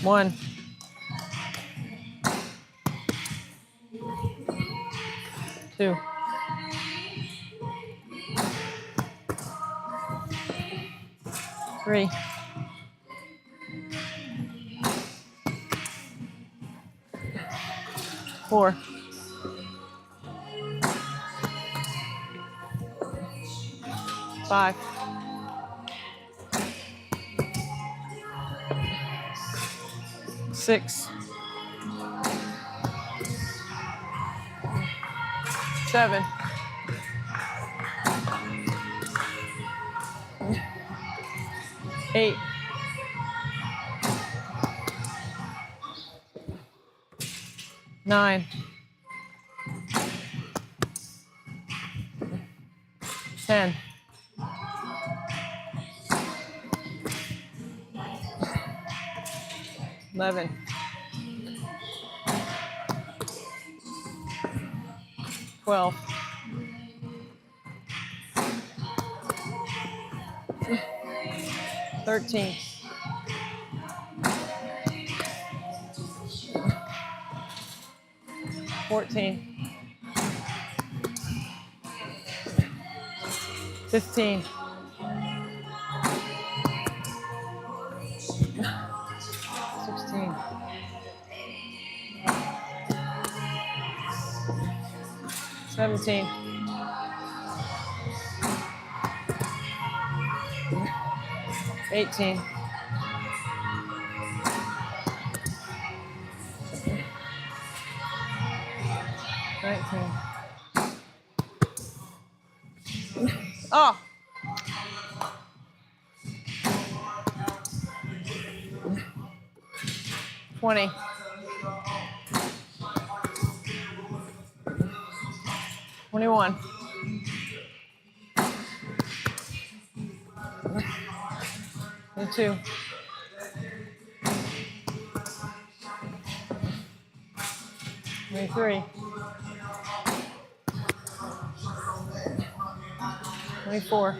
1, 2, 3, 4, 5, 6, 7, 8, 9, 10, 11, 12, 13, 14, 15, 16, 17, 18, 19. Oh, 20, 21, 22, 23, 24,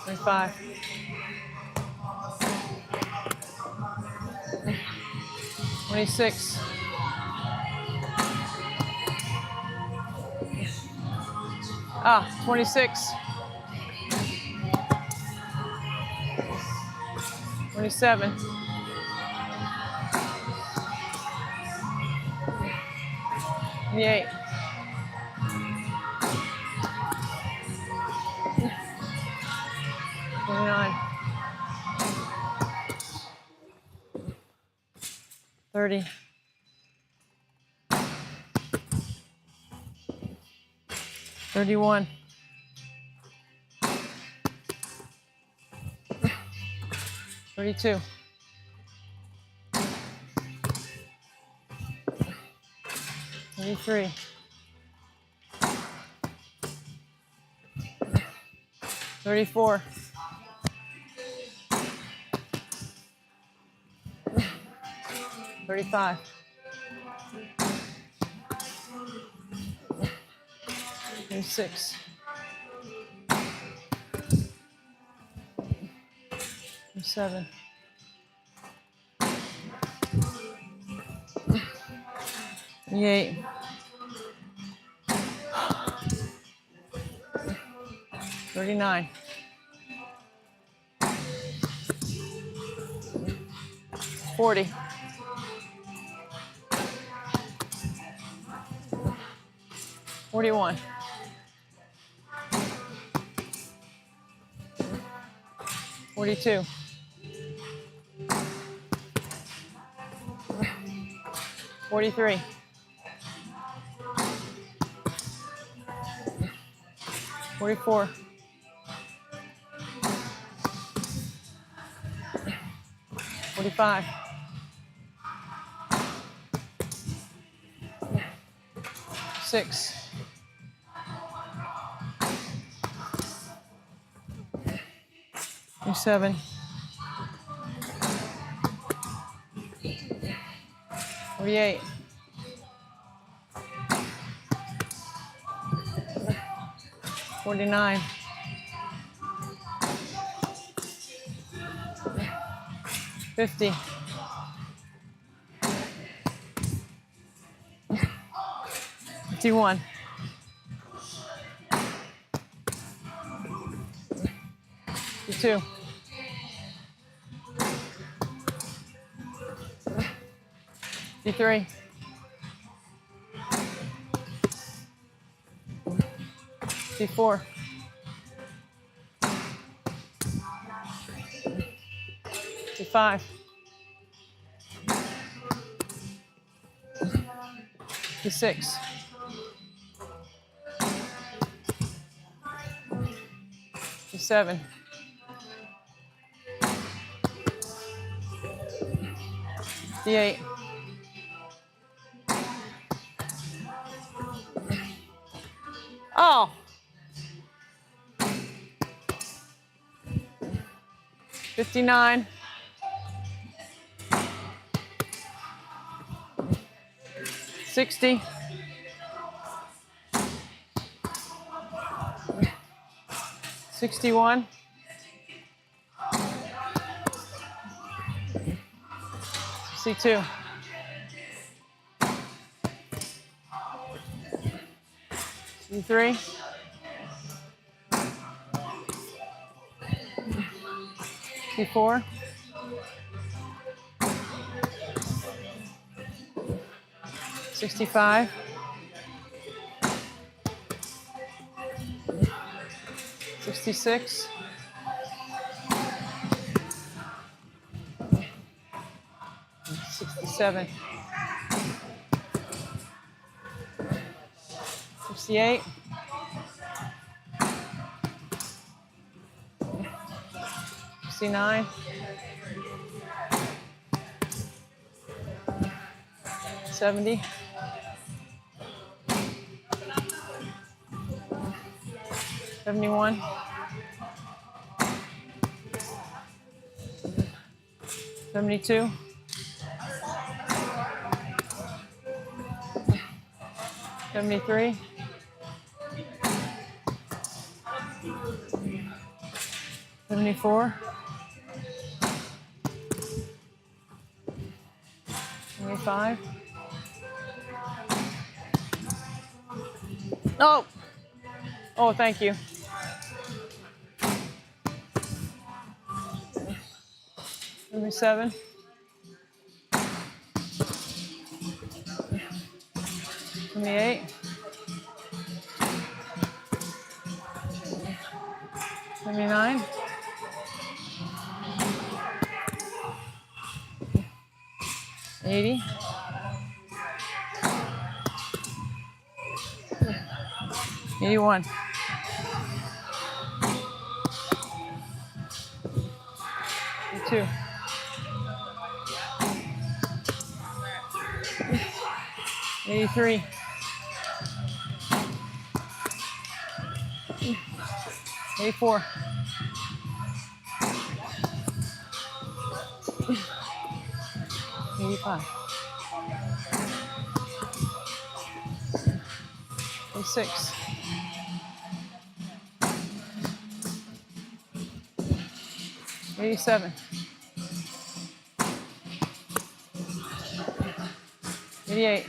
25, 26, 26, 27, 28, 29, 30, 31, 32, 33, 34, 35, 36, 37, 38, 39, 40, 41, 42, 43, 44, 45, 6, 47, 48, 49, 50. 51. 52. 53. 54. 55. 56. 57. 58. 59. 60. 61. 62. 63. 64. 65. 66. 67. 68. 69. 70. 71. 72. 73. 74. 75. Oh, oh, thank you. 77. 78. 79. 80. 81. 82. 83. 84. 85. 86. 87. 88.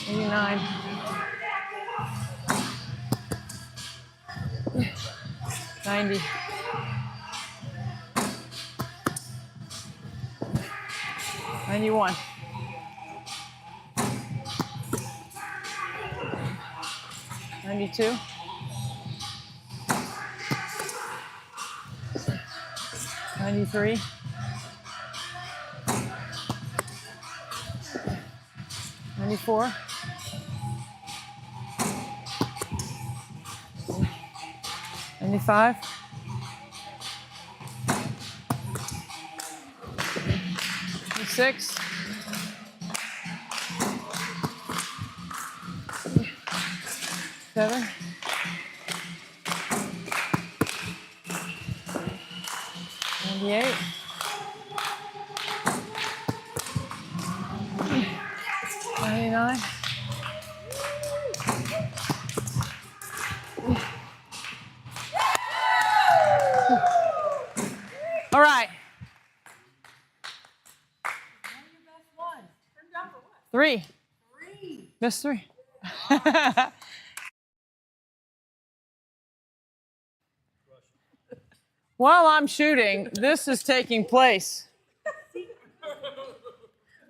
89. 90. 91. 92. 93. 94. 95. 96. 7. 98. 99. 100. Miss 3. While I'm shooting, this is taking place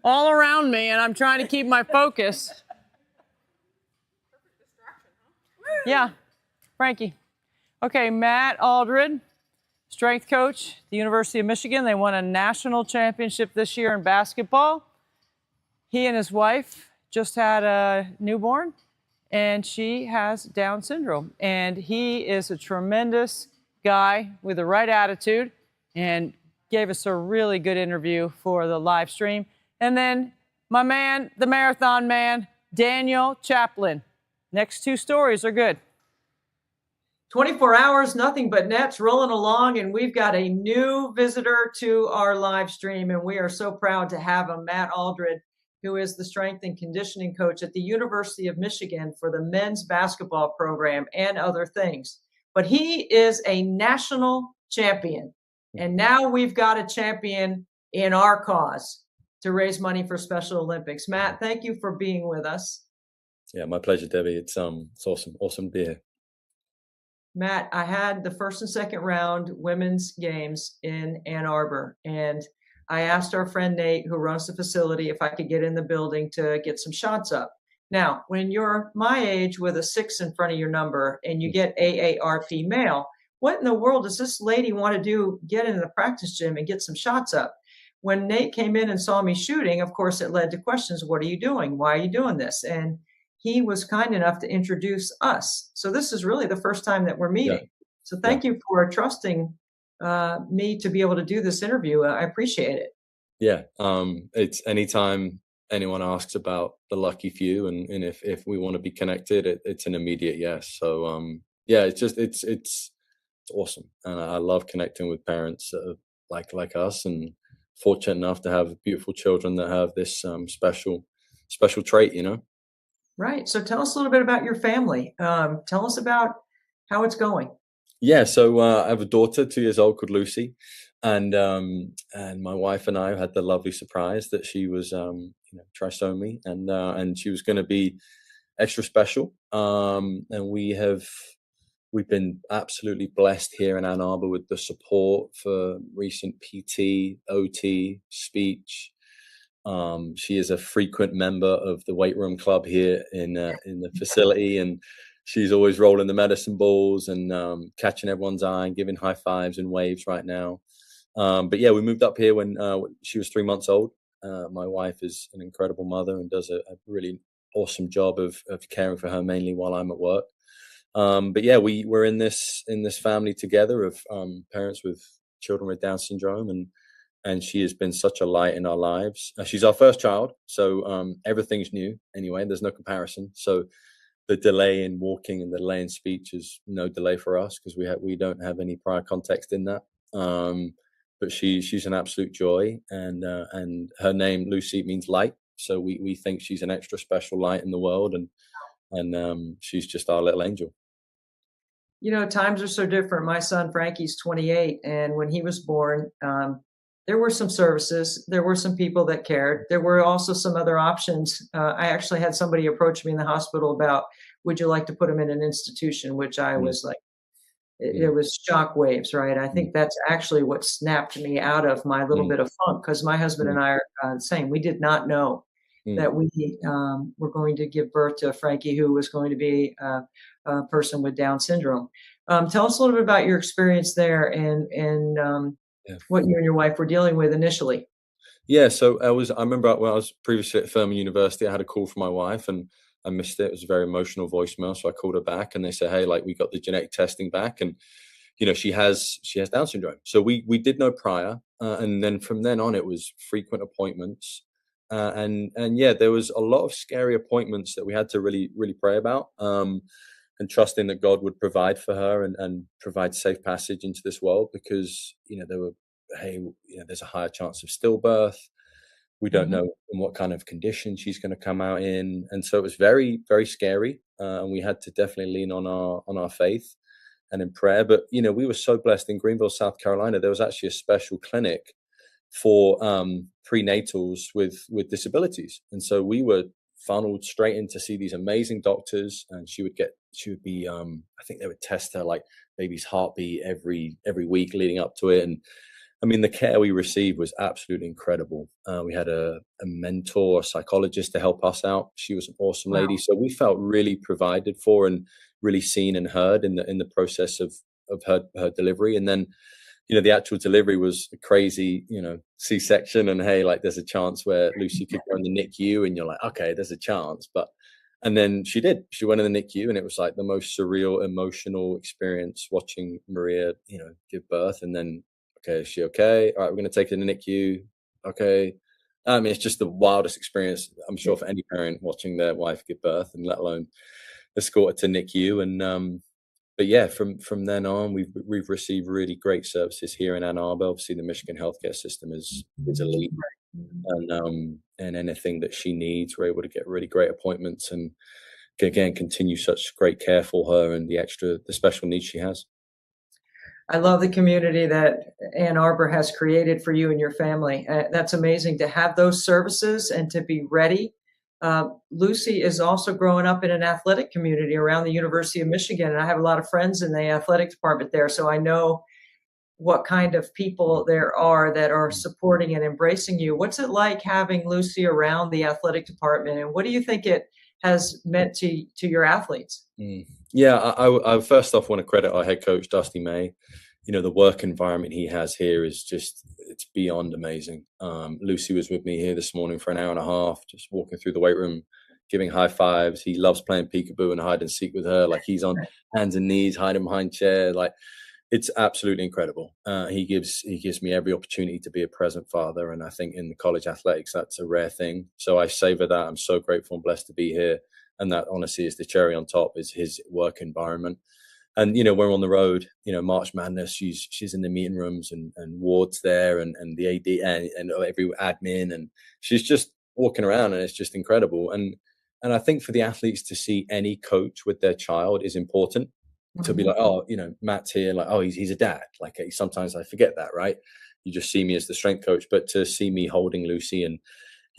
all around me, and I'm trying to keep my focus. Yeah, Frankie. Okay, Matt Aldred, strength coach at the University of Michigan. They won a national championship this year in basketball. He and his wife just had a newborn, and she has Down syndrome. And he is a tremendous guy with the right attitude and gave us a really good interview for the live stream. And then my man, the marathon man, Daniel Chaplin. Next two stories are good. 24 hours, nothing but nets rolling along, and we've got a new visitor to our live stream, and we are so proud to have him, Matt Aldred, who is the strength and conditioning coach at the University of Michigan for the men's basketball program and other things. But he is a national champion, and now we've got a champion in our cause to raise money for Special Olympics. Matt, thank you for being with us. Yeah, my pleasure, Debbie. It's awesome to be here. Matt, I had the first and second round women's games in Ann Arbor, and I asked our friend Nate, who runs the facility, if I could get in the building to get some shots up. Now, when you're my age with a 6 in front of your number and you get AARP male, what in the world does this lady want to do? Get in the practice gym and get some shots up. When Nate came in and saw me shooting, of course, it led to questions. What are you doing? Why are you doing this? And he was kind enough to introduce us. So this is really the first time that we're meeting. Yeah. So thank you for trusting me to be able to do this interview. I appreciate it. Yeah. It's anytime anyone asks about the lucky few and if we want to be connected, it's an immediate yes. So yeah, it's awesome. And I love connecting with parents like us, and fortunate enough to have beautiful children that have this special trait, you know? Right. So tell us a little bit about your family. Tell us about how it's going. Yeah. So I have a daughter, 2 years old, called Lucy, and my wife and I had the lovely surprise that she was, trisomy, and she was going to be extra special. And we've been absolutely blessed here in Ann Arbor with the support for recent PT, OT, speech. She is a frequent member of the weight room club here in the facility, and she's always rolling the medicine balls and catching everyone's eye and giving high fives and waves right now. But yeah, we moved up here when she was 3 months old. My wife is an incredible mother and does a really awesome job of caring for her, mainly while I'm at work. But yeah, we're in this family together of parents with children with Down syndrome, and she has been such a light in our lives. She's our first child, so everything's new anyway. There's no comparison. So the delay in walking and the delay in speech is no delay for us because we don't have any prior context in that. But she's an absolute joy, and her name Lucy means light. So we think she's an extra special light in the world, and she's just our little angel. You know, times are so different. My son Frankie's 28, and when he was born, there were some services. There were some people that cared. There were also some other options. I actually had somebody approach me in the hospital about, would you like to put him in an institution? Which I was like, it was shock waves, right? I think that's actually what snapped me out of my little bit of funk, because my husband and I are the same. We did not know that we were going to give birth to Frankie, who was going to be a person with Down syndrome. Tell us a little bit about your experience there and what you and your wife were dealing with initially. Yeah, so I remember when I was previously at Furman University, I had a call from my wife and I missed it. It was a very emotional voicemail. So I called her back and they said, hey, like, we got the genetic testing back and, you know, she has Down syndrome. So we did know prior. And then from then on, it was frequent appointments. And yeah, there was a lot of scary appointments that we had to really, really pray about. And trusting that God would provide for her and provide safe passage into this world, because, you know, there were, hey, you know, there's a higher chance of stillbirth. We don't know in what kind of condition she's going to come out in. And so it was very, very scary. And we had to definitely lean on our faith and in prayer. But, you know, we were so blessed in Greenville, South Carolina. There was actually a special clinic for prenatals with disabilities. And so we were funneled straight in to see these amazing doctors, and she would be, I think they would test her like baby's heartbeat every week leading up to it. And I mean, the care we received was absolutely incredible. We had a mentor, a psychologist to help us out. She was an awesome lady. Wow. So we felt really provided for and really seen and heard in the process of her delivery. And then, the actual delivery was a crazy, C-section. And hey, like there's a chance where Lucy could go in the NICU, and you're like, okay, there's a chance. And then she did. She went in the NICU, and it was like the most surreal, emotional experience watching Maria, give birth. And then, okay, is she okay? All right, we're going to take her to the NICU. Okay. I mean, it's just the wildest experience, I'm sure, for any parent watching their wife give birth, and let alone escort her to NICU. And but yeah, from then on, we've received really great services here in Ann Arbor. Obviously, the Michigan healthcare system is elite, and anything that she needs, we're able to get really great appointments, and again continue such great care for her and the special needs she has. I love the community that Ann Arbor has created for you and your family. That's amazing to have those services and to be ready. Lucy is also growing up in an athletic community around the University of Michigan, and I have a lot of friends in the athletic department there, so I know what kind of people there are that are supporting and embracing you. What's it like having Lucy around the athletic department, and what do you think it has meant to your athletes? Yeah, I first off want to credit our head coach, Dusty May. The work environment he has here is it's beyond amazing. Lucy was with me here this morning for an hour and a half, just walking through the weight room, giving high fives. He loves playing peekaboo and hide and seek with her. Like he's on hands and knees, hiding behind chairs. Like it's absolutely incredible. He gives me every opportunity to be a present father. And I think in the college athletics, that's a rare thing. So I savor that. I'm so grateful and blessed to be here. And that honestly is the cherry on top, is his work environment. And, we're on the road, March Madness, she's in the meeting rooms, and Ward's there, and the AD and every admin, and she's just walking around, and it's just incredible. And I think for the athletes to see any coach with their child is important. To be like, oh, Matt's here, like, oh, he's a dad. Like sometimes I forget that, right? You just see me as the strength coach, but to see me holding Lucy, and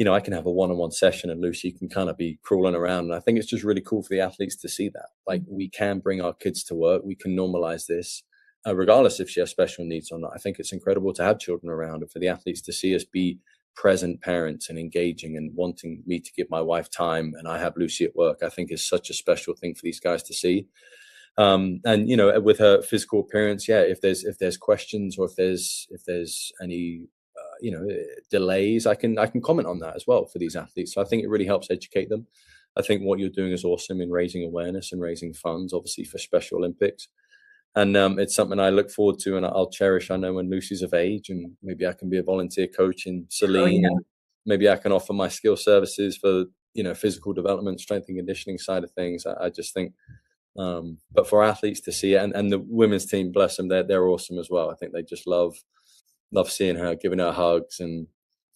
I can have a one-on-one session and Lucy can kind of be crawling around. And I think it's just really cool for the athletes to see that. Like we can bring our kids to work. We can normalize this, regardless if she has special needs or not. I think it's incredible to have children around, and for the athletes to see us be present parents and engaging and wanting me to give my wife time, and I have Lucy at work, I think is such a special thing for these guys to see. And with her physical appearance, yeah, if there's questions, or if there's any delays, I can comment on that as well for these athletes. So I think it really helps educate them. I think what you're doing is awesome in raising awareness and raising funds, obviously, for Special Olympics. And it's something I look forward to, and I'll cherish. I know when Lucy's of age, and maybe I can be a volunteer coach in Celine, and maybe I can offer my skill services for physical development, strength and conditioning side of things. I just think, but for athletes to see it, and the women's team, bless them, they're awesome as well. I think they just love seeing her, giving her hugs, and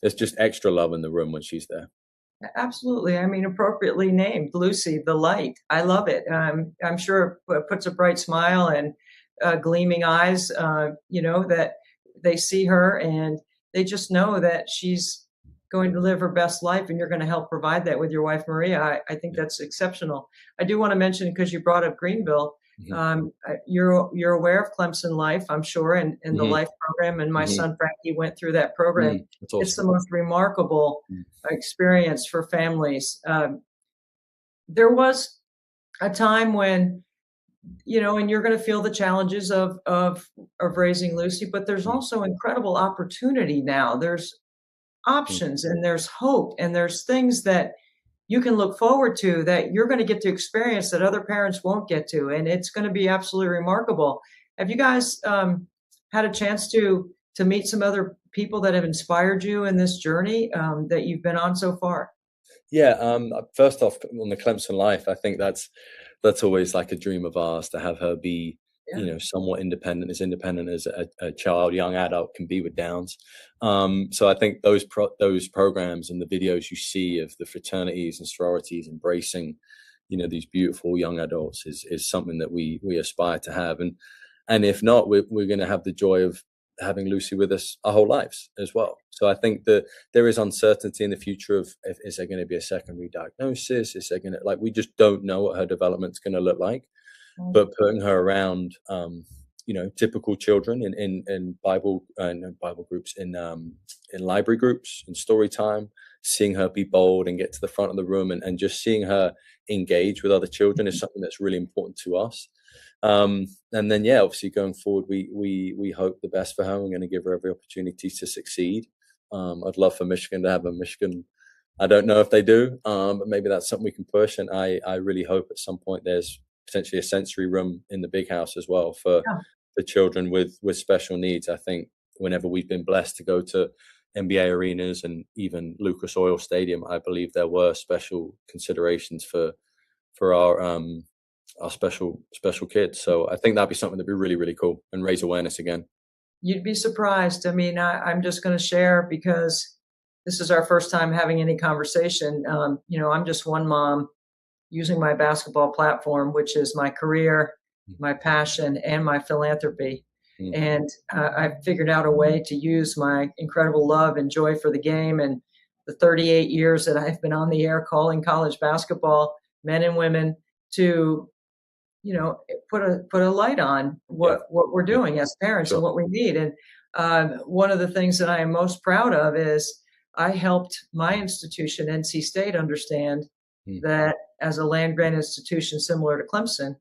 there's just extra love in the room when she's there. Absolutely. I mean, appropriately named Lucy, the light. I love it. I'm sure it puts a bright smile and gleaming eyes, that they see her and they just know that she's going to live her best life, and you're going to help provide that with your wife, Maria. I think that's exceptional. I do want to mention, because you brought up Greenville, you're aware of Clemson Life, I'm sure, and the Life program. And my son Frankie went through that program. Awesome. It's the most remarkable experience for families. There was a time when, and you're going to feel the challenges of raising Lucy, but there's also incredible opportunity now. There's options, and there's hope, and there's things that you can look forward to that you're going to get to experience that other parents won't get to. And it's going to be absolutely remarkable. Have you guys had a chance to meet some other people that have inspired you in this journey that you've been on so far? Yeah. First off, on the Clemson Life, I think that's always like a dream of ours, to have her be, somewhat independent as a child, young adult can be with Downs. So I think those programs and the videos you see of the fraternities and sororities embracing, these beautiful young adults is something that we aspire to have. And if not, we're going to have the joy of having Lucy with us our whole lives as well. So I think that there is uncertainty in the future of is there going to be a secondary diagnosis? Is there going to, like, we just don't know what her development's going to look like. But putting her around, typical children in Bible and Bible groups, in library groups, in story time, seeing her be bold and get to the front of the room, and just seeing her engage with other children is something that's really important to us. And then, obviously going forward, we hope the best for her. We're going to give her every opportunity to succeed. I'd love for Michigan to have a Michigan. I don't know if they do, but maybe that's something we can push. And I really hope at some point there's potentially a sensory room in the big house as well for the children with special needs. I think whenever we've been blessed to go to NBA arenas and even Lucas Oil Stadium, I believe there were special considerations for our special kids. So I think that'd be something that'd be really, really cool and raise awareness again. You'd be surprised. I mean, I'm just going to share because this is our first time having any conversation. I'm just one mom using my basketball platform, which is my career, my passion, and my philanthropy. And I've figured out a way to use my incredible love and joy for the game and the 38 years that I've been on the air calling college basketball, men and women, to put a light on what we're doing as parents and what we need. And one of the things that I am most proud of is I helped my institution, NC State, understand that as a land-grant institution similar to Clemson,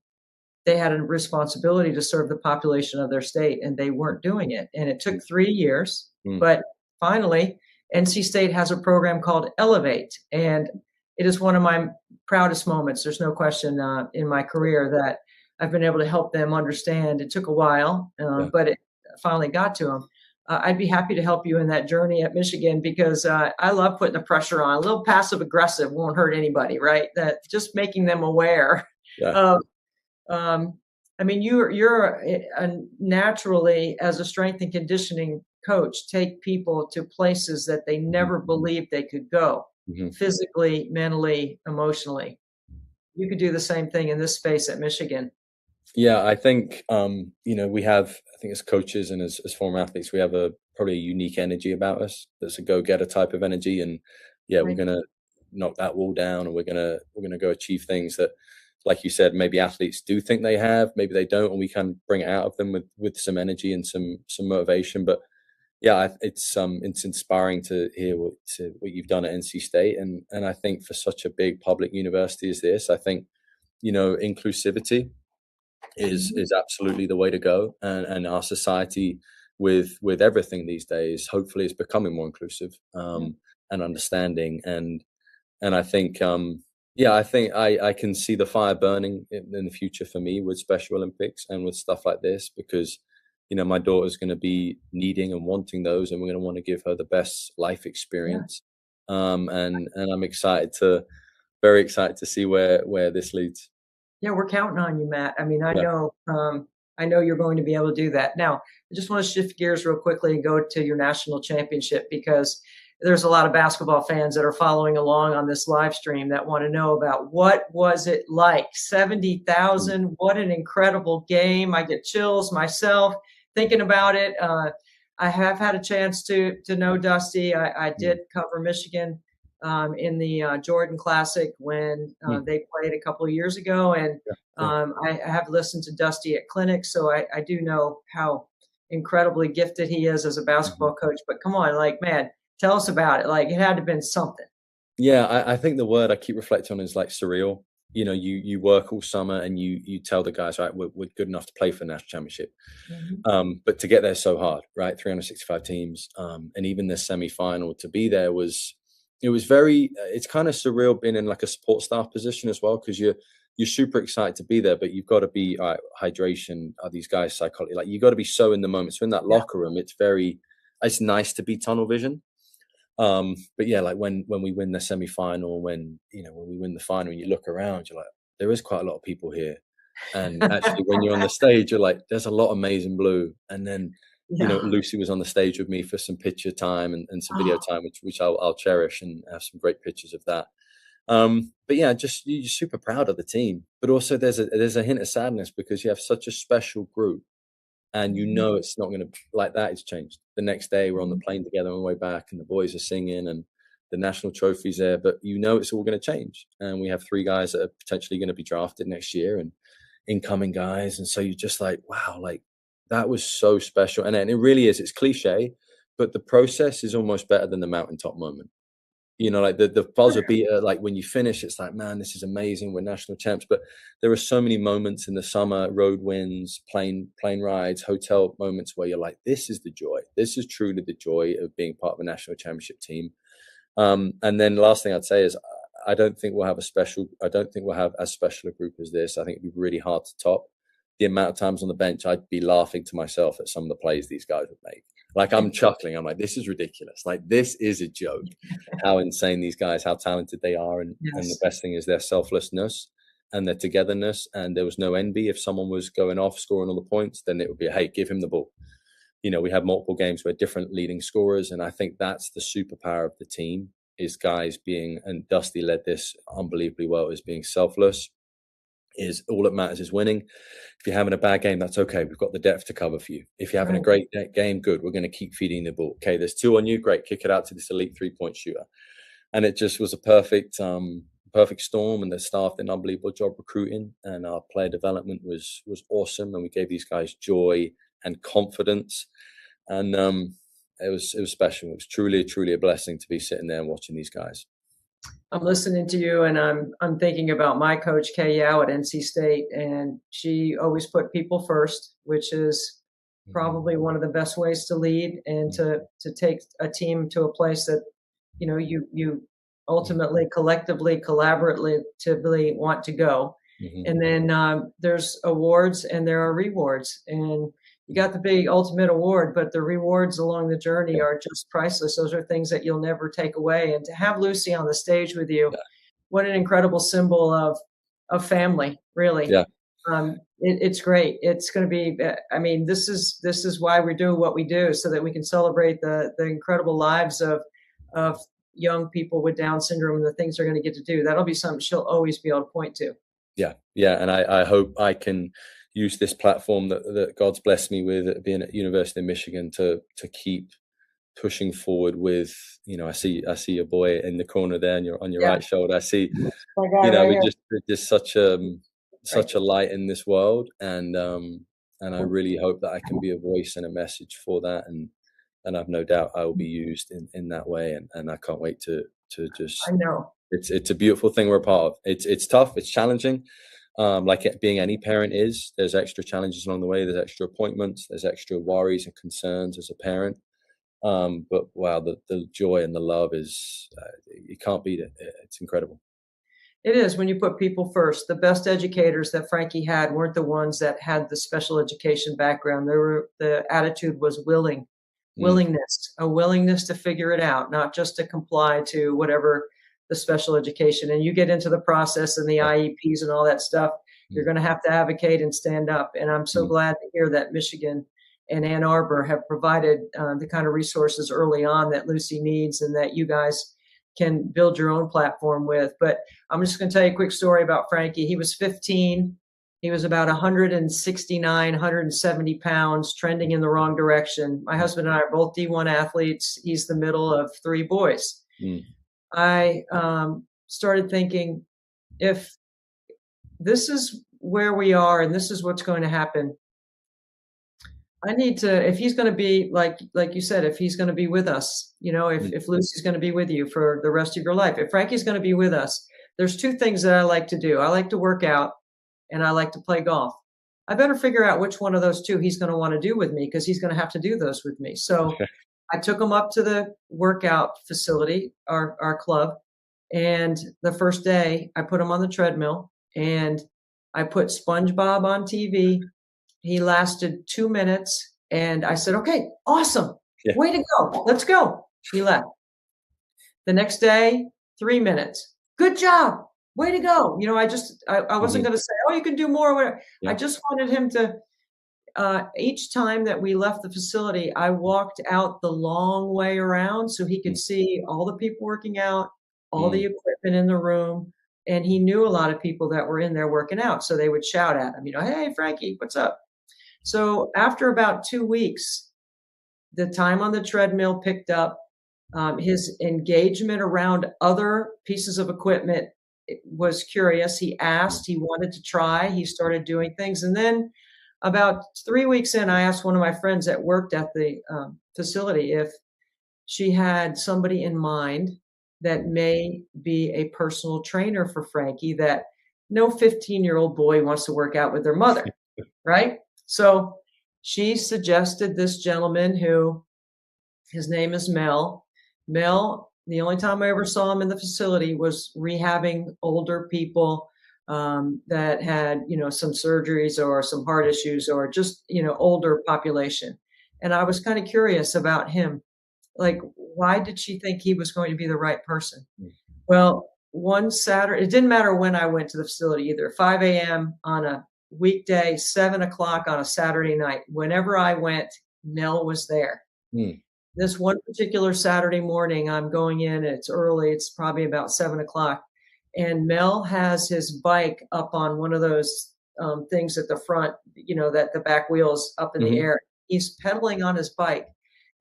they had a responsibility to serve the population of their state, and they weren't doing it. And it took 3 years, but finally, NC State has a program called Elevate, and it is one of my proudest moments. There's no question in my career that I've been able to help them understand. It took a while, but it finally got to them. I'd be happy to help you in that journey at Michigan because I love putting the pressure on. A little passive aggressive won't hurt anybody, right? That just making them aware. I mean, you're naturally, as a strength and conditioning coach, take people to places that they never believed they could go, physically, mentally, emotionally. You could do the same thing in this space at Michigan. Yeah, I think we have, I think as coaches and as former athletes, we have probably a unique energy about us. That's a go-getter type of energy, and we're gonna knock that wall down, and we're gonna go achieve things that, like you said, maybe athletes do think they have, maybe they don't, and we can bring it out of them with some energy and some motivation. But it's inspiring to hear what you've done at NC State, and I think for such a big public university as this, I think inclusivity is absolutely the way to go, and our society with everything these days hopefully is becoming more inclusive and understanding, and I think I can see the fire burning in the future for me with Special Olympics and with stuff like this, because my daughter's going to be needing and wanting those, and we're going to want to give her the best life experience. And I'm very excited to see where this leads. Yeah, we're counting on you, Matt. I mean, I know you're going to be able to do that. Now, I just want to shift gears real quickly and go to your national championship, because there's a lot of basketball fans that are following along on this live stream that want to know about what was it like. 70,000, what an incredible game. I get chills myself thinking about it. I have had a chance to know Dusty. I did cover Michigan in the Jordan Classic when they played a couple of years ago. And I have listened to Dusty at clinics, so I do know how incredibly gifted he is as a basketball coach. But come on, man, tell us about it. It had to have been something. Yeah, I think the word I keep reflecting on is surreal. You work all summer and you tell the guys, right, we're good enough to play for the national championship. But to get there so hard, right? 365 teams, and even the semi-final, to be there it's kind of surreal being in a support staff position as well, because you're super excited to be there, but you've got to be, all right, hydration, are these guys psychology, you got to be so in the moment. So in that locker room, it's nice to be tunnel vision. But when we win the semi-final, when we win the final, and you look around, you're like, there is quite a lot of people here. And actually when you're on the stage, you're like, there's a lot of maize and blue. And then Lucy was on the stage with me for some picture time and some video time, which I'll cherish and have some great pictures of that. But you're super proud of the team, but also there's a hint of sadness because you have such a special group And you know it's not going to like that. It's changed. The next day we're on the plane together on the way back, and the boys are singing, and the national trophy's there. But you know it's all going to change. And we have 3 guys that are potentially going to be drafted next year, and incoming guys. And so you're just like, wow, like that was so special. And it really is. It's cliche, but the process is almost better than the mountaintop moment. You know, like the buzzer beater, like when you finish, it's like, man, this is amazing. We're national champs. But there are so many moments in the summer, road wins, plane rides, hotel moments where you're like, this is the joy. This is truly the joy of being part of a national championship team. And then last thing I'd say is I don't think we'll have as special a group as this. I think it'd be really hard to top. The amount of times on the bench, I'd be laughing to myself at some of the plays these guys would make. Like I'm chuckling. I'm like, this is ridiculous. Like this is a joke. How insane these guys, how talented they are. And the best thing is their selflessness and their togetherness. And there was no envy. If someone was going off, scoring all the points, then it would be, hey, give him the ball. You know, we have multiple games where different leading scorers. And I think that's the superpower of the team is guys being, and Dusty led this unbelievably well, is being selfless. Is all that matters is winning. If you're having a bad game, that's okay. We've got the depth to cover for you. If you're having a great game, good. We're going to keep feeding the ball. Okay, there's 2 on you. Great. Kick it out to this elite 3-point shooter. And it just was a perfect storm. And the staff did an unbelievable job recruiting. And our player development was awesome. And we gave these guys joy and confidence. And it was special. It was truly a blessing to be sitting there and watching these guys. I'm listening to you, and I'm thinking about my coach Kay Yao at NC State, and she always put people first, which is probably one of the best ways to lead and to take a team to a place that you ultimately, collectively, collaboratively want to go. And then there's awards and there are rewards, and you got the big ultimate award, but the rewards along the journey are just priceless. Those are things that you'll never take away. And to have Lucy on the stage with you, what an incredible symbol of family, really. Yeah. It's great. It's going to be, I mean, this is why we do what we do, so that we can celebrate the incredible lives of young people with Down syndrome and the things they're going to get to do. That'll be something she'll always be able to point to. Yeah. And I hope I can use this platform that God's blessed me with, being at University of Michigan, to keep pushing forward with, I see your boy in the corner there on your right shoulder. I see, we're just such a light in this world. And I really hope that I can be a voice and a message for that. And I've no doubt I will be used in that way. And I can't wait to just, I know. It's a beautiful thing we're a part of. It's tough. It's challenging. Like being any parent is, there's extra challenges along the way. There's extra appointments. There's extra worries and concerns as a parent. But wow, the joy and the love is, you can't beat it. It's incredible. It is, when you put people first. The best educators that Frankie had weren't the ones that had the special education background. The attitude was willingness, a willingness to figure it out, not just to comply to whatever the special education. And you get into the process and the IEPs and all that stuff, you're going to have to advocate and stand up. And I'm so glad to hear that Michigan and Ann Arbor have provided the kind of resources early on that Lucy needs, and that you guys can build your own platform with. But I'm just going to tell you a quick story about Frankie. He was 15. He was about 169, 170 pounds, trending in the wrong direction. My husband and I are both D1 athletes. He's the middle of 3 boys. I started thinking, if this is where we are and this is what's going to happen, I need to, if he's going to be, like you said, if he's going to be with us, if Lucy's going to be with you for the rest of your life, if Frankie's going to be with us, there's 2 things that I like to do. I like to work out and I like to play golf. I better figure out which one of those 2 he's going to want to do with me, because he's going to have to do those with me. So I took him up to the workout facility, our club. And the first day I put him on the treadmill and I put SpongeBob on TV. He lasted 2 minutes and I said, okay, awesome. Yeah. Way to go. Let's go. He left. The next day, 3 minutes. Good job. Way to go. I wasn't going to say, oh, you can do more. Whatever. Yeah. I just wanted him to, each time that we left the facility, I walked out the long way around so he could see all the people working out, all the equipment in the room. And he knew a lot of people that were in there working out. So they would shout at him, hey, Frankie, what's up? So after about 2 weeks, the time on the treadmill picked up. His engagement around other pieces of equipment was curious. He asked, he wanted to try, he started doing things. And then about 3 weeks in, I asked one of my friends that worked at the facility if she had somebody in mind that may be a personal trainer for Frankie, that no 15-year-old boy wants to work out with their mother, right? So she suggested this gentleman who, his name is Mel. Mel, the only time I ever saw him in the facility was rehabbing older people that had, some surgeries or some heart issues or just, older population. And I was kind of curious about him. Like, why did she think he was going to be the right person? Well, one Saturday, it didn't matter when I went to the facility either, 5 a.m. on a weekday, 7 o'clock on a Saturday night. Whenever I went, Mel was there. Mm. This one particular Saturday morning, I'm going in, it's early, it's probably about 7 o'clock, and Mel has his bike up on one of those things at the front, that the back wheel's up in the air. He's pedaling on his bike,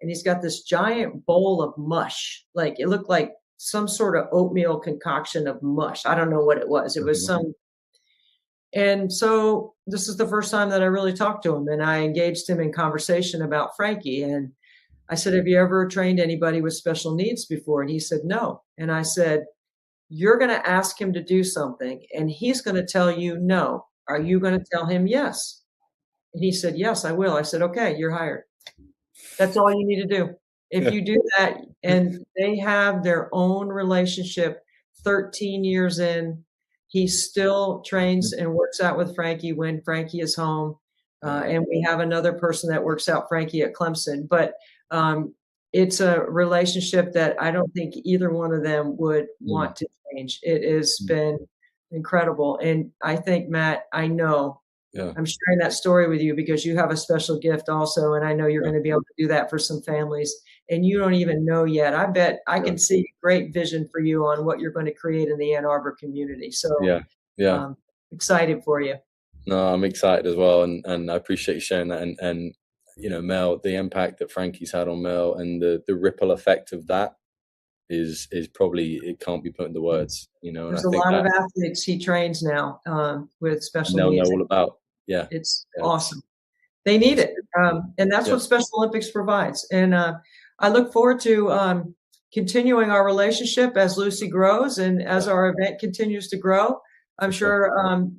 and he's got this giant bowl of mush. Like, it looked like some sort of oatmeal concoction of mush. I don't know what it was. It was and so this is the first time that I really talked to him, and I engaged him in conversation about Frankie. And I said, have you ever trained anybody with special needs before? And he said, no. And I said, you're going to ask him to do something, and he's going to tell you no. Are you going to tell him yes? And he said, yes, I will. I said, okay, you're hired. That's all you need to do. If you do that, and they have their own relationship 13 years in, he still trains and works out with Frankie when Frankie is home. And we have another person that works out Frankie at Clemson. But it's a relationship that I don't think either one of them would want to change. It has been incredible. And I think, Matt, I know I'm sharing that story with you because you have a special gift also. And I know you're going to be able to do that for some families. And you don't even know yet. I bet I can see great vision for you on what you're going to create in the Ann Arbor community. So excited for you. No, I'm excited as well. And I appreciate you sharing that. And Mel, the impact that Frankie's had on Mel and the ripple effect of that is probably, it can't be put into words, There's a lot of athletes he trains now with special they'll needs. know all about. It's awesome. They need it. And that's what Special Olympics provides. And I look forward to continuing our relationship as Lucy grows and as our event continues to grow. I'm sure,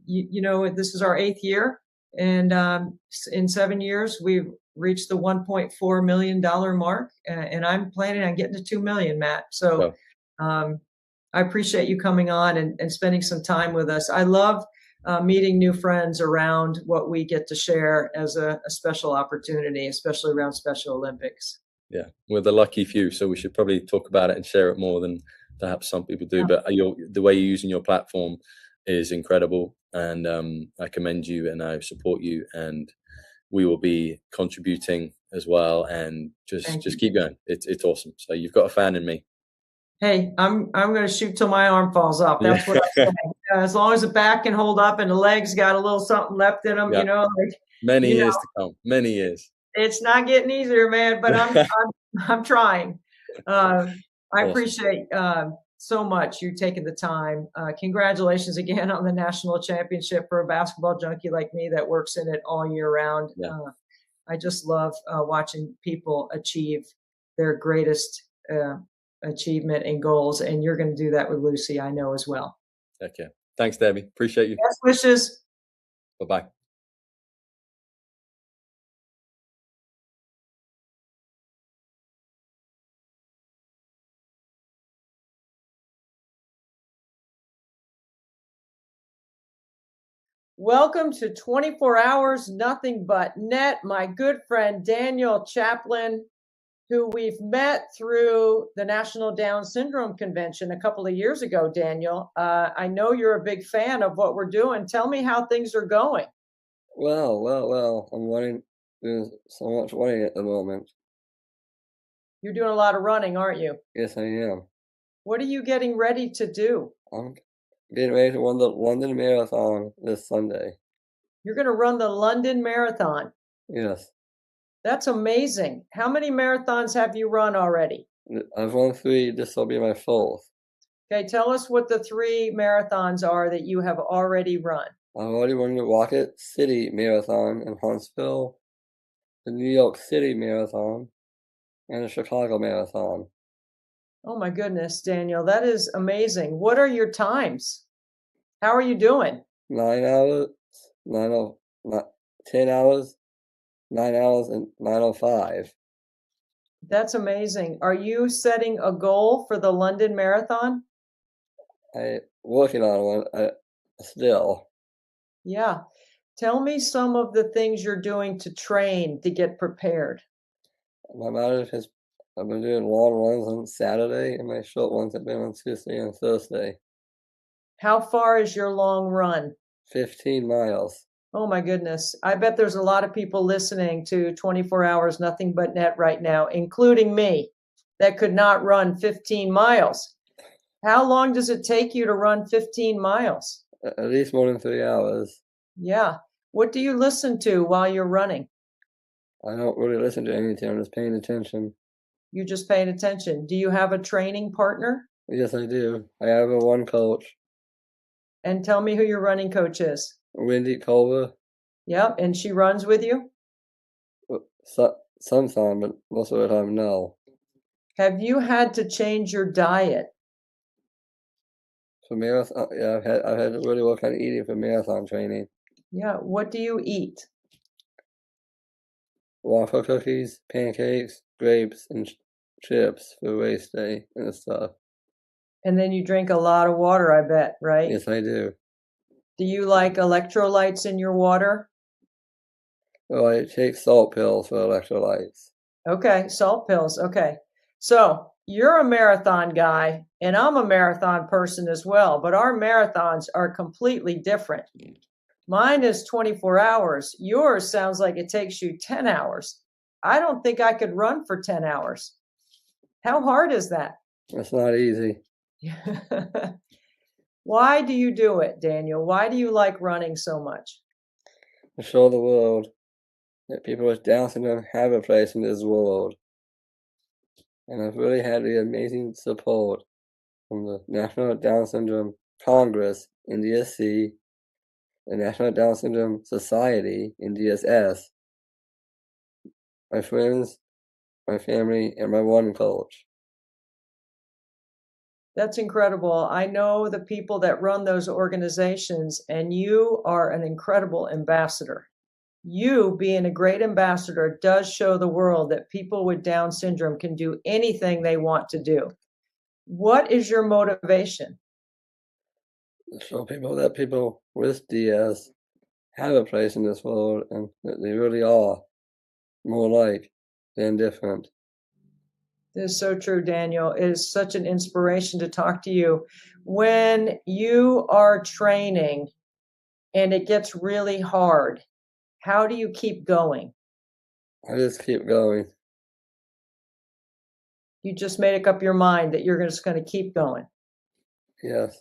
this is our 8th year. And in 7 years, we've reached the $1.4 million mark. And I'm planning on getting to 2 million, Matt. So I appreciate you coming on and spending some time with us. I love meeting new friends around what we get to share as a special opportunity, especially around Special Olympics. Yeah, we're the lucky few, so we should probably talk about it and share it more than perhaps some people do. But the way you're using your platform is incredible, and I commend you and I support you, and we will be contributing as well. And just keep going. It's awesome. So you've got a fan in me. Hey, I'm going to shoot till my arm falls off. That's what I'm saying. As long as the back can hold up and the legs got a little something left in them, many years to come. Many years. It's not getting easier, man, but I'm trying. I appreciate so much you taking the time. Congratulations again on the national championship for a basketball junkie like me that works in it all year round. I just love watching people achieve their greatest achievement and goals, and you're going to do that with Lucy, I know as well. Okay. Thanks, Debbie. Appreciate you. Best wishes. Bye-bye. Welcome to 24 Hours Nothing But Net, my good friend Daniel Chaplin, who we've met through the National Down Syndrome Convention a couple of years ago, Daniel. I know you're a big fan of what we're doing. Tell me how things are going. Well, I'm doing so much running at the moment. You're doing a lot of running, aren't you? Yes, I am. What are you getting ready to do? I'm getting ready to run the London Marathon this Sunday. You're going to run the London Marathon. Yes. That's amazing. How many marathons have you run already? I've run 3. This will be my 4th. Okay, tell us what the 3 marathons are that you have already run. I've already run the Rocket City Marathon in Huntsville, the New York City Marathon, and the Chicago Marathon. Oh my goodness, Daniel, that is amazing. What are your times? How are you doing? 9 hours, 10 hours, 9 hours, and 9:05. That's amazing. Are you setting a goal for the London Marathon? I working on one still. Yeah. Tell me some of the things you're doing to train to get prepared. My mileage has I've been doing long runs on Saturday, and my short ones have been on Tuesday and Thursday. How far is your long run? 15 miles. Oh my goodness. I bet there's a lot of people listening to 24 Hours Nothing But Net right now, including me, that could not run 15 miles. How long does it take you to run 15 miles? At least more than 3 hours. Yeah. What do you listen to while you're running? I don't really listen to anything. I'm just paying attention. You're just paying attention. Do you have a training partner? Yes, I do. I have a one coach, And tell me who your running coach is. Wendy Culver. Yep. And she runs with you? Sometime, but most of the time, no. Have you had to change your diet? For marathon, yeah, I've had to really work on eating for marathon training. Yeah. What do you eat? Waffle cookies, pancakes, grapes, and chips for race day and stuff. And then you drink a lot of water, I bet, right? Yes, I do. Do you like electrolytes in your water? Well, I take salt pills for electrolytes. Okay, salt pills. Okay. So you're a marathon guy, and I'm a marathon person as well, but our marathons are completely different. Mine is 24 hours. Yours sounds like it takes you 10 hours. I don't think I could run for 10 hours. How hard is that? It's not easy. Why do you do it, Daniel? Why do you like running so much? To show the world that people with Down syndrome have a place in this world. And I've really had the amazing support from the National Down Syndrome Congress, NDSC, the National Down Syndrome Society, NDSS, my friends, my family, and my one coach. That's incredible. I know the people that run those organizations, and you are an incredible ambassador. You being a great ambassador does show the world that people with Down syndrome can do anything they want to do. What is your motivation? To show people that people with DS have a place in this world and that they really are more like than different. This is so true, Daniel. It is such an inspiration to talk to you. When you are training and it gets really hard, how do you keep going? I just keep going. You just made up your mind that you're just going to keep going. Yes.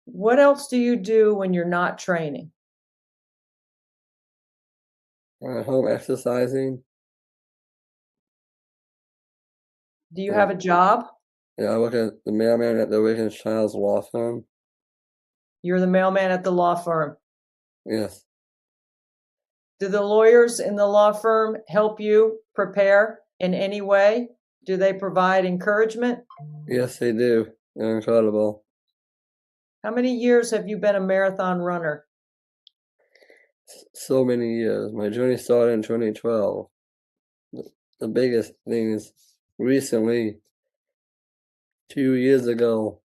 What else do you do when you're not training? I'm at home exercising. Do you have a job? Yeah, I work at the mailman at the Wiggins Child's law firm. You're the mailman at the law firm. Yes. Do the lawyers in the law firm help you prepare in any way? Do they provide encouragement? Yes, they do. They're incredible. How many years have you been a marathon runner? So many years. My journey started in 2012. The biggest thing is recently, 2 years ago,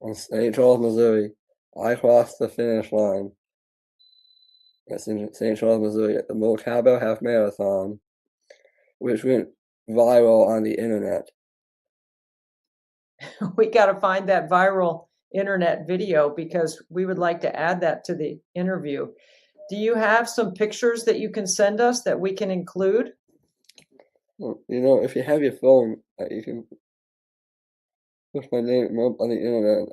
in St. Charles, Missouri, I crossed the finish line. That's in St. Charles, Missouri, at the Mocabo Half Marathon, which went viral on the internet. We got to find that viral internet video because we would like to add that to the interview. Do you have some pictures that you can send us that we can include? Well, you know, if you have your phone, you can put my name up on the internet.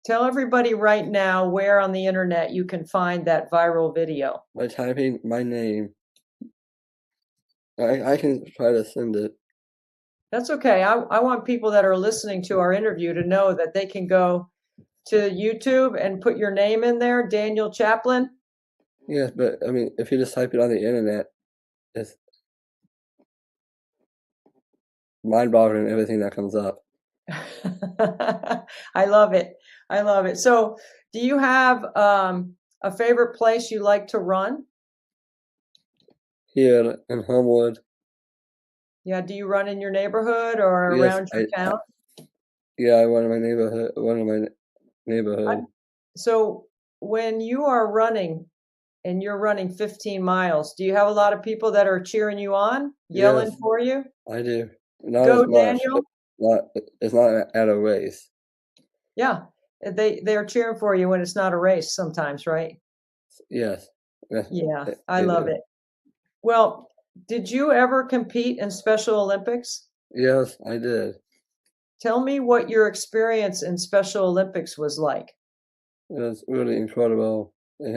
Tell everybody right now where on the internet you can find that viral video. By typing my name. I can try to send it. That's okay. I want people that are listening to our interview to know that they can go to YouTube and put your name in there, Daniel Chaplin. Yes, but I mean, if you just type it on the internet, it's mind-boggling everything that comes up. I love it. I love it. So, do you have a favorite place you like to run? Here in Homewood, Yeah. Do you run in your neighborhood or yes, around your town? yeah, I run in my neighborhood. So, when you are running and you're running 15 miles, do you have a lot of people that are cheering you on, yelling Yes, for you? I do. Not Go, as much, Daniel. but it's not at a race. Yeah. They're cheering for you when it's not a race sometimes, right? Yes. Yeah, They I they love do. it. Well, did you ever compete in Special Olympics? Yes, I did. Tell me what your experience in Special Olympics was like. It was really incredible. They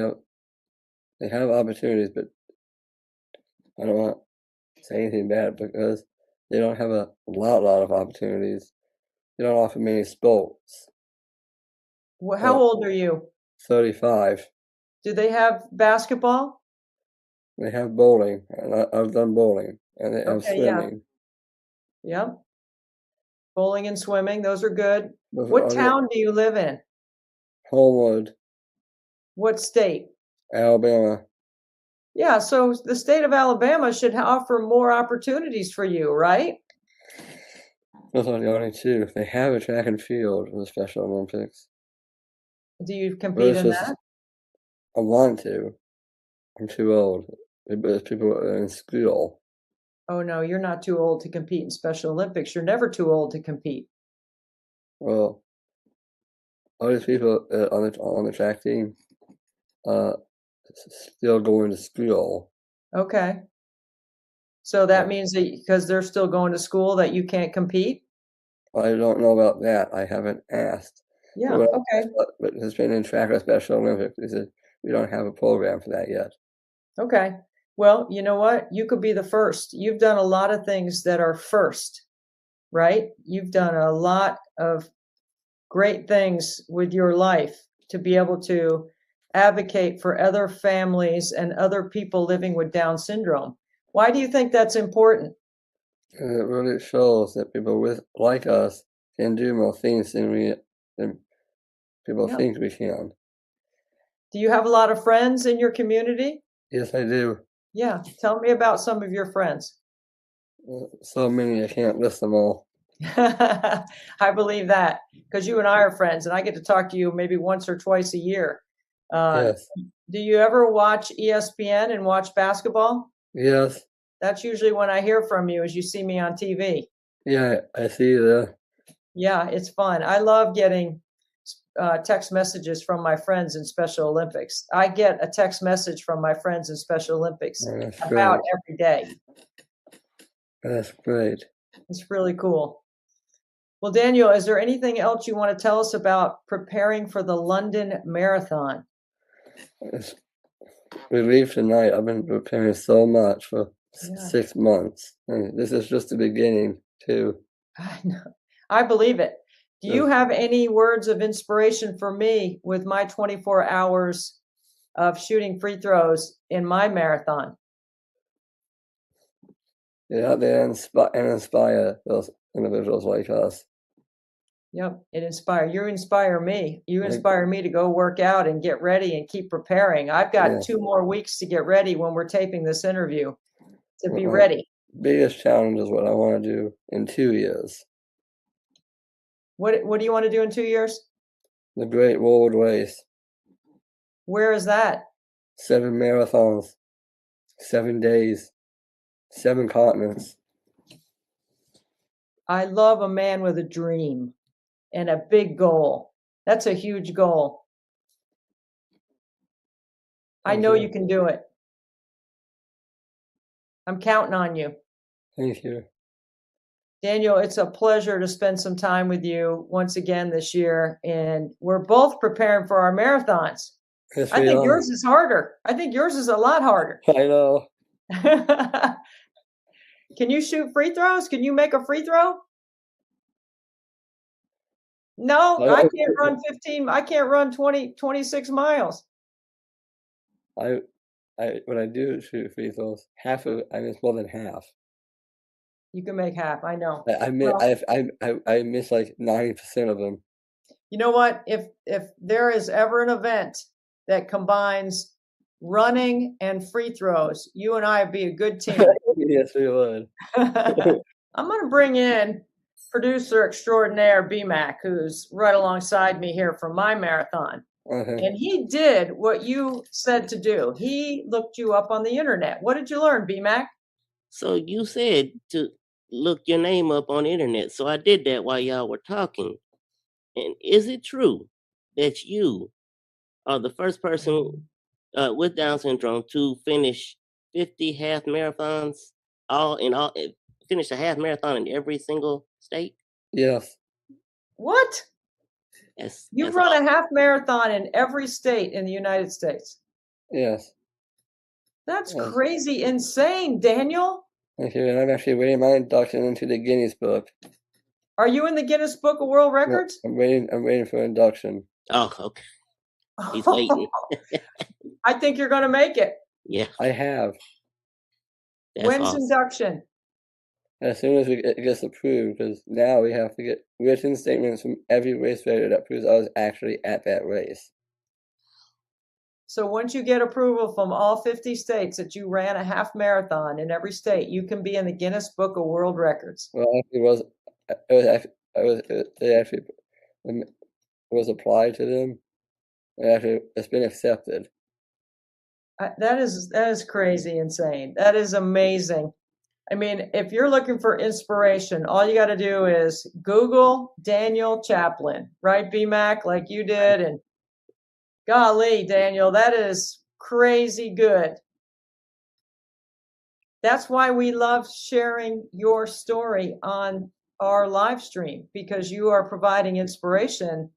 have opportunities, but I don't want to say anything bad because they don't have a lot of opportunities. They don't offer many sports. How Uh, old are you? 35. Do they have basketball? They have bowling, and I've done bowling, and they have Okay, yeah. swimming. Yep. Bowling and swimming, those are good. Those What are the town do you live in? Homewood, What state? Alabama. Yeah, so the state of Alabama should offer more opportunities for you, right? Those are the only two. They have a track and field for the Special Olympics. Do you But compete it's in just, that? I want to. I'm too old. But it's people in school. Oh no, you're not too old to compete in Special Olympics. You're never too old to compete. Well, all these people on the track team uh still going to school. Okay. So that Uh, means that because they're still going to school that you can't compete? I don't know about that. I haven't asked. But Yeah, okay. but it's been in track or Special Olympics. They said we don't have a program for that yet. Okay. Well, you know what? You could be the first. You've done a lot of things that are first, right? You've done a lot of great things with your life to be able to advocate for other families and other people living with Down syndrome. Why do you think that's important? And it really shows that people with like us can do more things than people Yeah. think we can. Do you have a lot of friends in your community? Yes, I do. Yeah. Tell me about some of your friends. So many I can't list them all. I believe that because you and I are friends, and I get to talk to you maybe once or twice a year. Uh, Yes, do you ever watch ESPN and watch basketball? yes, That's usually when I hear from you, as you see me on TV. yeah. I see the. Yeah, it's fun. I love getting text messages from my friends in Special Olympics. I get a text message from my friends in Special Olympics That's about great. every day. That's great. It's really cool. Well, Daniel, is there anything else you want to tell us about preparing for the London Marathon? It's relief tonight. I've been preparing so much for Yeah. 6 months, and this is just the beginning too. I know. I believe it. Do you Yes. have any words of inspiration for me with my 24 hours of shooting free throws in my marathon? Get out there and inspire those individuals like us. Yep, you inspire me. You Like, inspire me to go work out and get ready and keep preparing. I've got yeah. 2 more weeks to get ready when we're taping this interview to be My ready. biggest challenge is what I want to do in 2 years. What do you want to do in 2 years? The Great World Race. Where is that? 7 marathons, 7 days, 7 continents. I love a man with a dream and a big goal. That's a huge goal. I Thank know you. you can do it. I'm counting on you. Thank you. Daniel, it's a pleasure to spend some time with you once again this year. And we're both preparing for our marathons. Yes, I we think are. yours is harder. I think yours is a lot harder. I know. Can you shoot free throws? Can you make a free throw? No, I can't run 15. I can't run 26 miles. When I do shoot free throws, I miss more than half. You can make half. I know. I miss like 90% of them. You know what? If there is ever an event that combines running and free throws, you and I would be a good team. Yes, we would. I'm going to bring in producer extraordinaire BMAC, who's right alongside me here for my marathon. Okay. And he did what you said to do. He looked you up on the internet. What did you learn, BMAC? So you said to look your name up on the internet. So I did that while y'all were talking. And is it true that you are the first person with Down syndrome to finish 50 half marathons, finish a half marathon in every single state? Yes. What? You've run a half marathon in every state in the United States. Yes. That's crazy insane, Daniel. Thank you. And I'm actually waiting my induction into the Guinness Book. Are you in the Guinness Book of World Records? No, I'm waiting for induction. Oh, okay. He's waiting. I think you're going to make it. Yeah. I have. When's awesome. Induction? As soon as it gets approved, because now we have to get written statements from every race rider that proves I was actually at that race. So once you get approval from all 50 states that you ran a half marathon in every state, you can be in the Guinness Book of World Records. Well, it was applied to them. It's been accepted. That is crazy insane. That is amazing. I mean, if you're looking for inspiration, all you got to do is Google Daniel Chaplin, right, BMAC, like you did. And golly, Daniel, that is crazy good. That's why we love sharing your story on our live stream, because you are providing inspiration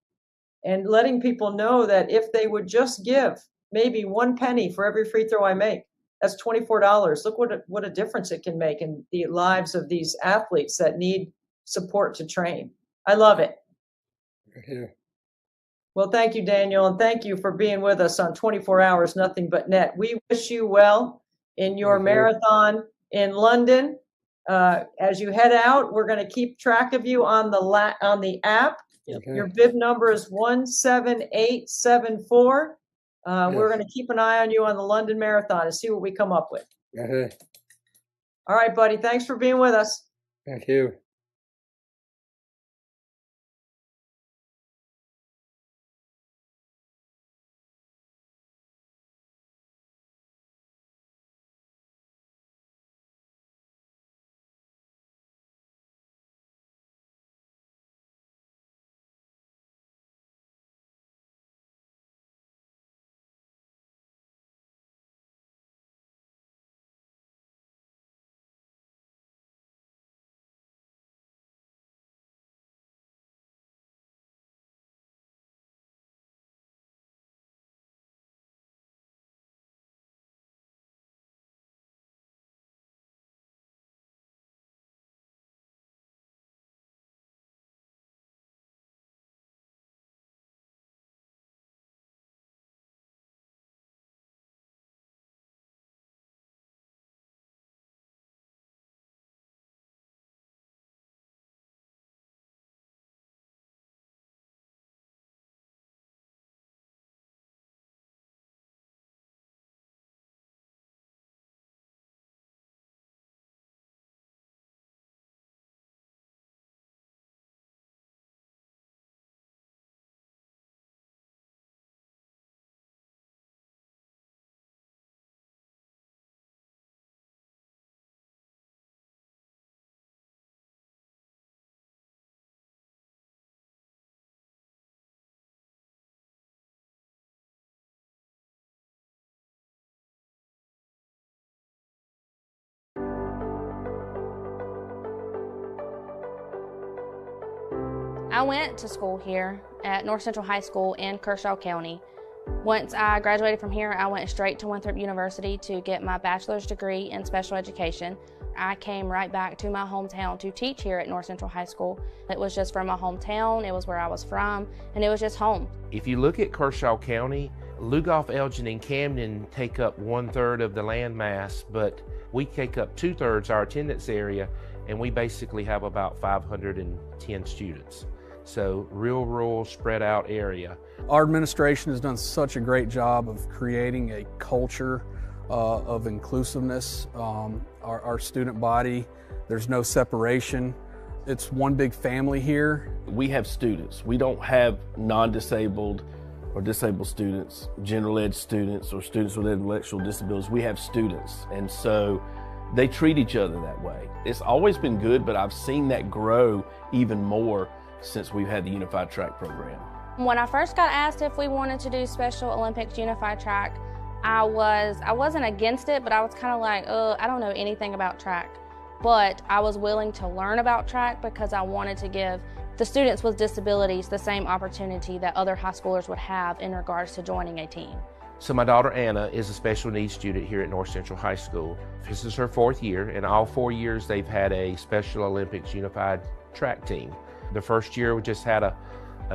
and letting people know that if they would just give maybe 1 penny for every free throw I make, that's $24. Look what a difference it can make in the lives of these athletes that need support to train. I love it. Yeah. Well, thank you, Daniel, and thank you for being with us on 24 Hours Nothing But Net. We wish you well in your marathon in London. As you head out, we're going to keep track of you on the app. Okay. Your bib number is 17874. We're going to keep an eye on you on the London Marathon and see what we come up with. Okay. All right, buddy. Thanks for being with us. Thank you. I went to school here at North Central High School in Kershaw County. Once I graduated from here, I went straight to Winthrop University to get my bachelor's degree in special education. I came right back to my hometown to teach here at North Central High School. It was just from my hometown, it was where I was from, and it was just home. If you look at Kershaw County, Lugoff, Elgin, and Camden take up 1/3 of the land mass, but we take up 2/3 our attendance area, and we basically have about 510 students. So real rural, spread out area. Our administration has done such a great job of creating a culture of inclusiveness. Our student body, there's no separation. It's one big family here. We have students. We don't have non-disabled or disabled students, general ed students, or students with intellectual disabilities. We have students, and so they treat each other that way. It's always been good, but I've seen that grow even more since we've had the Unified Track program. When I first got asked if we wanted to do Special Olympics Unified Track, I wasn't against it, but I was kind of like, I don't know anything about track. But I was willing to learn about track because I wanted to give the students with disabilities the same opportunity that other high schoolers would have in regards to joining a team. So my daughter Anna is a special needs student here at North Central High School. This is her 4th year, and all 4 years they've had a Special Olympics Unified Track team. The first year we just had a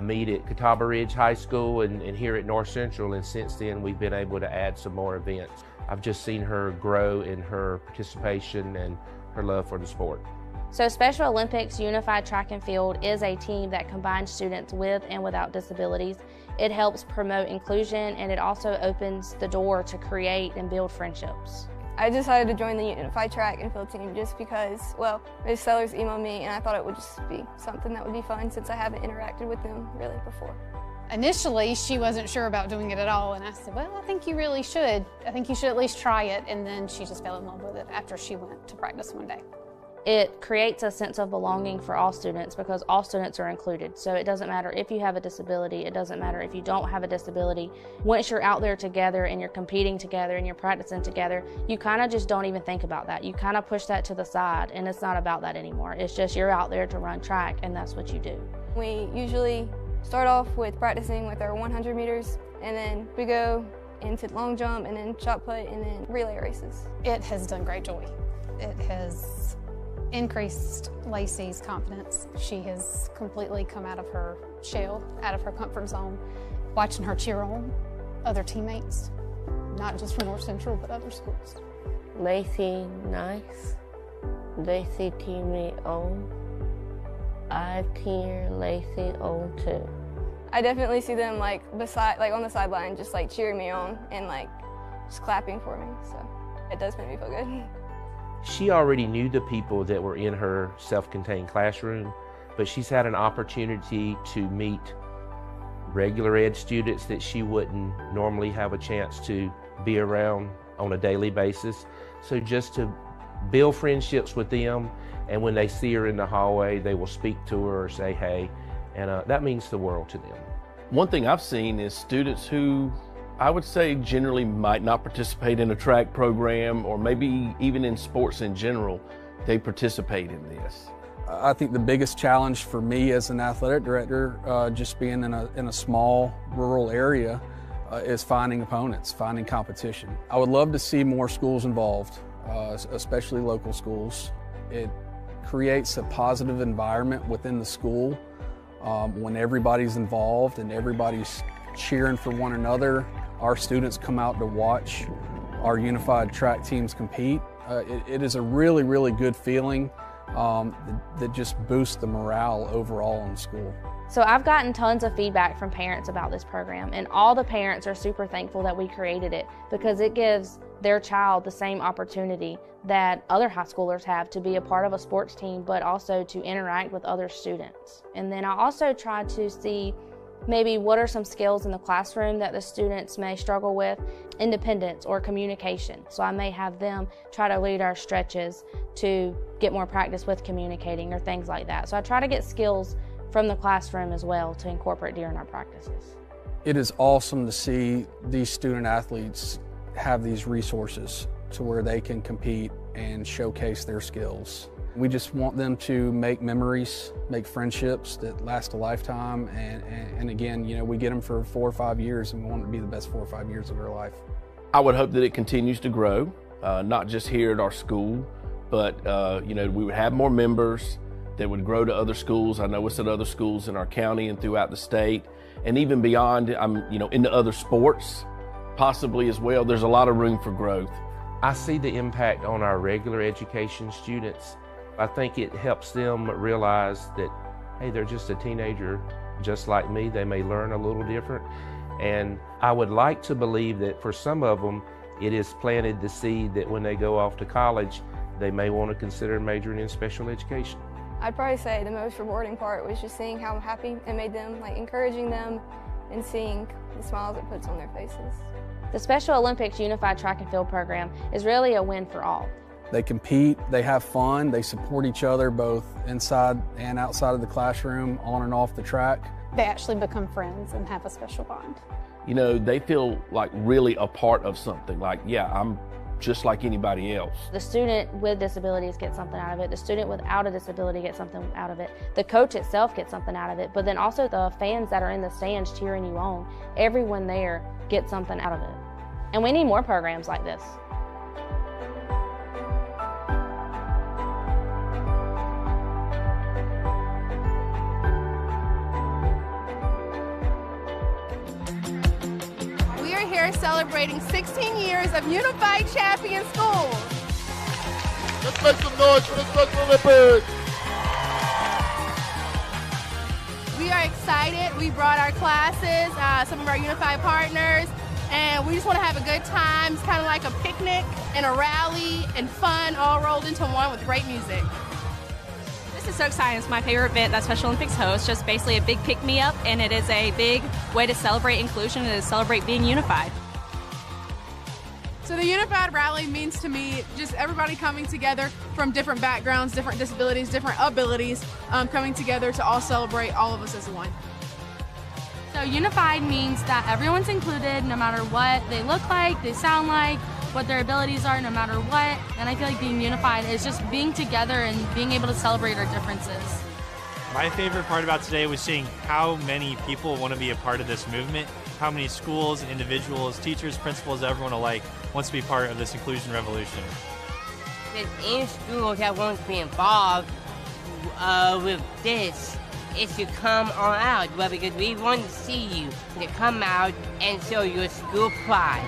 meet at Catawba Ridge High School and here at North Central, and since then we've been able to add some more events. I've just seen her grow in her participation and her love for the sport. So Special Olympics Unified Track and Field is a team that combines students with and without disabilities. It helps promote inclusion, and it also opens the door to create and build friendships. I decided to join the Unified Track and Field team just because, well, Ms. Sellers emailed me and I thought it would just be something that would be fun since I haven't interacted with them really before. Initially, she wasn't sure about doing it at all, and I said, well, I think you really should. I think you should at least try it, and then she just fell in love with it after she went to practice one day. It creates a sense of belonging for all students because all students are included. So it doesn't matter if you have a disability, it doesn't matter if you don't have a disability. Once you're out there together and you're competing together and you're practicing together, you kind of just don't even think about that. You kind of push that to the side, and it's not about that anymore. It's just you're out there to run track, and that's what you do. We usually start off with practicing with our 100 meters, and then we go into long jump, and then shot put, and then relay races. It has done great joy. It has increased Lacey's confidence. She has completely come out of her shell, out of her comfort zone, watching her cheer on other teammates, not just from North Central, but other schools. Lacey nice. Lacey teammate on. I cheer Lacey on too. I definitely see them like on the sideline, just like cheering me on and like just clapping for me. So it does make me feel good. She already knew the people that were in her self-contained classroom, but she's had an opportunity to meet regular ed students that she wouldn't normally have a chance to be around on a daily basis. So just to build friendships with them, and when they see her in the hallway, they will speak to her or say hey, and that means the world to them. One thing I've seen is students who I would say generally might not participate in a track program or maybe even in sports in general, they participate in this. I think the biggest challenge for me as an athletic director, just being in a small rural area, is finding opponents, finding competition. I would love to see more schools involved, especially local schools. It creates a positive environment within the school when everybody's involved and everybody's cheering for one another. Our students come out to watch our unified track teams compete. It is a really, really good feeling that just boosts the morale overall in school. So I've gotten tons of feedback from parents about this program, and all the parents are super thankful that we created it because it gives their child the same opportunity that other high schoolers have to be a part of a sports team, but also to interact with other students. And then I also try to see maybe what are some skills in the classroom that the students may struggle with, independence or communication. So I may have them try to lead our stretches to get more practice with communicating or things like that. So I try to get skills from the classroom as well to incorporate during our practices. It is awesome to see these student athletes have these resources to where they can compete and showcase their skills. We just want them to make memories, make friendships that last a lifetime. And again, you know, we get them for 4 or 5 years, and we want it to be the best 4 or 5 years of their life. I would hope that it continues to grow, not just here at our school, but you know, we would have more members that would grow to other schools. I know it's at other schools in our county and throughout the state, and even beyond. I'm, you know, into other sports, possibly as well. There's a lot of room for growth. I see the impact on our regular education students. I think it helps them realize that, hey, they're just a teenager, just like me. They may learn a little different. And I would like to believe that for some of them, it has planted the seed that when they go off to college, they may want to consider majoring in special education. I'd probably say the most rewarding part was just seeing how happy it made them, like encouraging them and seeing the smiles it puts on their faces. The Special Olympics Unified Track and Field program is really a win for all. They compete, they have fun, they support each other both inside and outside of the classroom, on and off the track. They actually become friends and have a special bond. You know, they feel like really a part of something. Like, yeah, I'm just like anybody else. The student with disabilities gets something out of it. The student without a disability gets something out of it. The coach itself gets something out of it. But then also the fans that are in the stands cheering you on, everyone there gets something out of it. And we need more programs like this. We are here celebrating 16 years of Unified Champion Schools. Let's make some noise for the Special Olympics. We are excited. We brought our classes, some of our Unified partners, and we just want to have a good time. It's kind of like a picnic and a rally and fun all rolled into one with great music. This is so exciting. It's my favorite event that Special Olympics hosts. Just basically a big pick-me-up, and it is a big way to celebrate inclusion and to celebrate being unified. So the Unified Rally means to me just everybody coming together from different backgrounds, different disabilities, different abilities, coming together to all celebrate all of us as one. So unified means that everyone's included no matter what they look like, they sound like, what their abilities are, no matter what. And I feel like being unified is just being together and being able to celebrate our differences. My favorite part about today was seeing how many people want to be a part of this movement, how many schools, individuals, teachers, principals, everyone alike wants to be part of this inclusion revolution. There's any schools that want to be involved with this, is to come on out, well, because we want to see you to come out and show your school pride.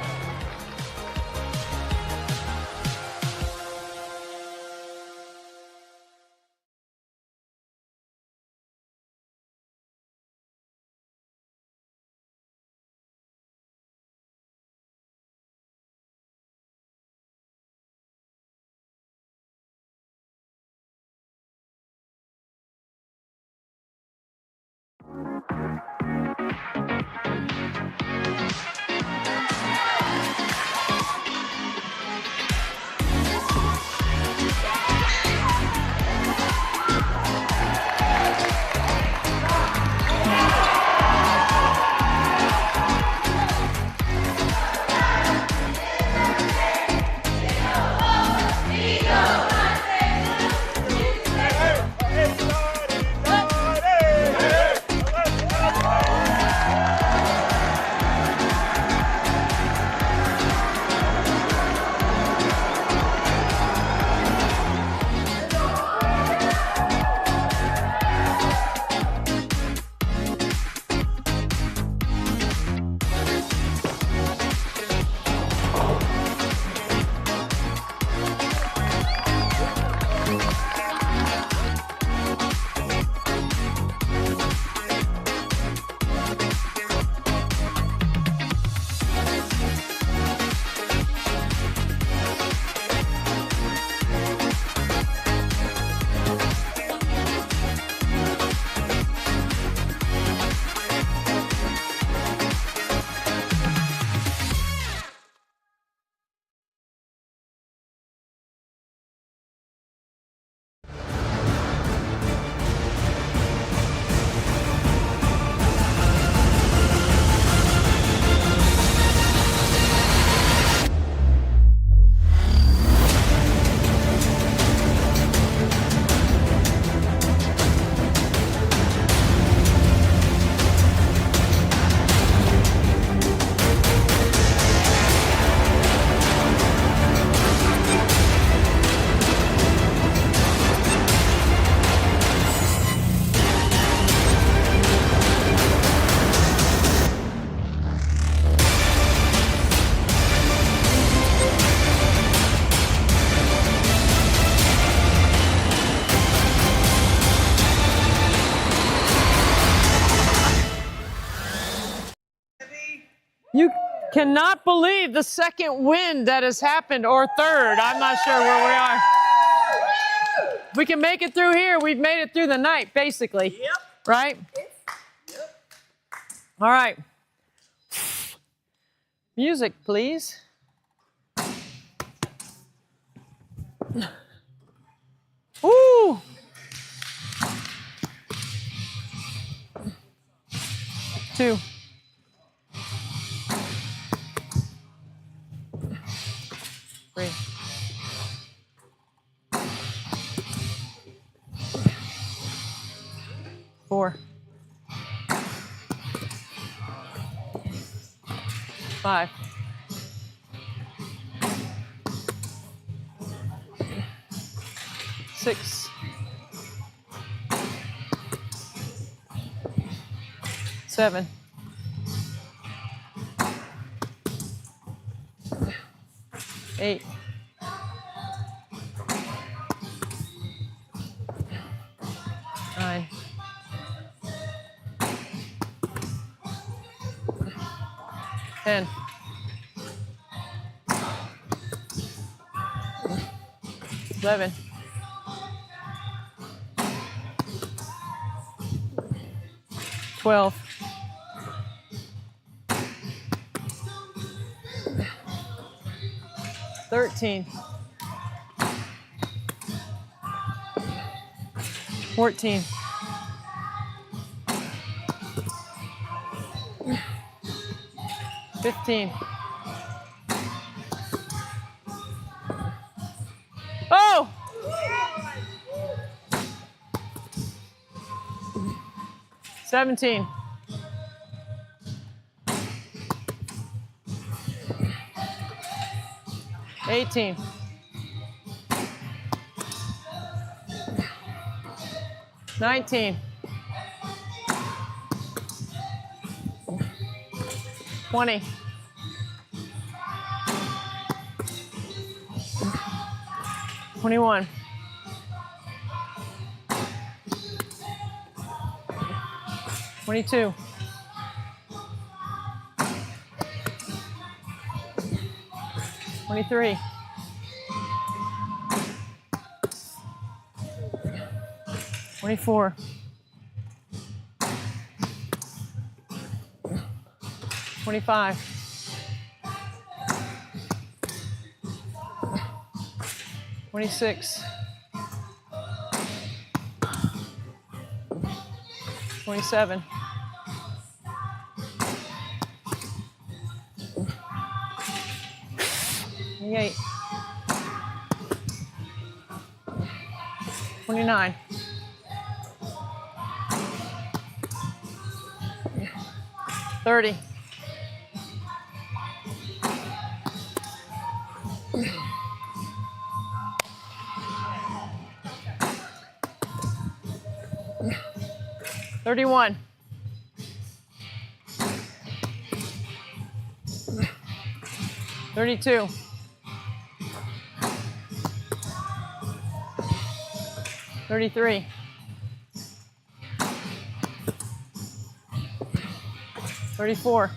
cannot believe the second win that has happened, or third. I'm not sure where we are. We can make it through here. We've made it through the night, basically. Yep. Right? Yep. All right. Music, please. Ooh. Two. Three. Four. Five. Six. Seven. Eight. Nine. 10. 11. 12. 13. 14. 15. Oh! 17. 18. 19. 20. 21. 22. 23. 24. 25. 26. 27. 28. 29. 30. 31. 32. 33. 34.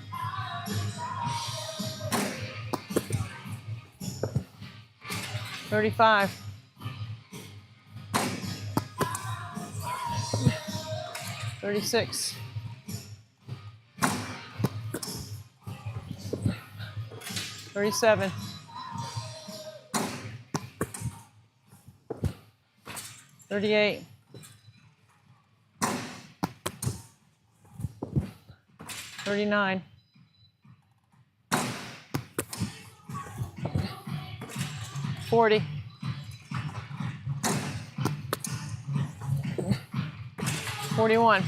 35. 36. 37. 38. 39. 40. 41.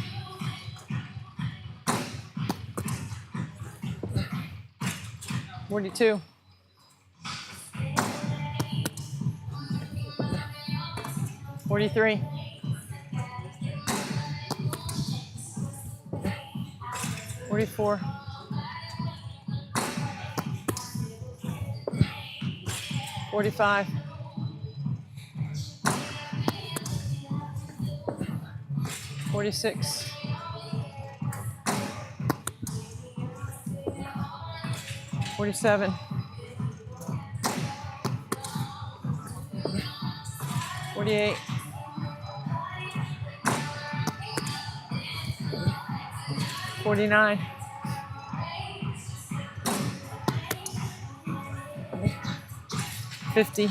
42. 43. 44. 45. 46. 47. 48. 49. 50.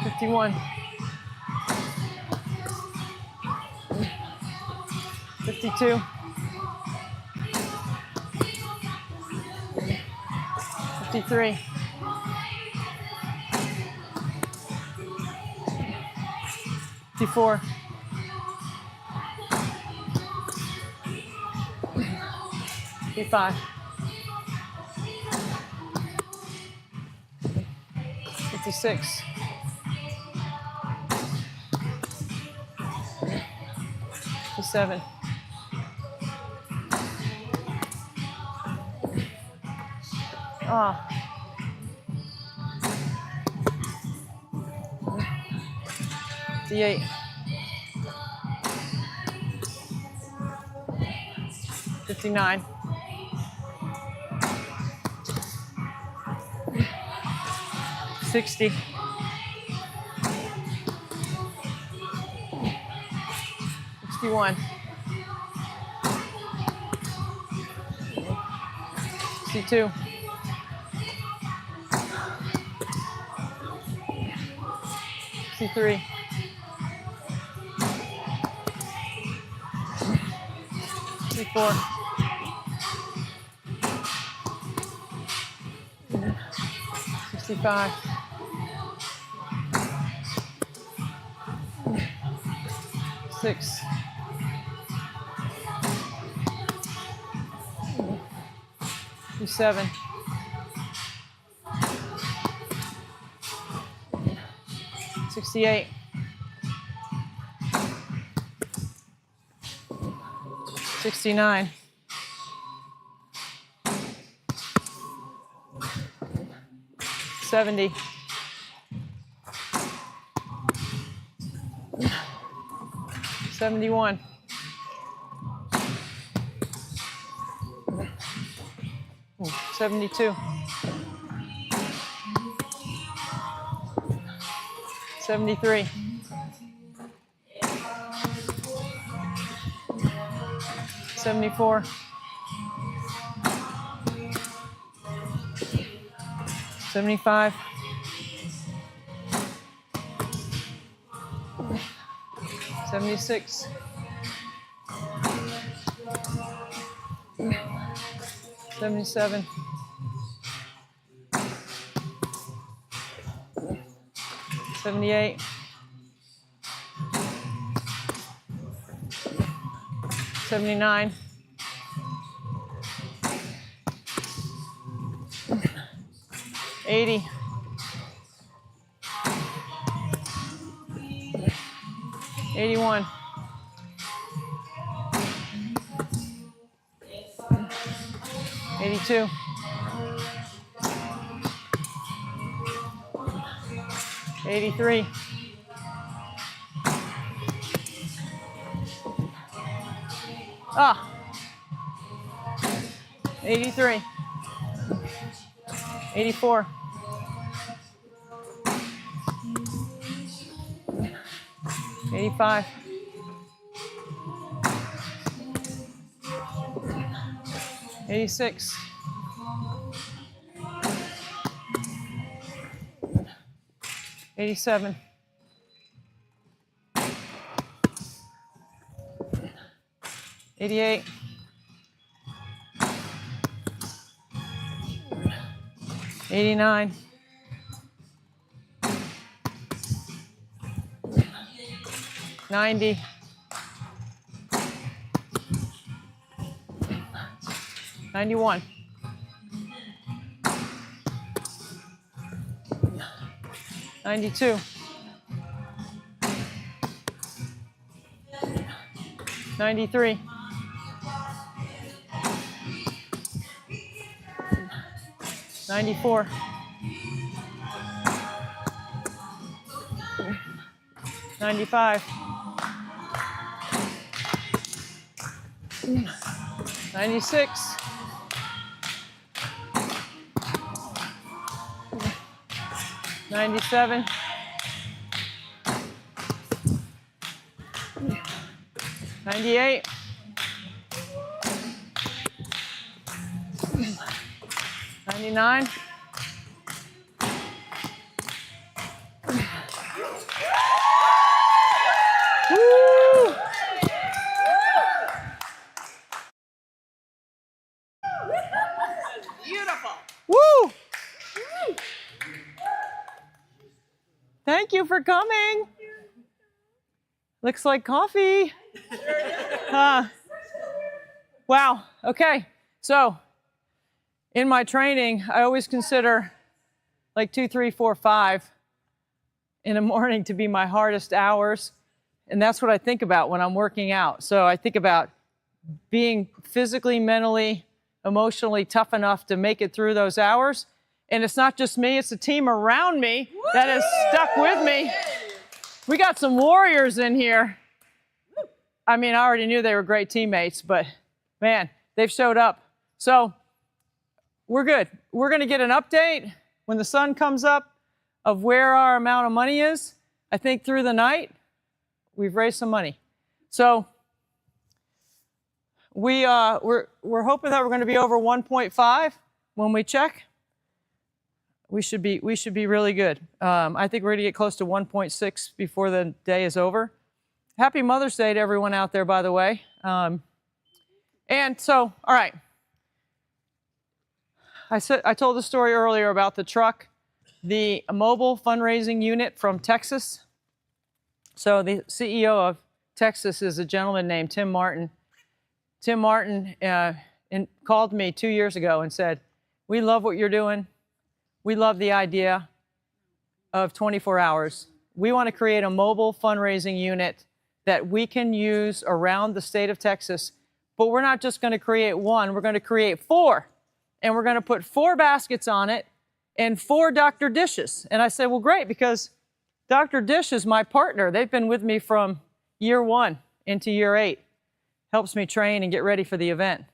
51. 52. 53. 54. 55. 56. 57. 58. 59. 60. 61. 62. 63. 64. 65. 6. 7. 68. 69. 70. 71. 72. 73. 74. 75. 76. 77. 78. 79. 80. 81. 82. 83. 83. 84. 85. 86. 87. 88. 89. 90. 91. 92. 93. 94. 95. 96. 97. 98. 99. beautiful. Woo! Thank you for coming. Looks like coffee. Wow. Okay. So in my training, I always consider like 2, 3, 4, 5 in the morning to be my hardest hours. And that's what I think about when I'm working out. So I think about being physically, mentally, emotionally tough enough to make it through those hours. And it's not just me, it's the team around me that has stuck with me. We got some warriors in here. I mean, I already knew they were great teammates, but man, they've showed up. So we're good. We're going to get an update when the sun comes up of where our amount of money is. I think through the night, we've raised some money. So we're hoping that we're going to be over 1.5 when we check. We should be really good. I think we're going to get close to 1.6 before the day is over. Happy Mother's Day to everyone out there, by the way. And so, all right. I told the story earlier about the truck, the mobile fundraising unit from Texas. So the CEO of Texas is a gentleman named Tim Martin. Tim Martin called me 2 years ago and said, "We love what you're doing. We love the idea of 24 hours. We want to create a mobile fundraising unit that we can use around the state of Texas, but we're not just going to create one, we're going to create 4. And we're going to put 4 baskets on it and 4 Dr. Dishes." And I said, well, great, because Dr. Dish is my partner. They've been with me from year 1 into year 8. Helps me train and get ready for the event.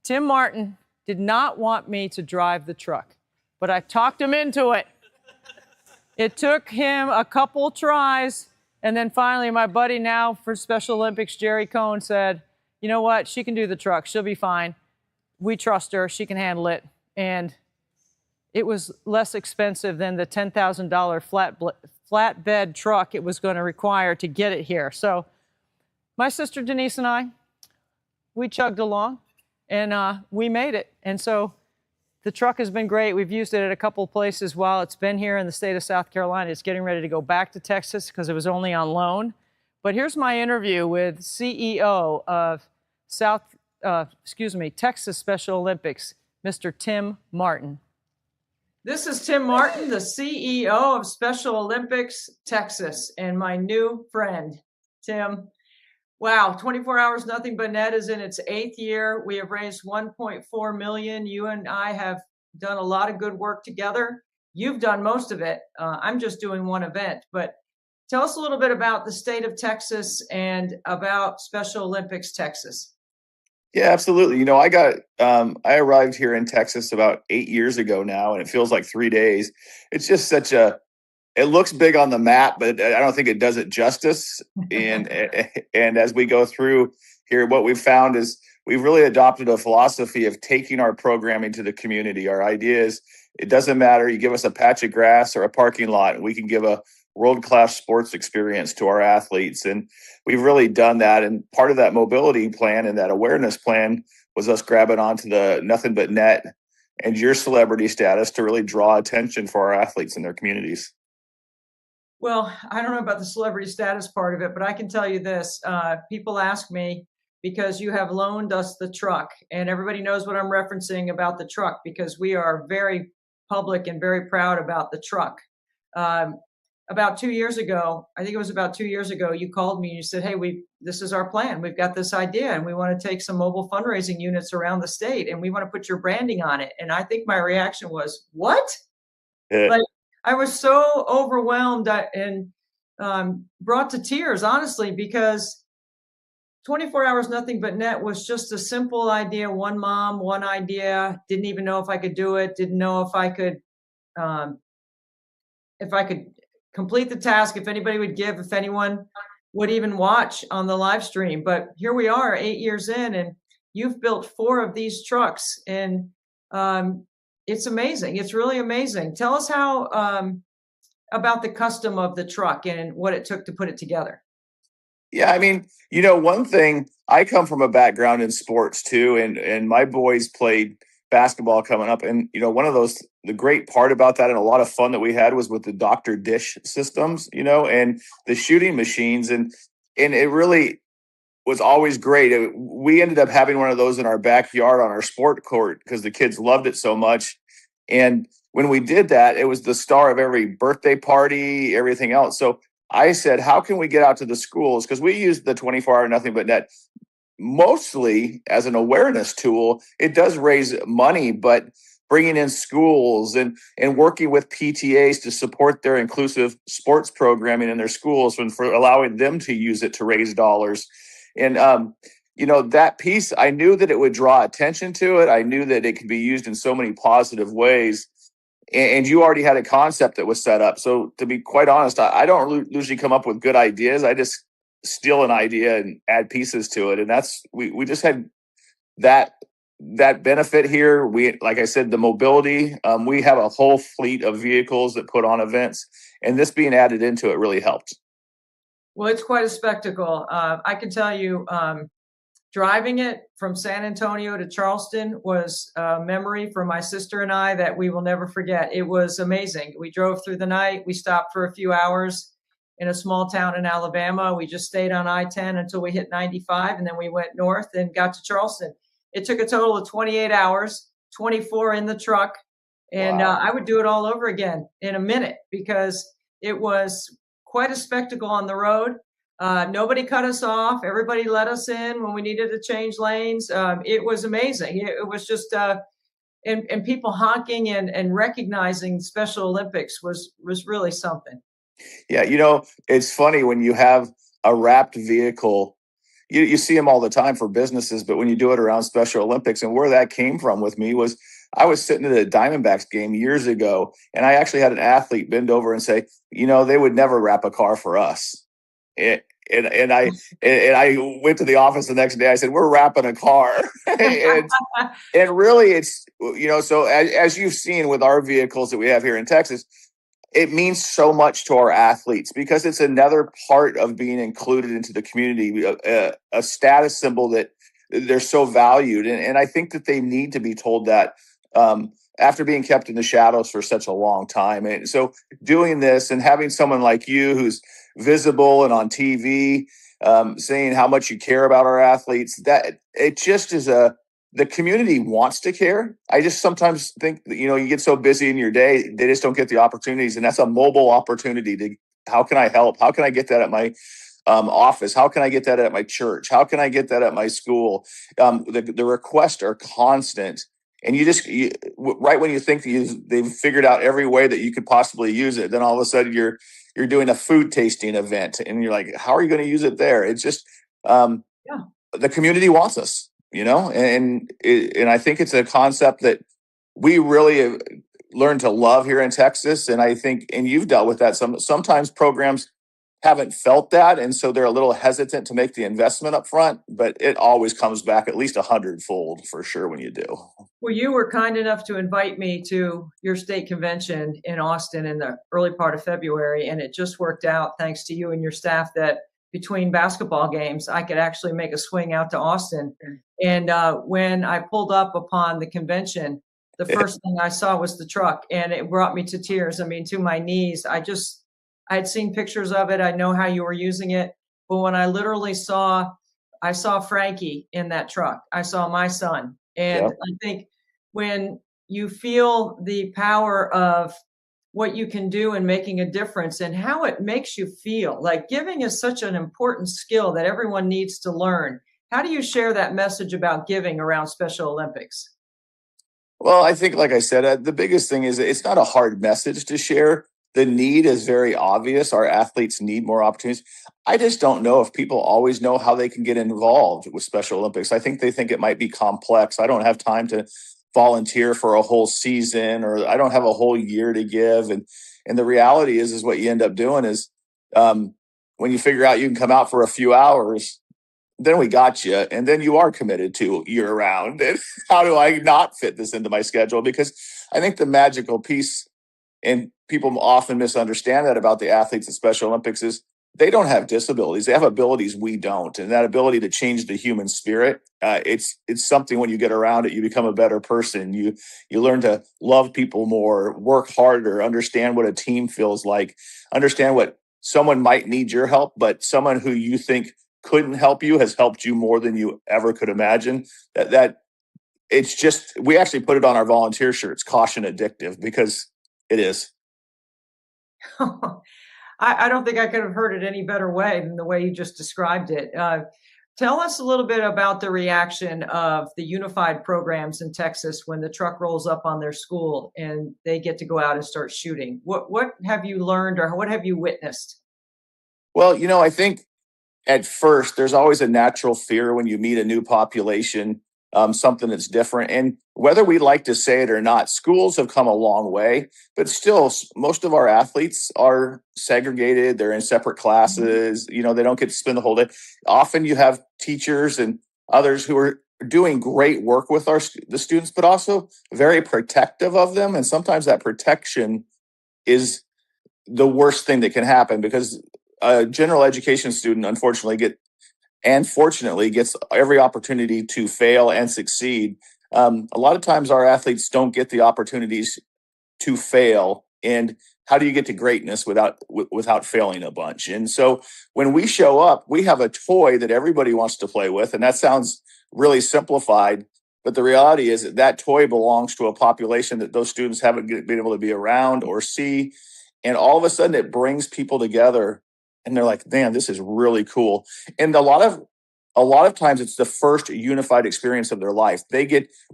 Tim Martin did not want me to drive the truck, but I talked him into it. It took him a couple tries, and then finally my buddy now for Special Olympics, Jerry Cohn, said, you know what, she can do the truck, she'll be fine. We trust her, she can handle it. And it was less expensive than the $10,000 flatbed truck it was going to require to get it here. So my sister Denise and I, we chugged along, and we made it. And so the truck has been great. We've used it at a couple of places while it's been here in the state of South Carolina. It's getting ready to go back to Texas because it was only on loan. But here's my interview with CEO of Texas Special Olympics, Mr. Tim Martin. This is Tim Martin, the CEO of Special Olympics Texas, and my new friend, Tim. Wow, 24 Hours Nothing But Net is in its 8th year. We have raised $1.4 million. You and I have done a lot of good work together. You've done most of it. I'm just doing one event. But tell us a little bit about the state of Texas and about Special Olympics Texas. Yeah, absolutely. You know, I arrived here in Texas about 8 years ago now, and it feels like 3 days. It's just it looks big on the map, but I don't think it does it justice. And as we go through here, what we've found is we've really adopted a philosophy of taking our programming to the community. Our idea is it doesn't matter. You give us a patch of grass or a parking lot, and we can give a world-class sports experience to our athletes. And we've really done that. And part of that mobility plan and that awareness plan was us grabbing onto the Nothing But Net and your celebrity status to really draw attention for our athletes in their communities. Well, I don't know about the celebrity status part of it, but I can tell you this. People ask me, because you have loaned us the truck, and everybody knows what I'm referencing about the truck because we are very public and very proud about the truck. About 2 years ago, I think it was about 2 years ago, you called me and you said, hey, this is our plan. We've got this idea and we want to take some mobile fundraising units around the state and we want to put your branding on it. And I think my reaction was, what? Like, I was so overwhelmed and brought to tears, honestly, because 24 Hours Nothing But Net was just a simple idea. One mom, one idea. Didn't even know if I could do it. Didn't know um, if I could complete the task, if anybody would give, if anyone would even watch on the live stream. But here we are 8 years in, and you've built 4 of these trucks, and it's amazing. It's really amazing. Tell us how about the custom of the truck and what it took to put it together. Yeah, I mean, one thing, I come from a background in sports too, and my boys played basketball coming up, and one of the great part about that and a lot of fun that we had was with the Dr. Dish systems, and the shooting machines, and it really was always great. We ended up having one of those in our backyard on our sport court because the kids loved it so much. And when we did that, it was the star of every birthday party, everything else. So I said, how can we get out to the schools? Because we used the 24 Hour Nothing But Net mostly as an awareness tool. It does raise money, but bringing in schools and working with PTAs to support their inclusive sports programming in their schools and for allowing them to use it to raise dollars. And, that piece, I knew that it would draw attention to it. I knew that it could be used in so many positive ways. And you already had a concept that was set up. So to be quite honest, I don't usually come up with good ideas. I just steal an idea and add pieces to it. And we just had that benefit here. We, like I said, the mobility, we have a whole fleet of vehicles that put on events, and this being added into it really helped. Well, it's quite a spectacle. I can tell you, driving it from San Antonio to Charleston was a memory for my sister and I that we will never forget. It was amazing. We drove through the night. We stopped for a few hours in a small town in Alabama. We just stayed on I-10 until we hit 95, and then we went north and got to Charleston. It took a total of 28 hours, 24 in the truck, and Wow. I would do it all over again in a minute because it was quite a spectacle on the road. Nobody cut us off. Everybody let us in when we needed to change lanes. It was amazing. It was just, and people honking and recognizing Special Olympics was really something. Yeah, it's funny when you have a wrapped vehicle, you see them all the time for businesses, but when you do it around Special Olympics, and where that came from with me was I was sitting at a Diamondbacks game years ago, and I actually had an athlete bend over and say, they would never wrap a car for us. And I went to the office the next day. I said, we're wrapping a car. and really it's, so as you've seen with our vehicles that we have here in Texas, it means so much to our athletes because it's another part of being included into the community, a status symbol that they're so valued. And I think that they need to be told that after being kept in the shadows for such a long time. And so doing this and having someone like you who's visible and on TV, saying how much you care about our athletes, that it just is the community wants to care. I just sometimes think that, you get so busy in your day, they just don't get the opportunities. And that's a mobile opportunity to, how can I help? How can I get that at my office? How can I get that at my church? How can I get that at my school? The requests are constant. And right when you think they've figured out every way that you could possibly use it, then all of a sudden you're doing a food tasting event and you're like, how are you going to use it there? It's just, the community wants us. And I think it's a concept that we really have learned to love here in Texas. And I think, and you've dealt with that. Sometimes programs haven't felt that. And so they're a little hesitant to make the investment up front, but it always comes back at least 100-fold for sure when you do. Well, you were kind enough to invite me to your state convention in Austin in the early part of February. And it just worked out, thanks to you and your staff, that between basketball games, I could actually make a swing out to Austin. And when I pulled up upon the convention, the first thing I saw was the truck, and it brought me to tears. I mean, to my knees. I'd seen pictures of it. I know how you were using it. But when I literally I saw Frankie in that truck. I saw my son. And I think when you feel the power of what you can do in making a difference and how it makes you feel, like giving is such an important skill that everyone needs to learn. How do you share that message about giving around Special Olympics? Well, I think, like I said, the biggest thing is it's not a hard message to share. the need is very obvious. Our athletes need more opportunities. I just don't know if people always know how they can get involved with Special Olympics. I think they think it might be complex. I don't have time to volunteer for a whole season, or I don't have a whole year to give. And the reality is what you end up doing is when you figure out you can come out for a few hours, then we got you. And then you are committed to year round. And how do I not fit this into my schedule? Because I think the magical piece, and people often misunderstand that about the athletes at Special Olympics, is they don't have disabilities. They have abilities we don't. And that ability to change the human spirit, it's something when you get around it, you become a better person. You learn to love people more, work harder, understand what a team feels like, understand what someone might need your help, but someone who you think couldn't help you has helped you more than you ever could imagine. That it's just, we actually put it on our volunteer shirts, caution addictive, because it is. I don't think I could have heard it any better way than the way you just described it. Tell us a little bit about the reaction of the unified programs in Texas when the truck rolls up on their school and they get to go out and start shooting. What have you learned, or what have you witnessed? Well, I think at first there's always a natural fear when you meet a new population, something that's different. And whether we like to say it or not, schools have come a long way, but still most of our athletes are segregated. They're in separate classes. They don't get to spend the whole day. Often you have teachers and others who are doing great work with the students, but also very protective of them. And sometimes that protection is the worst thing that can happen, because a general education student, unfortunately, gets every opportunity to fail and succeed. A lot of times our athletes don't get the opportunities to fail. And how do you get to greatness without failing a bunch? And so when we show up, we have a toy that everybody wants to play with. And that sounds really simplified, but the reality is that toy belongs to a population that those students haven't been able to be around or see. And all of a sudden it brings people together, and they're like, man, this is really cool. And a lot of times it's the first unified experience of their life.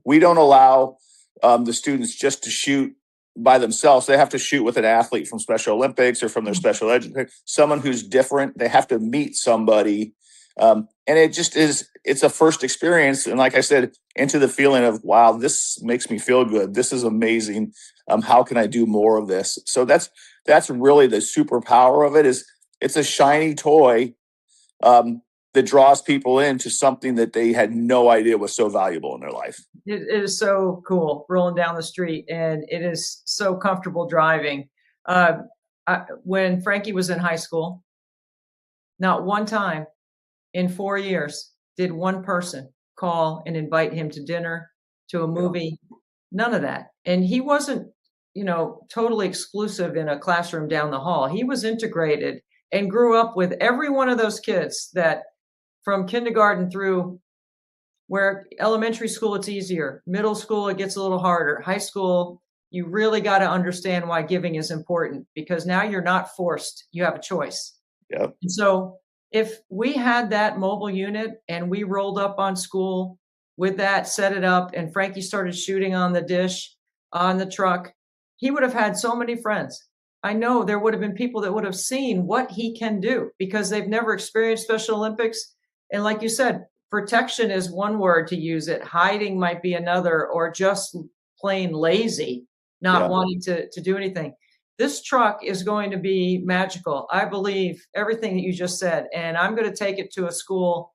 We don't allow the students just to shoot by themselves. They have to shoot with an athlete from Special Olympics or from their special education, someone who's different. They have to meet somebody. And it's a first experience. And like I said, into the feeling of, wow, this makes me feel good. This is amazing. How can I do more of this? So that's really the superpower of it. Is it's a shiny toy that draws people into something that they had no idea was so valuable in their life. It is so cool rolling down the street, and it is so comfortable driving. When Frankie was in high school, not one time in 4 years did one person call and invite him to dinner, to a movie, none of that. And he wasn't, totally exclusive in a classroom down the hall. He was integrated and grew up with every one of those kids that, from kindergarten through, where elementary school, it's easier. Middle school, it gets a little harder. High school, you really got to understand why giving is important, because now you're not forced. You have a choice. Yep. And so if we had that mobile unit and we rolled up on school with that, set it up, and Frankie started shooting on the dish on the truck, he would have had so many friends. I know there would have been people that would have seen what he can do, because they've never experienced Special Olympics. And like you said, protection is one word to use it. Hiding might be another, or just plain lazy, not wanting to do anything. This truck is going to be magical. I believe everything that you just said. And I'm going to take it to a school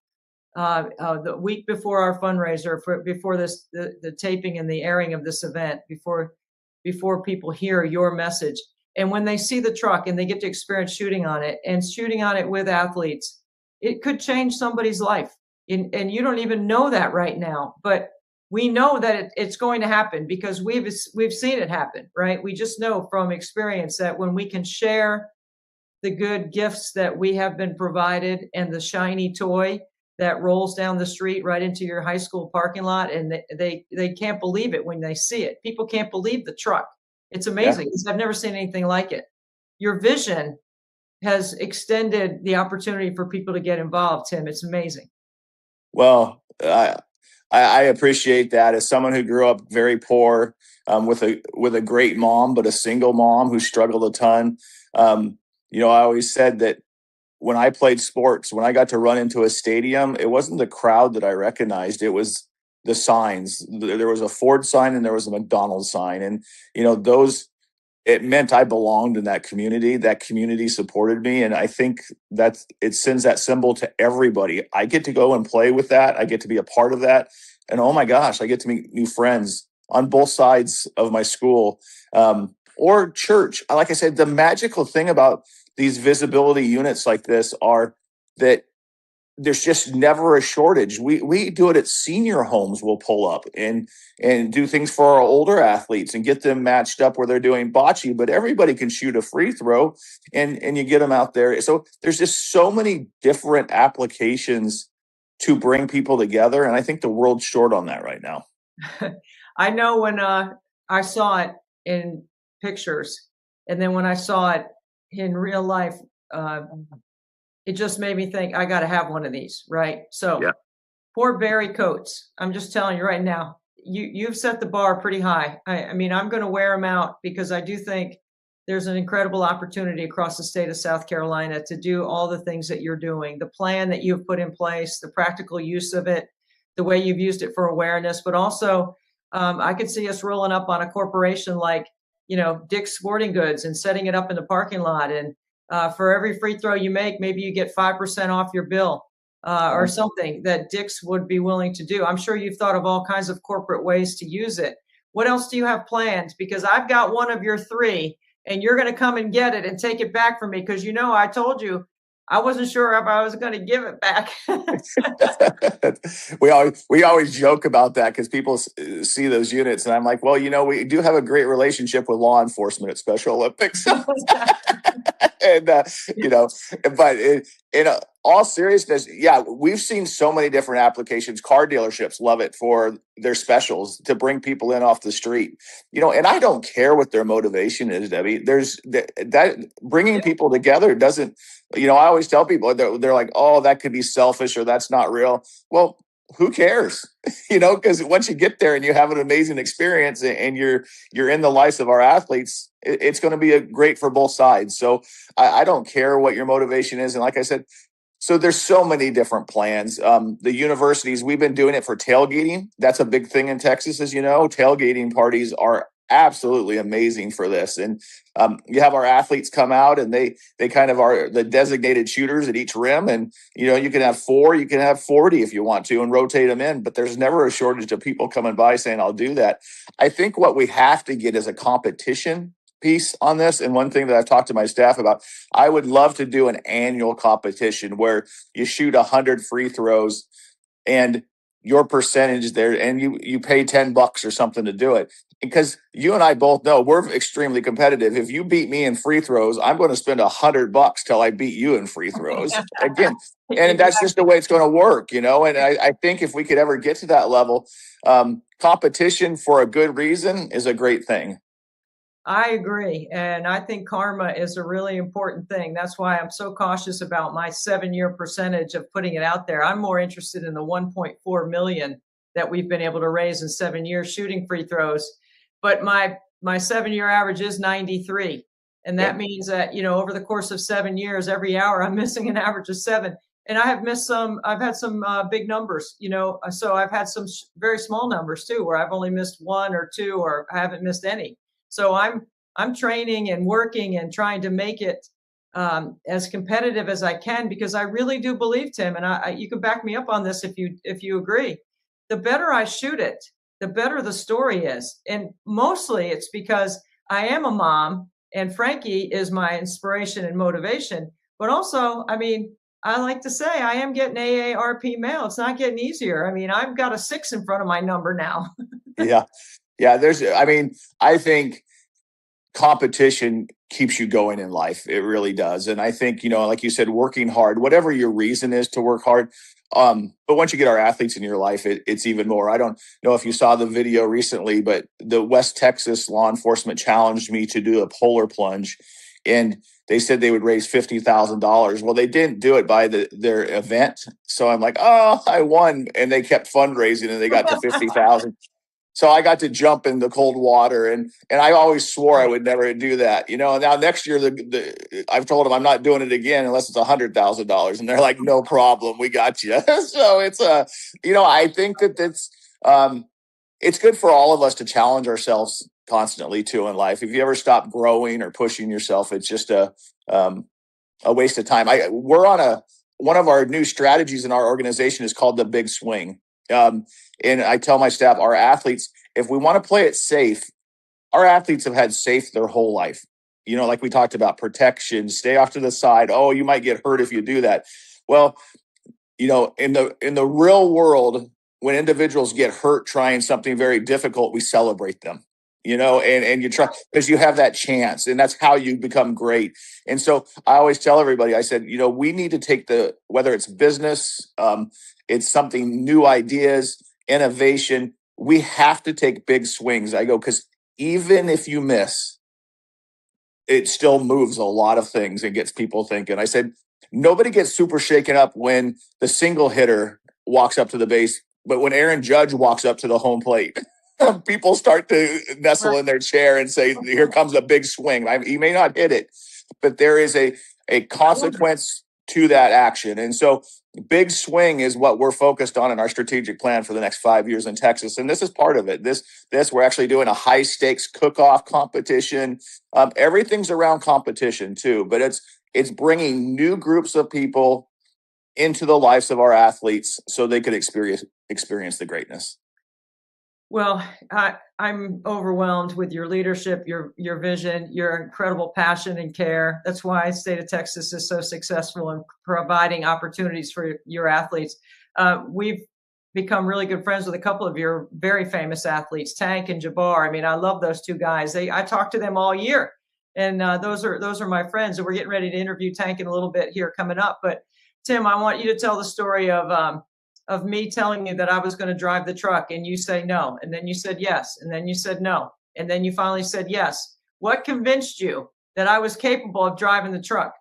the week before our fundraiser, before the taping and the airing of this event, before people hear your message. And when they see the truck and they get to experience shooting on it with athletes, it could change somebody's life. And you don't even know that right now, but we know that it's going to happen, because we've seen it happen, right? We just know from experience that when we can share the good gifts that we have been provided, and the shiny toy that rolls down the street right into your high school parking lot, and they can't believe it when they see it. People can't believe the truck. It's amazing, because I've never seen anything like it. Your vision has extended the opportunity for people to get involved, Tim. It's amazing. Well, I appreciate that. As someone who grew up very poor, with a great mom, but a single mom who struggled a ton. I always said that when I played sports, when I got to run into a stadium, it wasn't the crowd that I recognized. It was the signs. There was a Ford sign and there was a McDonald's sign. And, it meant I belonged in that community. That community supported me. And I think that it sends that symbol to everybody. I get to go and play with that. I get to be a part of that. And oh my gosh, I get to meet new friends on both sides of my school or church. Like I said, the magical thing about these visibility units like this are that there's just never a shortage. We do it at senior homes. We'll pull up and do things for our older athletes and get them matched up where they're doing bocce, but everybody can shoot a free throw and you get them out there. So there's just so many different applications to bring people together. And I think the world's short on that right now. I know when I saw it in pictures and then when I saw it in real life, it just made me think I got to have one of these, right? So yeah. Poor Barry Coates. I'm just telling you right now, you've set the bar pretty high. I mean, I'm going to wear them out because I do think there's an incredible opportunity across the state of South Carolina to do all the things that you're doing, the plan that you've put in place, the practical use of it, the way you've used it for awareness, but also I could see us rolling up on a corporation like, Dick's Sporting Goods and setting it up in the parking lot. And for every free throw you make, maybe you get 5% off your bill or something that Dick's would be willing to do. I'm sure you've thought of all kinds of corporate ways to use it. What else do you have planned? Because I've got one of your three and you're going to come and get it and take it back from me. Because, I told you I wasn't sure if I was going to give it back. We always joke about that because people see those units and I'm like, well, we do have a great relationship with law enforcement at Special Olympics. And, but in all seriousness, yeah, we've seen so many different applications. Car dealerships love it for their specials to bring people in off the street, and I don't care what their motivation is, Debbie. There's that bringing people together doesn't, I always tell people they're like, oh, that could be selfish or that's not real. Well, who cares? Because once you get there and you have an amazing experience and you're in the lives of our athletes, it's going to be great for both sides. So I don't care what your motivation is. And like I said, so there's so many different plans. The universities, we've been doing it for tailgating. That's a big thing in Texas, as you know. Tailgating parties are absolutely amazing for this. And you have our athletes come out and they kind of are the designated shooters at each rim. And, you can have 4, you can have 40 if you want to and rotate them in, but there's never a shortage of people coming by saying, I'll do that. I think what we have to get is a competition piece on this. And one thing that I've talked to my staff about, I would love to do an annual competition where you shoot 100 free throws and your percentage there, and you pay $10 or something to do it. Because you and I both know we're extremely competitive. If you beat me in free throws, I'm going to spend $100 till I beat you in free throws again. And that's just the way it's going to work, And I think if we could ever get to that level, competition for a good reason is a great thing. I agree. And I think karma is a really important thing. That's why I'm so cautious about my 7-year percentage of putting it out there. I'm more interested in the 1.4 million that we've been able to raise in 7 years shooting free throws. But my 7-year average is 93. And that means that, over the course of 7 years, every hour I'm missing an average of 7. And I have missed I've had some big numbers, so I've had some very small numbers too, where I've only missed 1 or 2, or I haven't missed any. So I'm training and working and trying to make it as competitive as I can, because I really do believe, Tim, and you can back me up on this if you agree. The better I shoot it, the better the story is. And mostly it's because I am a mom and Frankie is my inspiration and motivation. But also, I like to say I am getting AARP mail. It's not getting easier. I've got a 6 in front of my number now. Yeah. Yeah, I think competition keeps you going in life. It really does. And I think, like you said, working hard, whatever your reason is to work hard. But once you get our athletes in your life, it's even more. I don't know if you saw the video recently, but the West Texas law enforcement challenged me to do a polar plunge. And they said they would raise $50,000. Well, they didn't do it by their event. So I'm like, oh, I won. And they kept fundraising and they got to 50,000. So I got to jump in the cold water, and I always swore I would never do that. Now next year, I've told them I'm not doing it again unless it's $100,000, and they're like, no problem, we got you. So it's I think that it's good for all of us to challenge ourselves constantly too in life. If you ever stop growing or pushing yourself, it's just a waste of time. We're on one of our new strategies in our organization is called the big swing. And I tell my staff, our athletes, if we want to play it safe, our athletes have had safe their whole life. Like we talked about, protection, stay off to the side. Oh, you might get hurt if you do that. Well, in the real world, when individuals get hurt trying something very difficult, we celebrate them. And you try because you have that chance, and that's how you become great. And so I always tell everybody, I said, we need to take whether it's business, it's something, new ideas, innovation, we have to take big swings. I go, because even if you miss, it still moves a lot of things and gets people thinking. I said, nobody gets super shaken up when the single hitter walks up to the base, but when Aaron Judge walks up to the home plate, people start to nestle in their chair and say, here comes a big swing. He may not hit it, but there is a consequence to that action. And so big swing is what we're focused on in our strategic plan for the next 5 years in Texas. And this is part of it. This we're actually doing a high stakes cook-off competition. Everything's around competition too, but it's bringing new groups of people into the lives of our athletes so they could experience the greatness. Well, I'm overwhelmed with your leadership, your vision, your incredible passion and care. That's why the state of Texas is so successful in providing opportunities for your athletes. We've become really good friends with a couple of your very famous athletes, Tank and Jabbar. I mean, I love those two guys. I talk to them all year, and those are my friends. And we're getting ready to interview Tank in a little bit here coming up. But Tim, I want you to tell the story of me telling you that I was going to drive the truck, and you say no, and then you said yes, and then you said no, and then you finally said yes. What convinced you that I was capable of driving the truck?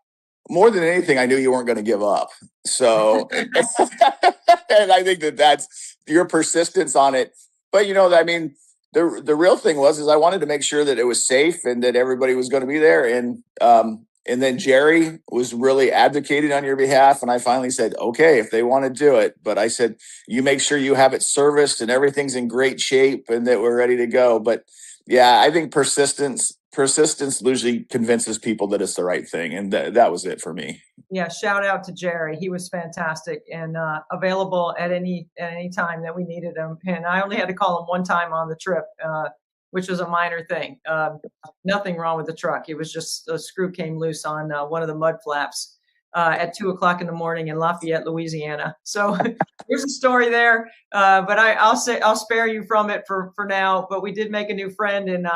More than anything, I knew you weren't going to give up. So, and I think that's your persistence on it. But I mean, the real thing is I wanted to make sure that it was safe and that everybody was going to be there. And then Jerry was really advocating on your behalf. And I finally said, okay, if they want to do it. But I said, you make sure you have it serviced and everything's in great shape and that we're ready to go. But yeah, I think persistence usually convinces people that it's the right thing. And that was it for me. Yeah. Shout out to Jerry. He was fantastic and available at any time that we needed him. And I only had to call him one time on the trip, which was a minor thing. Nothing wrong with the truck. It was just a screw came loose on one of the mud flaps at 2:00 in the morning in Lafayette, Louisiana. So there's a story there. But I'll spare you from it for now. But we did make a new friend in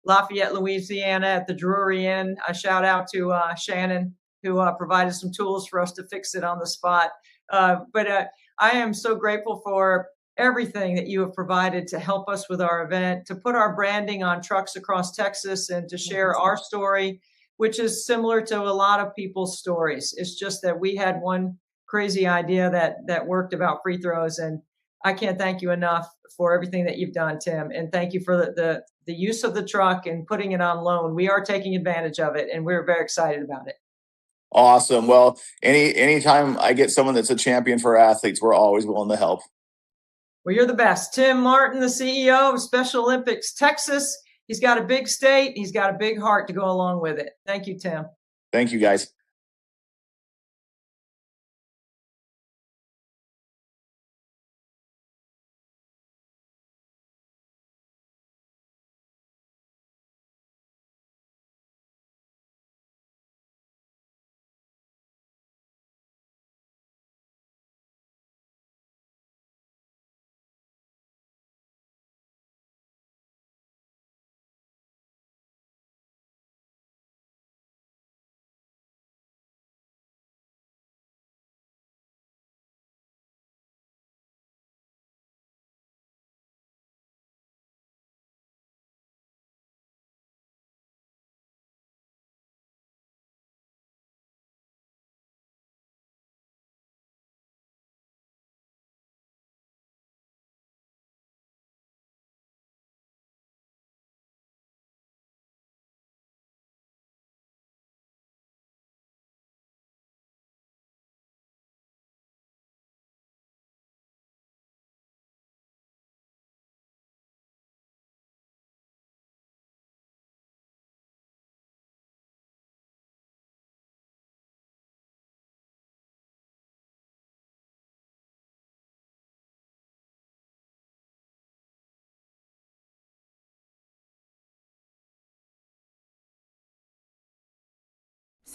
Lafayette, Louisiana at the Drury Inn. A shout out to Shannon, who provided some tools for us to fix it on the spot. But I am so grateful for everything that you have provided to help us with our event, to put our branding on trucks across Texas, and to share our story, which is similar to a lot of people's stories. It's just that we had one crazy idea that worked about free throws. And I can't thank you enough for everything that you've done, Tim. And thank you for the use of the truck and putting it on loan. We are taking advantage of it, and we're very excited about it. Awesome. Well, anytime I get someone that's a champion for athletes, we're always willing to help. Well, you're the best. Tim Martin, the CEO of Special Olympics Texas. He's got a big state. He's got a big heart to go along with it. Thank you, Tim. Thank you, guys.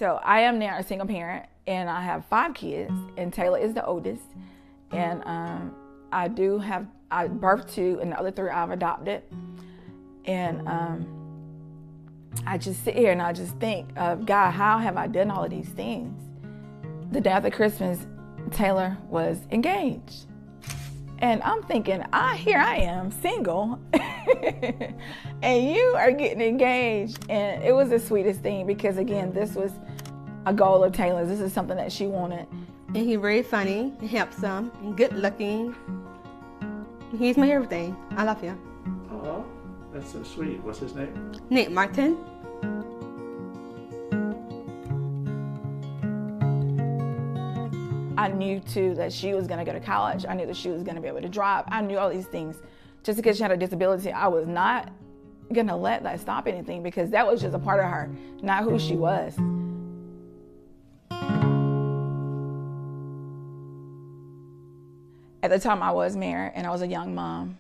So I am now a single parent, and I have 5 kids, and Taylor is the oldest. And I birthed 2, and the other 3 I've adopted. And I just sit here and I just think of, God, how have I done all of these things? The day after Christmas, Taylor was engaged. And I'm thinking, here I am, single, and you are getting engaged. And it was the sweetest thing because, again, this was a goal of Taylor's. This is something that she wanted. And he's very funny, and handsome, and good looking. He's my everything. I love him. Oh, that's so sweet. What's his name? Nick Martin. I knew too that she was gonna go to college. I knew that she was gonna be able to drive. I knew all these things. Just because she had a disability, I was not gonna let that stop anything because that was just a part of her, not who she was. At the time I was married and I was a young mom.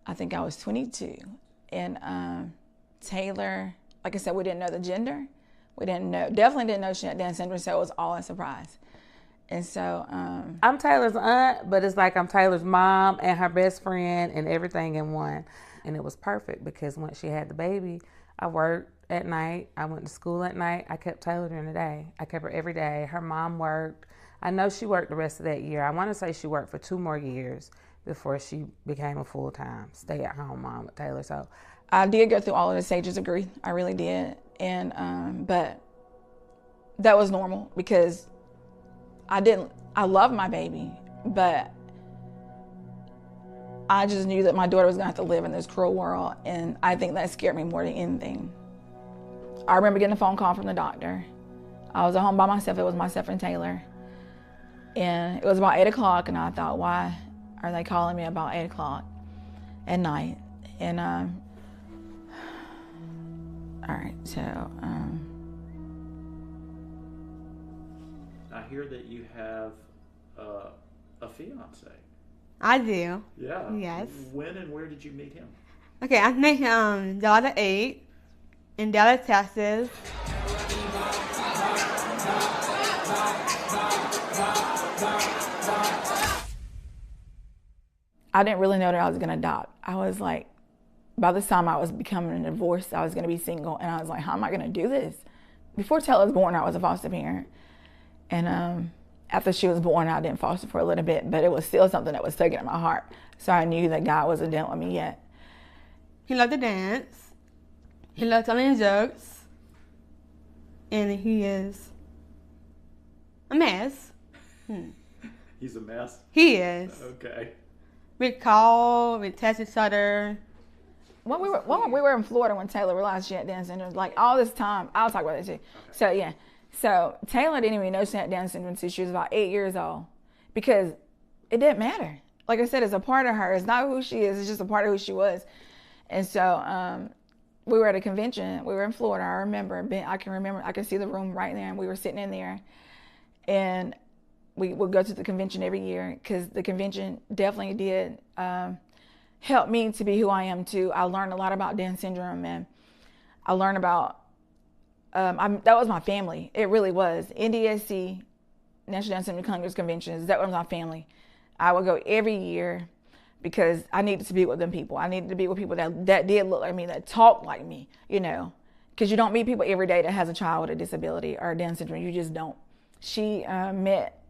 I think I was 22. And Taylor, like I said, we didn't know the gender. We definitely didn't know she had Down syndrome, so it was all a surprise. And so I'm Taylor's aunt, but it's like I'm Taylor's mom and her best friend and everything in one. And it was perfect because once she had the baby, I worked at night. I went to school at night. I kept Taylor during the day. I kept her every day. Her mom worked. I know she worked the rest of that year. I want to say she worked for 2 more years before she became a full-time stay-at-home mom with Taylor. So I did go through all of the stages of grief. I really did. And but that was normal because I loved my baby, but I just knew that my daughter was gonna have to live in this cruel world, and I think that scared me more than anything. I remember getting a phone call from the doctor. I was at home by myself. It was myself and Taylor. And it was about 8 o'clock, and I thought, why are they calling me about 8 o'clock at night? And all right, so I hear that you have a fiance. I do. Yeah. Yes. When and where did you meet him? Okay, I met him July 8th in Dallas, Texas. I didn't really know that I was gonna adopt. I was like, by this time I was becoming divorced, I was gonna be single, and I was like, how am I gonna do this? Before Taylor was born, I was a foster parent. And after she was born, I didn't foster for a little bit, but it was still something that was tugging at my heart. So I knew that God wasn't done with me yet. He loved to dance. He loved telling jokes. And he is a mess. He's a mess? He is. Okay. We call, we text each other. When we were in Florida when Taylor realized she had Down syndrome, like all this time, I'll talk about that too. Okay. So yeah. So Taylor didn't even know she had Down syndrome until she was about 8 years old because it didn't matter. Like I said, it's a part of her. It's not who she is. It's just a part of who she was. And so we were at a convention. We were in Florida. I remember. I can see the room right there. And we were sitting in there. And we would go to the convention every year because the convention definitely did help me to be who I am too. I learned a lot about Down syndrome, and I learned about that was my family. It really was. NDSC, National Down Syndrome Congress Conventions, that was my family. I would go every year because I needed to be with them people. I needed to be with people that did look like me, that talked like me, you know. Because you don't meet people every day that has a child with a disability or Down syndrome. You just don't. She met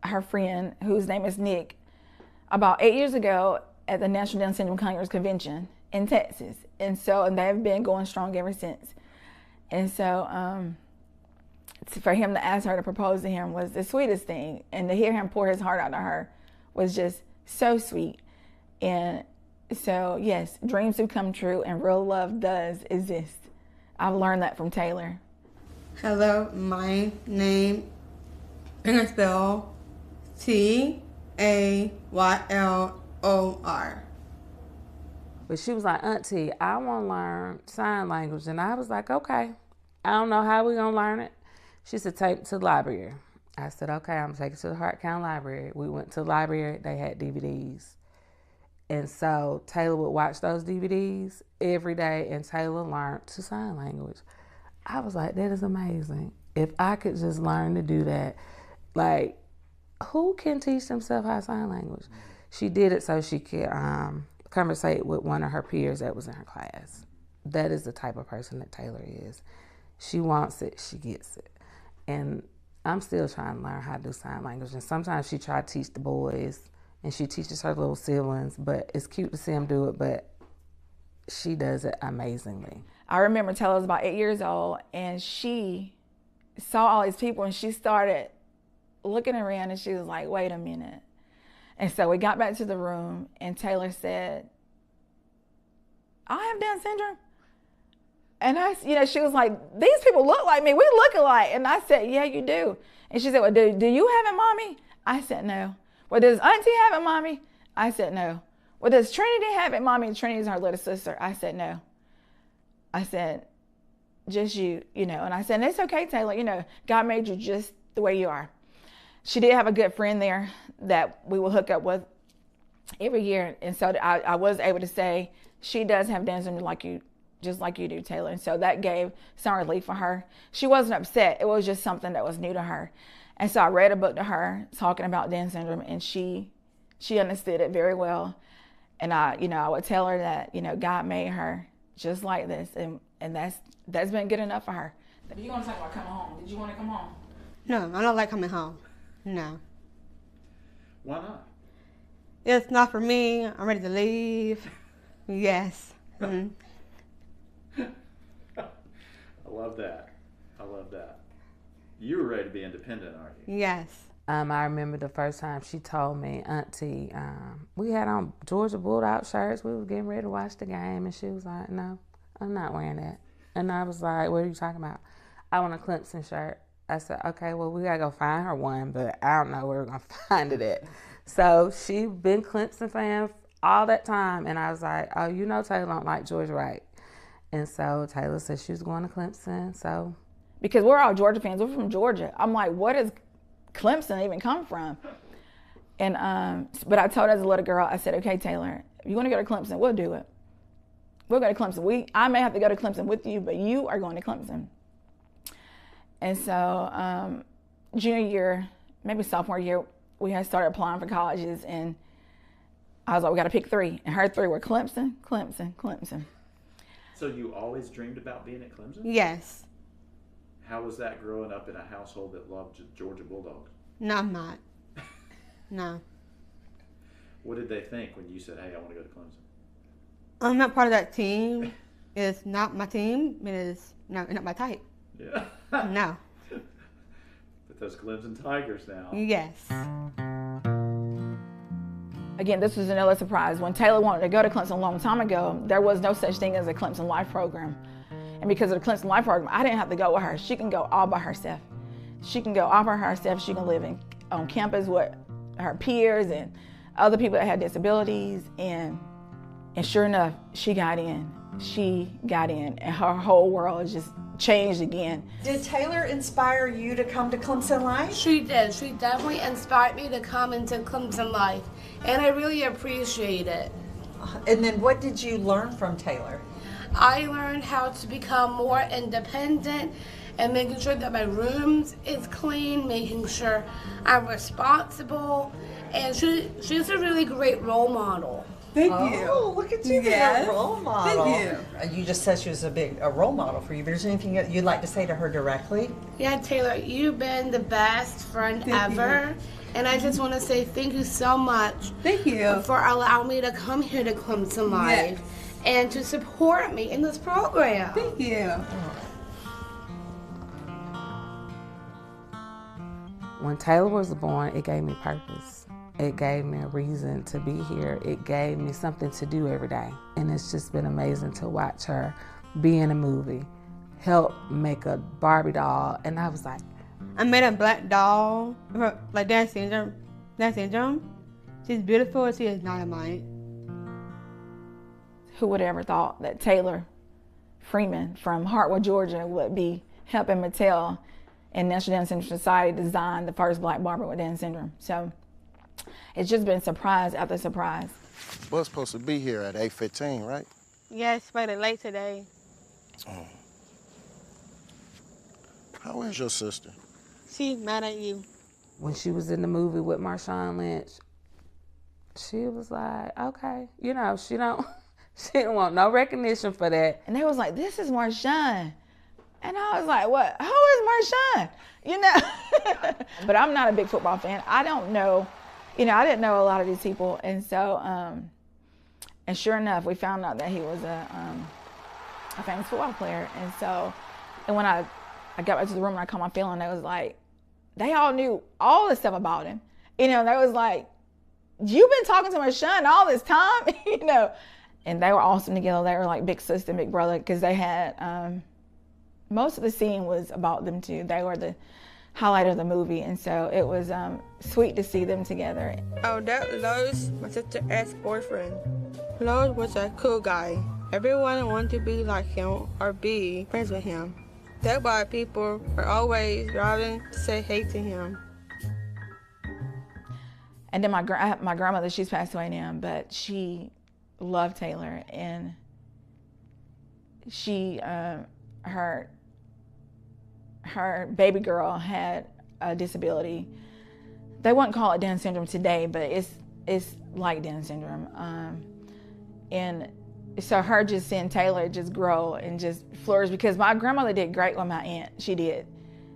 her friend, whose name is Nick, about 8 years ago at the National Down Syndrome Congress Convention in Texas. And they've been going strong ever since. And so for him to ask her to propose to him was the sweetest thing. And to hear him pour his heart out to her was just so sweet. And so, yes, dreams do come true and real love does exist. I've learned that from Taylor. Hello, my name is spelled Taylor. But she was like, Auntie, I want to learn sign language. And I was like, okay, I don't know how we're going to learn it. She said, take it to the library. I said, okay, I'm going to take it to the Hart County Library. We went to the library. They had DVDs. And so Taylor would watch those DVDs every day, and Taylor learned to sign language. I was like, that is amazing. If I could just learn to do that, like, who can teach themselves how to sign language? She did it so she could conversate with one of her peers that was in her class. That is the type of person that Taylor is. She wants it, she gets it. And I'm still trying to learn how to do sign language. And sometimes she tries to teach the boys, and she teaches her little siblings, but it's cute to see them do it, but she does it amazingly. I remember Taylor was about 8 years old, and she saw all these people, and she started looking around, and she was like, wait a minute. And so we got back to the room, and Taylor said, I have Down syndrome. And she was like, these people look like me. We look alike. And I said, yeah, you do. And she said, well, do you have it, Mommy? I said, no. Well, does Auntie have it, Mommy? I said, no. Well, does Trinity have it, Mommy? Trinity's her little sister. I said, no. I said, just you, And I said, it's okay, Taylor. God made you just the way you are. She did have a good friend there that we will hook up with every year. And so I was able to say, she does have Down syndrome just like you do, Taylor. And so that gave some relief for her. She wasn't upset. It was just something that was new to her. And so I read a book to her talking about Down syndrome, and she understood it very well. And I would tell her that, God made her just like this. And that's been good enough for her. If you want to talk about coming home, did you want to come home? No, I don't like coming home. No. Why not? It's not for me. I'm ready to leave. Yes. Mm-hmm. I love that. I love that. You were ready to be independent, aren't you? Yes. I remember the first time she told me, Auntie, we had on Georgia Bulldog shirts. We were getting ready to watch the game, and she was like, no, I'm not wearing that. And I was like, what are you talking about? I want a Clemson shirt. I said, okay, well, we got to go find her one, but I don't know where we're going to find it at. So she been Clemson fan all that time, and I was like, oh, Taylor don't like Georgia Wright. And so Taylor said she was going to Clemson, so. Because we're all Georgia fans. We're from Georgia. I'm like, where does Clemson even come from? And but I told her as a little girl, I said, okay, Taylor, if you want to go to Clemson, we'll do it. We'll go to Clemson. I may have to go to Clemson with you, but you are going to Clemson. And so junior year, maybe sophomore year, we had started applying for colleges, and I was like, we got to pick 3. And her 3 were Clemson, Clemson, Clemson. So you always dreamed about being at Clemson? Yes. How was that growing up in a household that loved Georgia Bulldogs? No, I'm not. No. What did they think when you said, hey, I want to go to Clemson? I'm not part of that team. It's not my team. It is not my type. Yeah. No. But those Clemson Tigers now. Yes. Again, this was another surprise. When Taylor wanted to go to Clemson a long time ago, there was no such thing as a Clemson Life program. And because of the Clemson Life program, I didn't have to go with her. She can go all by herself. She can go all by herself. She can live on campus with her peers and other people that had disabilities. And sure enough, she got in. She got in, and her whole world just changed again. Did Taylor inspire you to come to Clemson Life? She did. She definitely inspired me to come into Clemson Life, and I really appreciate it. And then what did you learn from Taylor? I learned how to become more independent and making sure that my room is clean, making sure I'm responsible, and she's a really great role model. Thank you. Oh, look at you, Yes. a role model. Thank You just said she was a role model for you, but is there anything you'd like to say to her directly? Yeah, Taylor, you've been the best friend ever. And I just want to say thank you so much. Thank you. For allowing me to come here to Clemson Life and to support me in this program. Thank you. When Taylor was born, it gave me purpose. It gave me a reason to be here. It gave me something to do every day. And it's just been amazing to watch her be in a movie, help make a Barbie doll. And I was like, I made a black doll, like Down syndrome. She's beautiful, she is dynamite. Who would have ever thought that Taylor Freeman from Hartwell, Georgia would be helping Mattel and National Down Syndrome Society design the first black Barbie with Down syndrome. So it's just been surprise after surprise. Bus supposed to be here at 8:15, right? Yes, but it's late today. How is your sister? She's mad at you. When she was in the movie with Marshawn Lynch, she was like, okay, you know, she didn't want no recognition for that. And they was like, this is Marshawn. And I was like, what? Who is Marshawn? You know? But I'm not a big football fan. I don't know, you know, I didn't know a lot of these people. And so, and sure enough, we found out that he was a famous football player. And so, and when I got back to the room and I called my family, they was like, they all knew all this stuff about him. You know, they was like, you've been talking to Marshawn all this time, you know? And they were awesome together. They were like big sister and big brother, because they had, most of the scene was about them two. They were the highlight of the movie, and so it was sweet to see them together. Our dad loves my sister's ex-boyfriend. Lowe's was a cool guy. Everyone wanted to be like him or be friends with him. That's why people are always driving to say hey to him. And then my grandmother, she's passed away now, but she loved Taylor, and she, her baby girl had a disability. They wouldn't call it Down syndrome today, but it's like Down syndrome. And so her just seeing Taylor just grow and just flourish, because my grandmother did great with my aunt. She did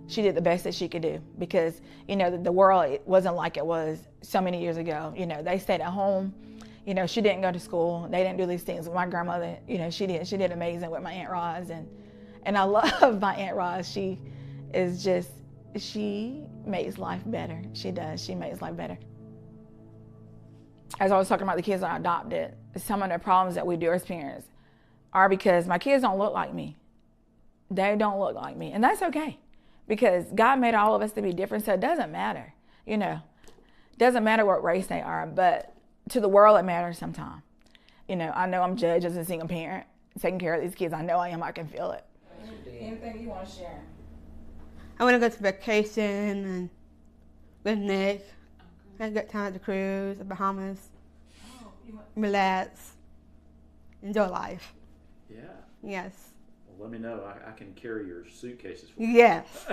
the best that she could do, because, you know, the world, it wasn't like it was so many years ago. You know, they stayed at home. You know, she didn't go to school. They didn't do these things. My grandmother, you know, she did amazing with my Aunt Roz, and I love my Aunt Roz. She makes life better. She does. She makes life better. As I was talking about the kids I adopted, some of the problems that we do experience are because my kids don't look like me. They don't look like me, and that's okay, because God made all of us to be different, so it doesn't matter, you know. It doesn't matter what race they are, but to the world it matters sometimes. You know, I know I'm judged as a single parent, taking care of these kids. I know I am. I can feel it. Anything you want to share? I want to go to vacation and with Nick. Have a good time at the cruise, the Bahamas. Relax. Enjoy life. Yeah. Yes. Well, let me know. I can carry your suitcases for you. Yes.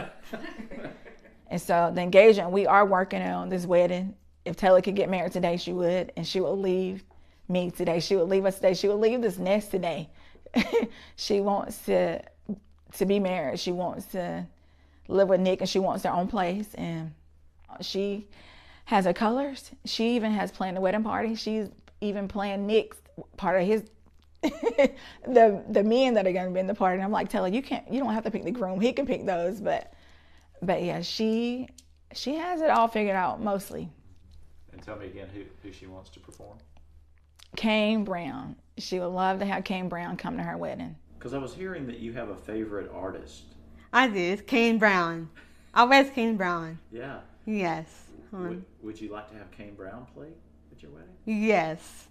And so the engagement, we are working on this wedding. If Taylor could get married today, she would, and she will leave me today. She would leave us today. She would leave this nest today. She wants to be married. She wants to live with Nick, and she wants her own place. And she has her colors. She even has planned the wedding party. She's even planned Nick's part of his the men that are going to be in the party. And I'm like, Taylor, you don't have to pick the groom. He can pick those. But yeah, she has it all figured out mostly. And tell me again who she wants to perform. Kane Brown. She would love to have Kane Brown come to her wedding. Because I was hearing that you have a favorite artist. I do. It's Kane Brown. Always Kane Brown. Yeah. Yes. Would you like to have Kane Brown play at your wedding? Yes.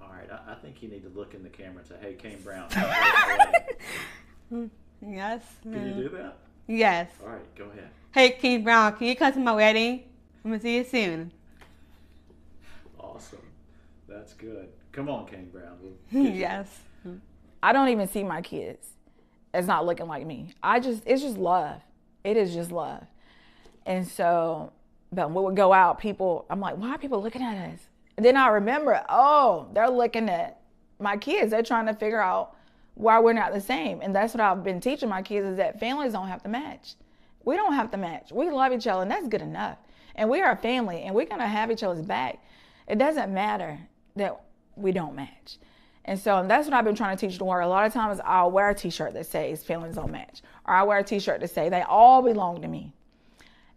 All right. I think you need to look in the camera and say, hey, Kane Brown. Yes. Can you do that? Yes. All right. Go ahead. Hey, Kane Brown, can you come to my wedding? I'm going to see you soon. Awesome. That's good. Come on, Kane Brown. Yes. I don't even see my kids as not looking like me. It's just love. It is just love. And so, but when we would go out, I'm like, why are people looking at us? And then I remember, oh, they're looking at my kids. They're trying to figure out why we're not the same. And that's what I've been teaching my kids, is that families don't have to match. We don't have to match. We love each other, and that's good enough. And we are a family, and we're going to have each other's back. It doesn't matter that we don't match. And so that's what I've been trying to teach the world. A lot of times I'll wear a t-shirt that says families don't match, or I wear a t-shirt that say they all belong to me.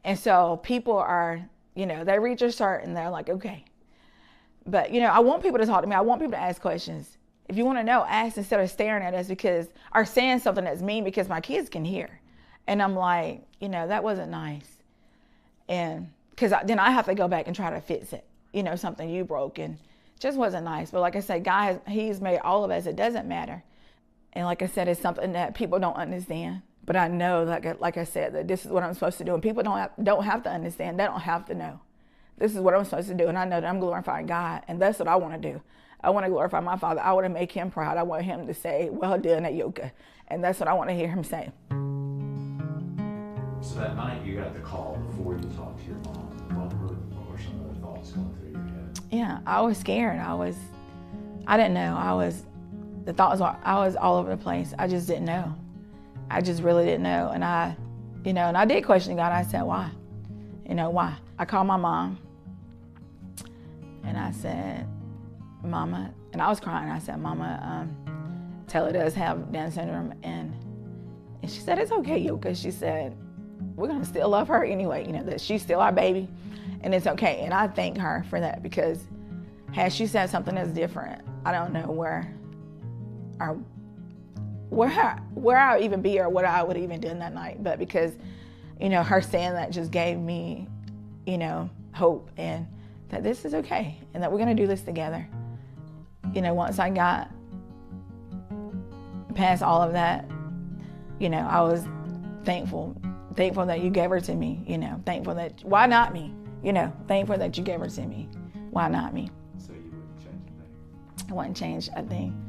And so people are, you know, they read your shirt and they're like, okay. But, you know, I want people to talk to me. I want people to ask questions. If you want to know, ask instead of staring at us or saying something that's mean, because my kids can hear. And I'm like, you know, that wasn't nice. And because then I have to go back and try to fix it. You know, something you broke, and just wasn't nice. But like I said, God, he's made all of us. It doesn't matter. And like I said, it's something that people don't understand. But I know, like I said, that this is what I'm supposed to do. And people don't have to understand. They don't have to know. This is what I'm supposed to do. And I know that I'm glorifying God. And that's what I want to do. I want to glorify my Father. I want to make him proud. I want him to say, well done at Yoka. And that's what I want to hear him say. So that night you got the call before you talked to your mom. What were some of the thoughts going through your head? Yeah, I was scared. I didn't know. I was all over the place. I just didn't know. I just really didn't know. And I did question God. I said, why? Why? I called my mom and I said, Mama, and I was crying. I said, Mama, Taylor does have Down syndrome. And she said, it's okay, Yoka. She said, we're gonna still love her anyway, that she's still our baby and it's okay. And I thank her for that, because had she said something that's different, I don't know where I would even be or what I would have even done that night. But because, her saying that just gave me, hope and that this is okay and that we're gonna do this together. Once I got past all of that, I was thankful that you gave her to me, thankful that, why not me? Thankful that you gave her to me. Why not me? So you wouldn't change a thing? I wouldn't change a thing.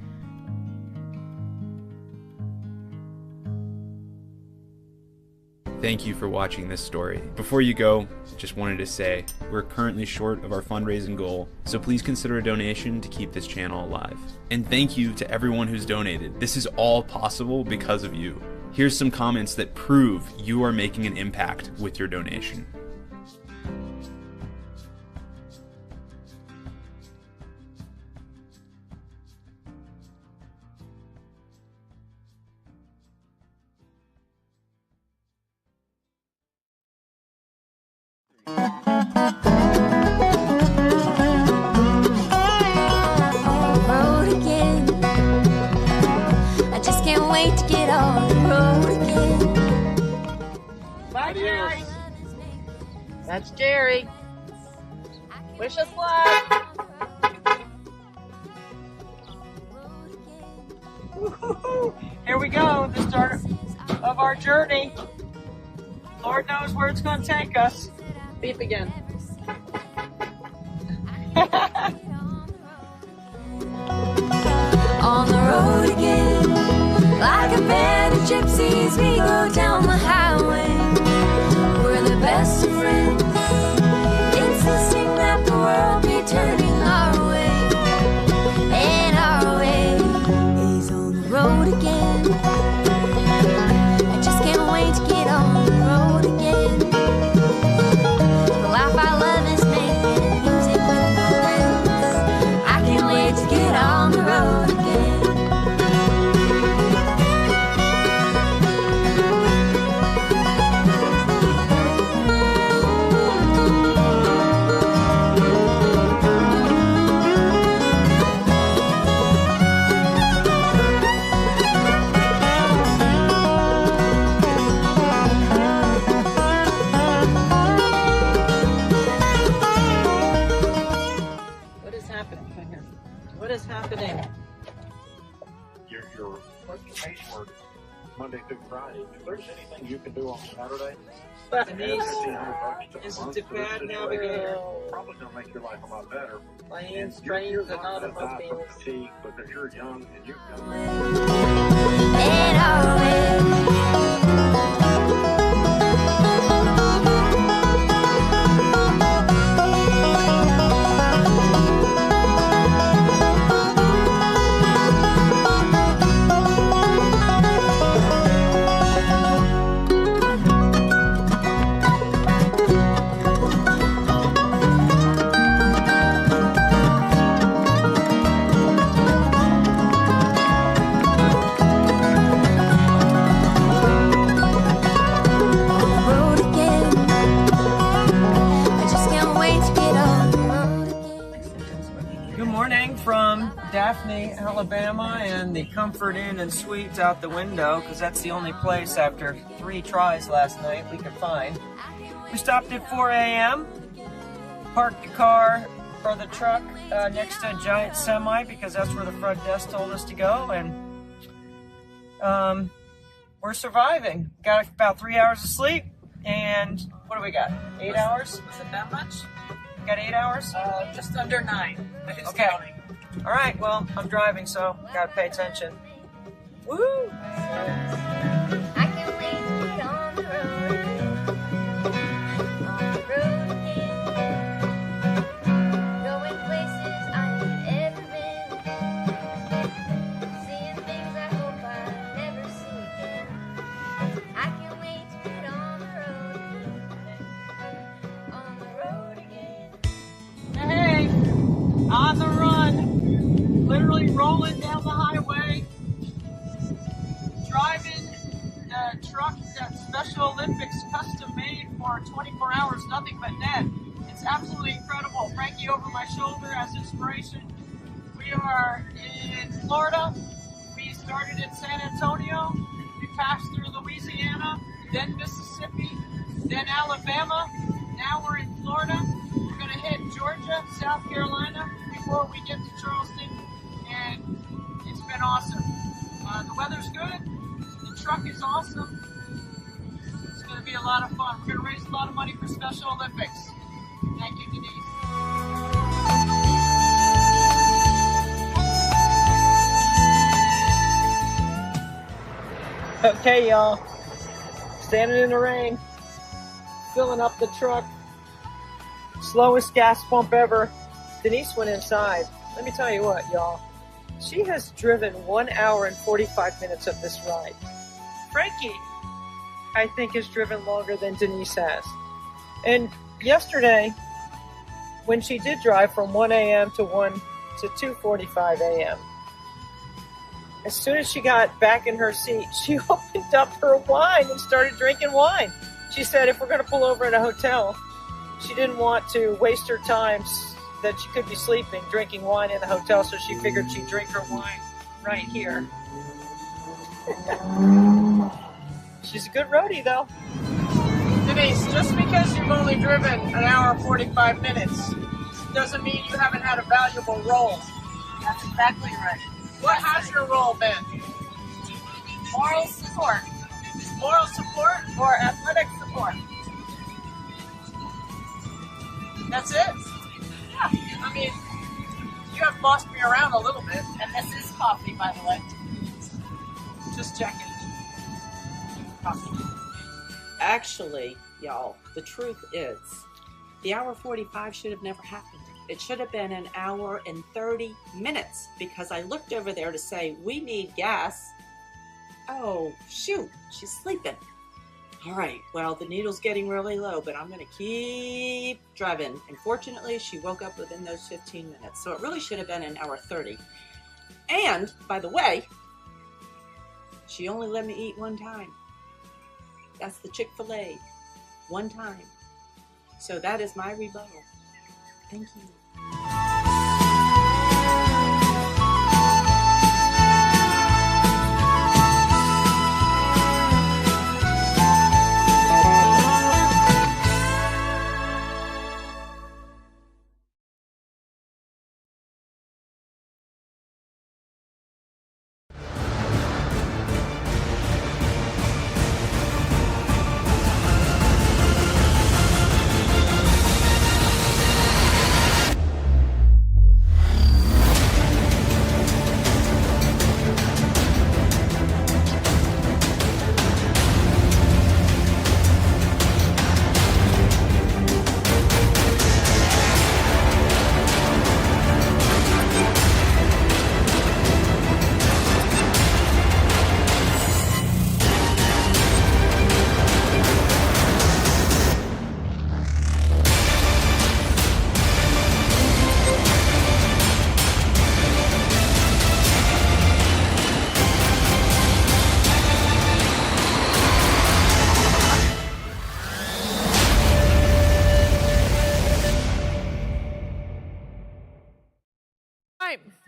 Thank you for watching this story. Before you go, just wanted to say, we're currently short of our fundraising goal, so please consider a donation to keep this channel alive. And thank you to everyone who's donated. This is all possible because of you. Here's some comments that prove you are making an impact with your donation. That's Jerry. Wish us luck. Here we go, the start of our journey. Lord knows where it's going to take us. Beep again. On the road again, like a band of gypsies, we go down the highway. We're the best of friends, insisting that the world be turning our way. And our way is on the road again. I just can't wait to get on the road again. The life I love is making music with my friends. I can't wait to get on the road again. What is happening? Your page work Monday through Friday. If there's anything you can do on Saturday, Denise is a bad navigator. probably gonna make your life a lot better. Planes, trains, and automobiles. Fatigue, because you're young and you've got. And our way. Daphne, Alabama, and the Comfort Inn and Suites out the window, because that's the only place after 3 tries last night we could find. We stopped at 4 a.m., parked the car or the truck next to a giant semi because that's where the front desk told us to go, and we're surviving. Got about 3 hours of sleep, and what do we got? 8 hours? Was it that much? Got 8 hours? Just under 9. But who's Okay. counting? All right, well, I'm driving, so gotta pay attention. Woo! I can't wait to get on the road. literally rolling down the highway, driving the truck that Special Olympics custom made for 24 hours, nothing but net. It's absolutely incredible. Frankie over my shoulder as inspiration. We are in Florida. We started in San Antonio. We passed through Louisiana, then Mississippi, then Alabama. Now we're in Florida. We're going to hit Georgia, South Carolina before we get to Charleston. And it's been awesome. The weather's good. The truck is awesome. It's going to be a lot of fun. We're going to raise a lot of money for Special Olympics. Thank you, Denise. Okay, y'all. Standing in the rain, filling up the truck. Slowest gas pump ever. Denise went inside. Let me tell you what, y'all. She has driven 1 hour and 45 minutes of this ride. Frankie, I think, has driven longer than Denise has. And yesterday, when she did drive from 1 a.m. to 2:45 a.m., as soon as she got back in her seat, she opened up her wine and started drinking wine. She said if we're going to pull over at a hotel, she didn't want to waste her time that she could be sleeping, drinking wine in the hotel, so she figured she'd drink her wine right here. She's a good roadie, though. Denise, just because you've only driven an hour and 45 minutes doesn't mean you haven't had a valuable role. That's exactly right. What has your role been? Moral support. Moral support or athletic support? That's it? Yeah. I mean, you have bossed me around a little bit. And this is coffee, by the way. Just checking. Coffee. Actually, y'all, the truth is, the hour 45 should have never happened. It should have been an hour and 30 minutes because I looked over there to say, we need gas. Oh, shoot, she's sleeping. All right, well, the needle's getting really low, but I'm going to keep driving. And fortunately, she woke up within those 15 minutes. So it really should have been an hour 30. And, by the way, she only let me eat one time. That's the Chick-fil-A. One time. So that is my rebuttal. Thank you.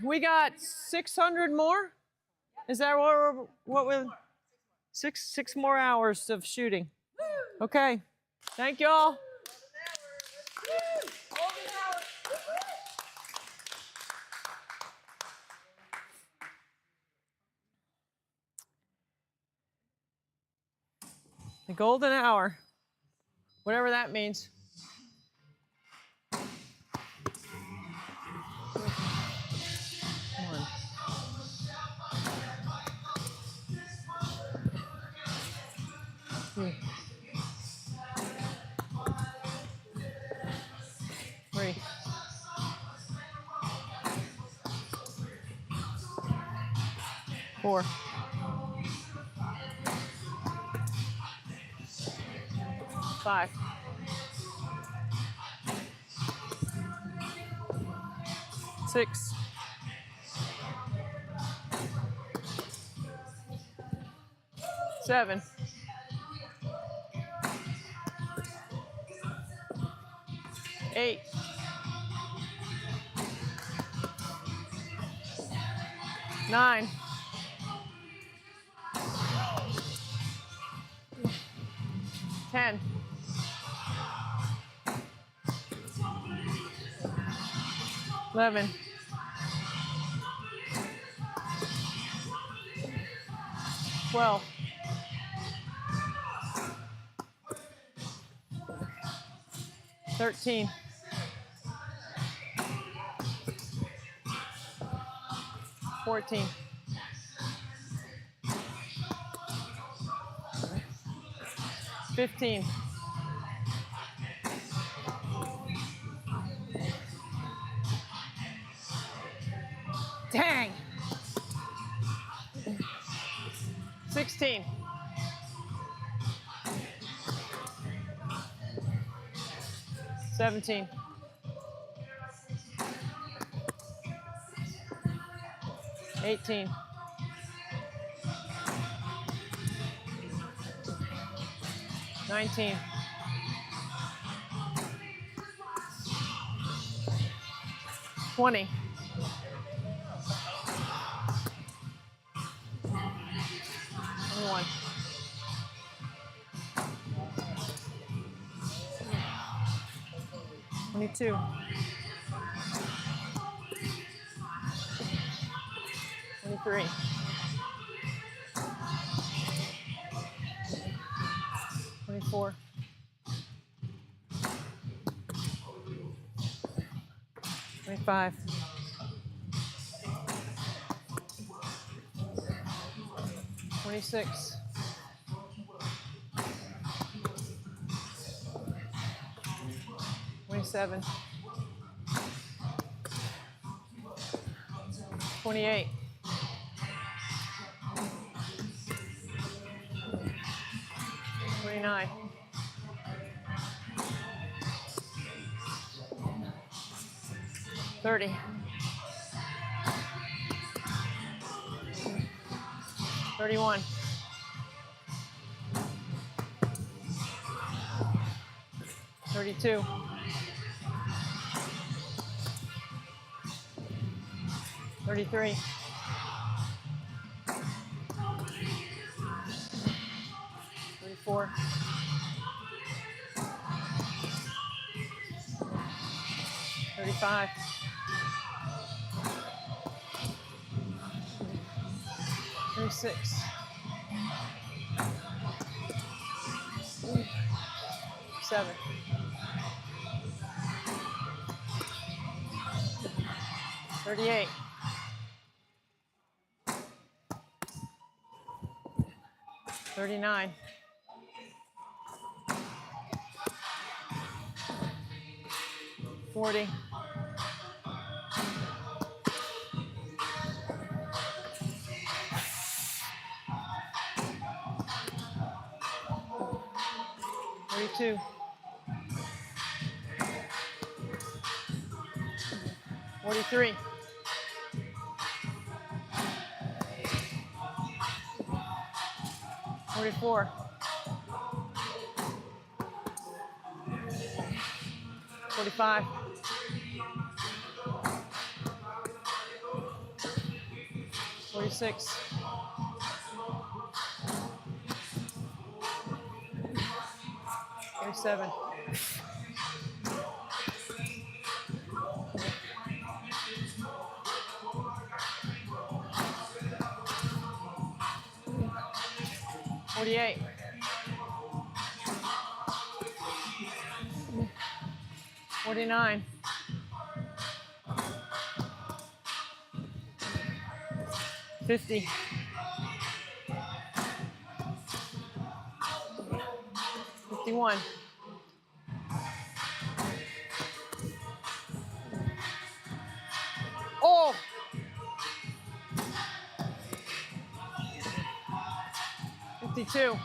We got 600 more. Is that what we're six more hours of shooting? Okay. Thank y'all. The golden hour, whatever that means. Three. Four. Five. Six. 7. 8. 9. 10. 11. 12. 13. 14. 15. 16. 17. 18. 19. 20. 21. 22. 23. 24. 25. 26. 27. 28. 29. 30. 31. 32. 33. 34. 35. 36. 7. 38. 39. 40. 42. 43. 44. 45. 46. 47. 48. 49. 50. 51. 52.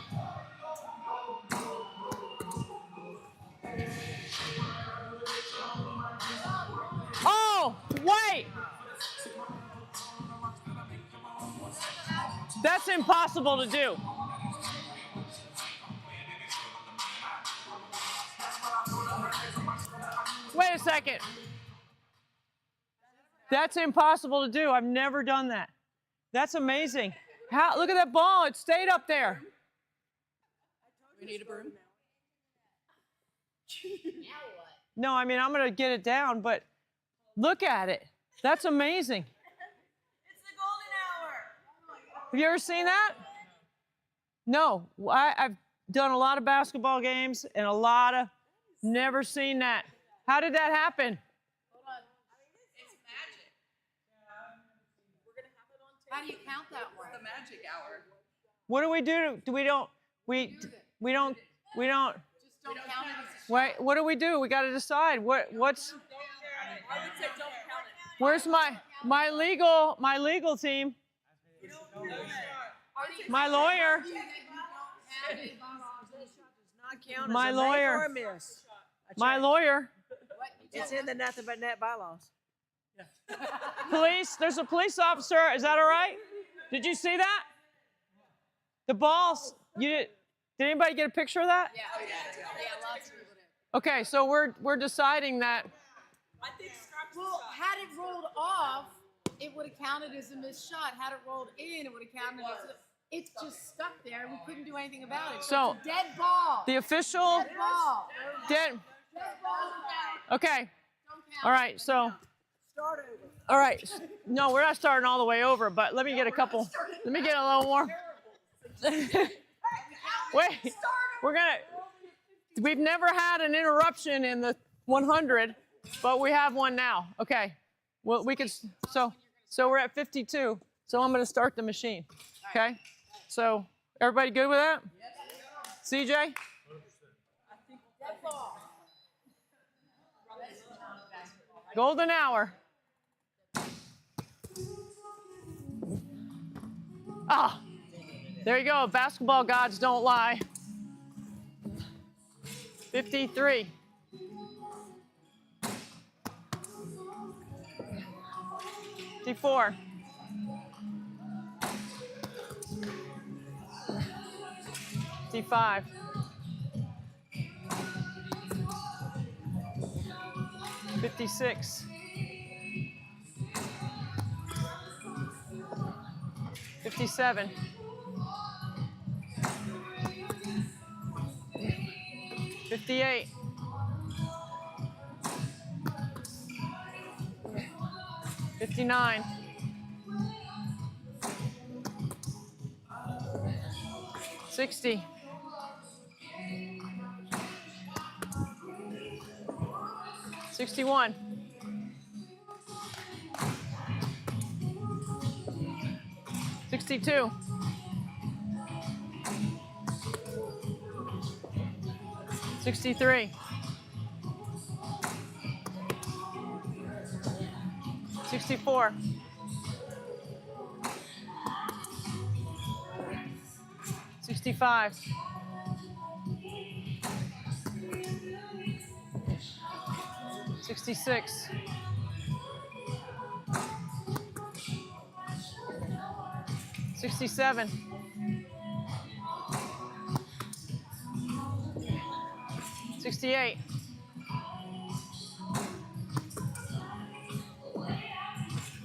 Oh, wait! That's impossible to do. Wait a second. That's impossible to do. I've never done that. That's amazing. How? Look at that ball. It stayed up there. We need a broom. No, I mean, I'm going to get it down, but look at it. That's amazing. It's the golden hour. Have you ever seen that? No. I've done a lot of basketball games and a lot of, never seen that. How did that happen? Hold on. It's magic. We're going to have it on tape. How do you count that one? It's the magic hour. What do we do? We don't. Just don't count it as a Wait, what do we do? We got to decide. What's? I would say don't count it. Where's my legal team? My lawyer. My lawyer. My lawyer. It's in the nothing but net bylaws. Police. There's a police officer. Is that all right? Did you see that? The balls. Did anybody get a picture of that? Yeah, lots of people did. Okay, so we're deciding that. I think well, had it rolled off, it would have counted as a missed shot. Had it rolled in, it would have counted as a... It's just stuck there. We couldn't do anything about it. So it's a dead ball. The official... Dead ball. Dead... Dead ball. Okay. All right, so... Start over. All right. No, we're not starting all the way over, but let me get a couple... Let me get a little more... Wait. We've never had an interruption in the 100, but we have one now. Okay. Well, we could... So we're at 52. So I'm going to start the machine. Okay? So, everybody good with that? CJ? Golden hour. Ah, there you go. Basketball gods don't lie. 53. 54. 55. 56. 57. 58. 59. 60. 61. 62. 63. 64. 65. 66. 67. 68.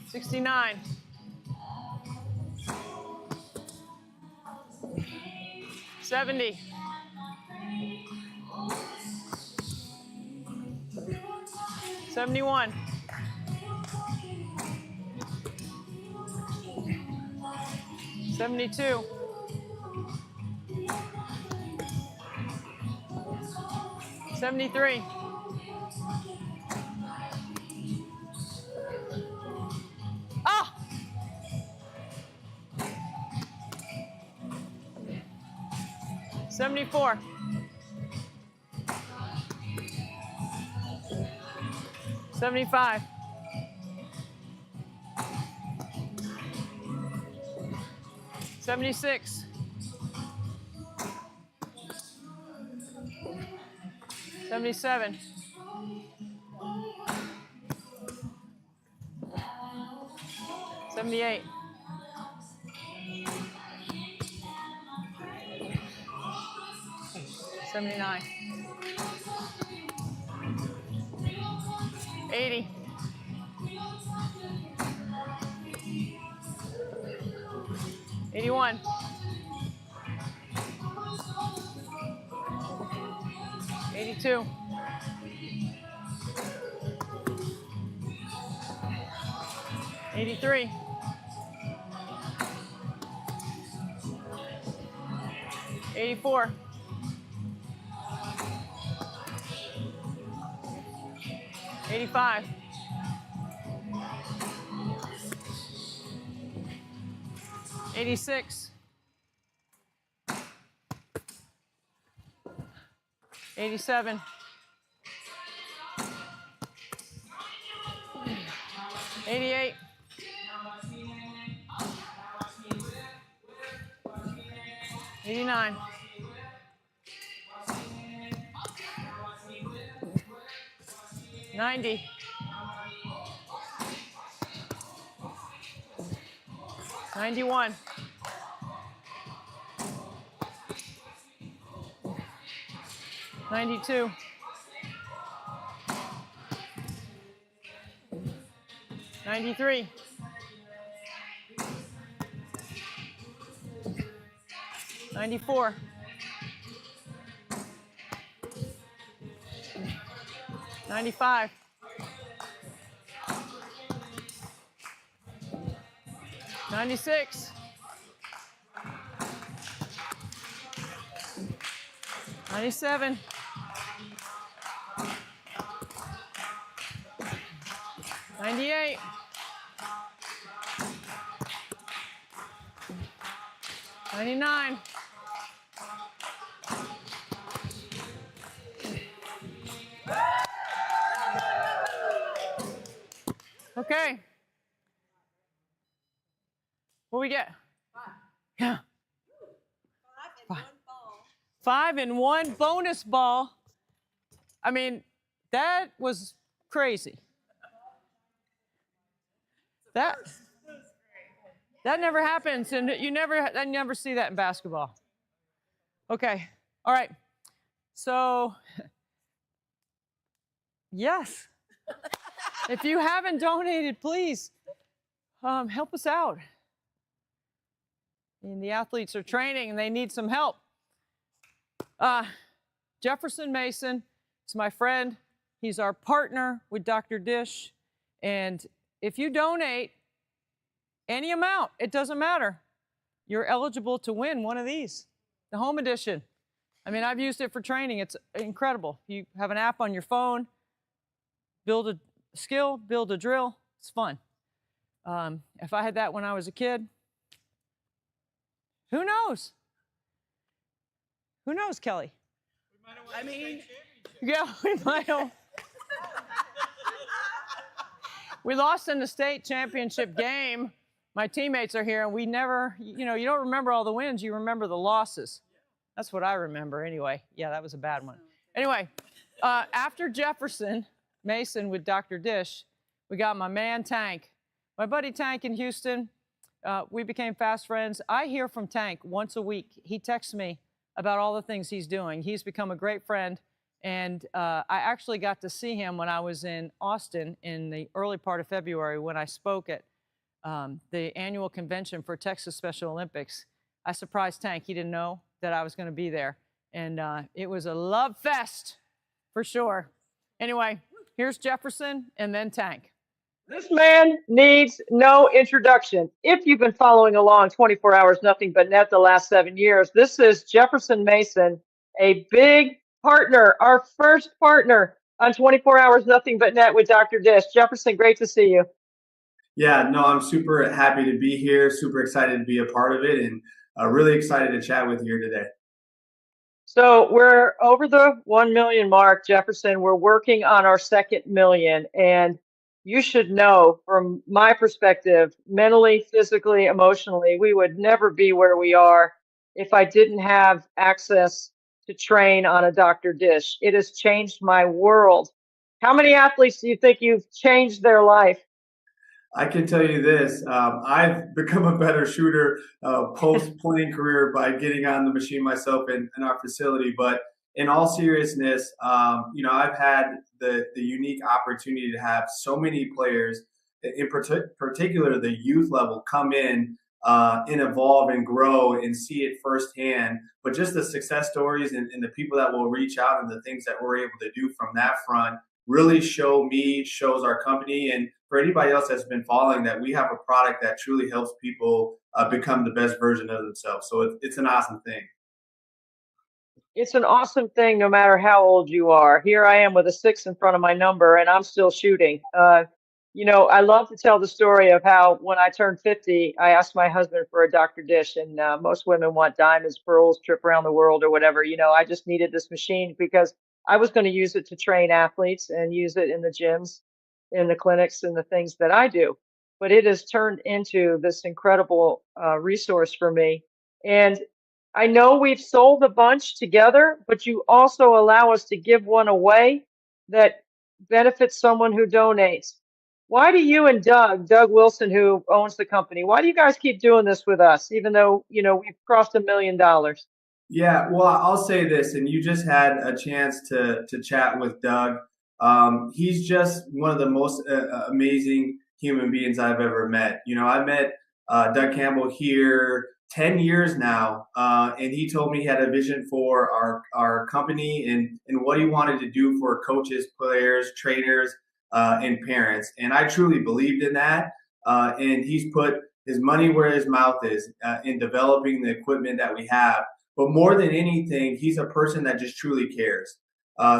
69. 70. 71. 72. 73. 74. 75. 76. 77. 78. 79. 80. 81. 82. 83. 84. 85. 86. 87. 88. 89. 90. 91. 92. 93. 94. 95. 96. 97. 98. 99. 'Okay. What we get? 5. Yeah. 5 and 1 bonus ball. I mean, that was crazy. That never happens, and I never see that in basketball. Okay. All right. So, yes. If you haven't donated, please help us out. And the athletes are training, and they need some help. Jefferson Mason is my friend. He's our partner with Dr. Dish. And if you donate any amount, it doesn't matter, you're eligible to win one of these, the home edition. I mean, I've used it for training. It's incredible. You have an app on your phone, build a skill, build a drill. It's fun. If I had that when I was a kid, who knows? Who knows, Kelly? I mean, yeah, we might have. We lost in the state championship game. My teammates are here, and we never, you don't remember all the wins, you remember the losses. That's what I remember anyway. Yeah, that was a bad one. Anyway, after Jefferson Mason with Dr. Dish, we got my man Tank. My buddy Tank in Houston, we became fast friends. I hear from Tank once a week. He texts me about all the things he's doing. He's become a great friend, and I actually got to see him when I was in Austin in the early part of February when I spoke at the annual convention for Texas Special Olympics. I surprised Tank. He didn't know that I was going to be there, and it was a love fest for sure. Anyway, here's Jefferson and then Tank. This man needs no introduction. If you've been following along 24 Hours Nothing But Net the last 7 years, this is Jefferson Mason, a big partner, our first partner on 24 Hours Nothing But Net with Dr. Dish. Jefferson, great to see you. Yeah, no, I'm super happy to be here, super excited to be a part of it, and really excited to chat with you here today. So we're over the 1 million mark, Jefferson. We're working on our 2nd million, and you should know from my perspective, mentally, physically, emotionally, we would never be where we are if I didn't have access to train on a Dr. Dish. It has changed my world. How many athletes do you think you've changed their life? I can tell you this, I've become a better shooter post-playing career by getting on the machine myself in our facility, but in all seriousness, I've had the unique opportunity to have so many players, in particular the youth level, come in and evolve and grow and see it firsthand. But just the success stories and the people that will reach out and the things that we're able to do from that front really shows our company, and for anybody else that's been following, that we have a product that truly helps people become the best version of themselves. So it's an awesome thing. It's an awesome thing no matter how old you are. Here I am with a 6 in front of my number and I'm still shooting. I love to tell the story of how when I turned 50, I asked my husband for a Dr. Dish, and most women want diamonds, pearls, trip around the world or whatever. I just needed this machine because I was going to use it to train athletes and use it in the gyms, in the clinics, and the things that I do. But it has turned into this incredible resource for me. And I know we've sold a bunch together, but you also allow us to give one away that benefits someone who donates. Why do you and Doug Wilson, who owns the company, why do you guys keep doing this with us, even though, we've crossed $1 million? Yeah, well, I'll say this, and you just had a chance to chat with Doug. He's just one of the most amazing human beings I've ever met. I met Doug Campbell here 10 years now, and he told me he had a vision for our company and what he wanted to do for coaches, players, trainers, and parents. And I truly believed in that. And he's put his money where his mouth is in developing the equipment that we have. But more than anything, he's a person that just truly cares.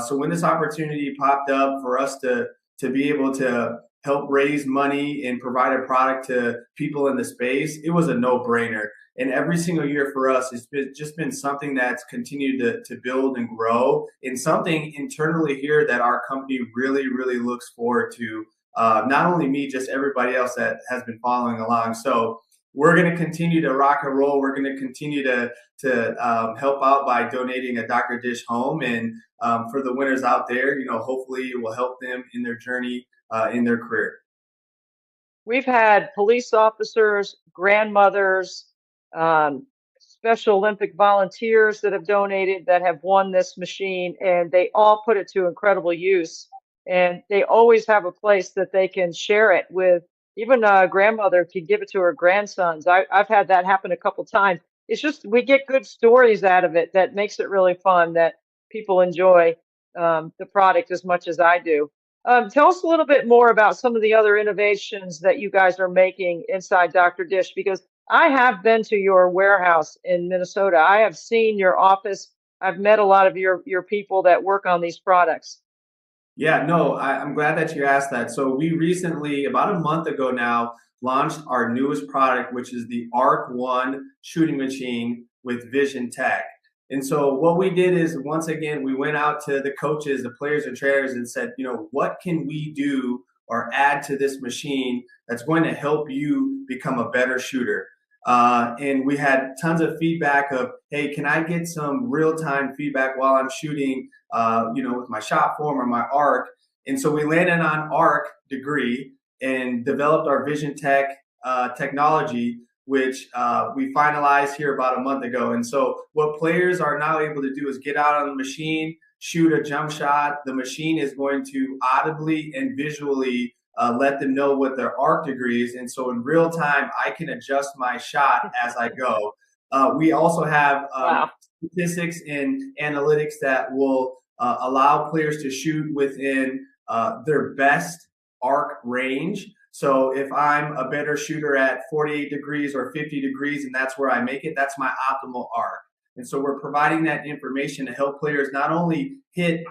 So when this opportunity popped up for us to be able to help raise money and provide a product to people in the space, it was a no-brainer. And every single year for us, it's just been something that's continued to build and grow, and something internally here that our company really, really looks forward to. Not only me, just everybody else that has been following along. So we're going to continue to rock and roll. We're going to continue to help out by donating a Dr. Dish home. And for the winners out there, hopefully it will help them in their journey in their career. We've had police officers, grandmothers, Special Olympic volunteers that have donated, that have won this machine, and they all put it to incredible use. And they always have a place that they can share it with. Even a grandmother can give it to her grandsons. I've had that happen a couple times. It's just we get good stories out of it that makes it really fun, that people enjoy the product as much as I do. Tell us a little bit more about some of the other innovations that you guys are making inside Dr. Dish, because I have been to your warehouse in Minnesota. I have seen your office. I've met a lot of your people that work on these products. Yeah, no, I'm glad that you asked that. So we recently, about a month ago now, launched our newest product, which is the Arc One shooting machine with Vision Tech. And so what we did is, once again, we went out to the coaches, the players and trainers, and said, what can we do or add to this machine that's going to help you become a better shooter? And we had tons of feedback of, hey, can I get some real-time feedback while I'm shooting, with my shot form or my arc? And so we landed on Arc degree and developed our Vision Tech technology, which we finalized here about a month ago. And so what players are now able to do is get out on the machine, shoot a jump shot. The machine is going to audibly and visually let them know what their arc degree is. And so in real time, I can adjust my shot as I go. We also have statistics and analytics that will allow players to shoot within their best arc range. So if I'm a better shooter at 48 degrees or 50 degrees, and that's where I make it, that's my optimal arc. And so we're providing that information to help players not only hit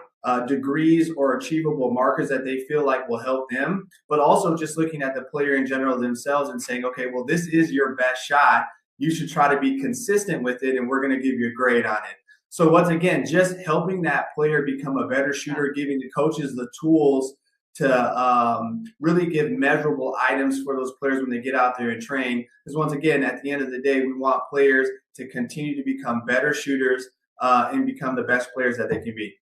degrees or achievable markers that they feel like will help them, but also just looking at the player in general themselves and saying, okay, well, this is your best shot. You should try to be consistent with it, and we're going to give you a grade on it. So once again, just helping that player become a better shooter, giving the coaches the tools to really give measurable items for those players when they get out there and train. Because once again, at the end of the day, we want players to continue to become better shooters and become the best players that they can be.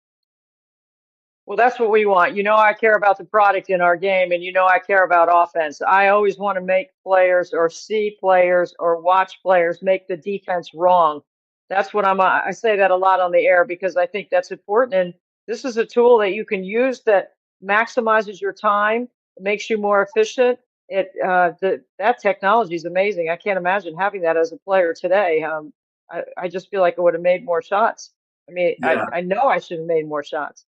Well, that's what we want. I care about the product in our game, and I care about offense. I always want to make players or see players or watch players make the defense wrong. That's what I say that a lot on the air because I think that's important. And this is a tool that you can use that maximizes your time, makes you more efficient. That technology is amazing. I can't imagine having that as a player today. I just feel like I would have made more shots. I mean, Yeah. I know I should have made more shots.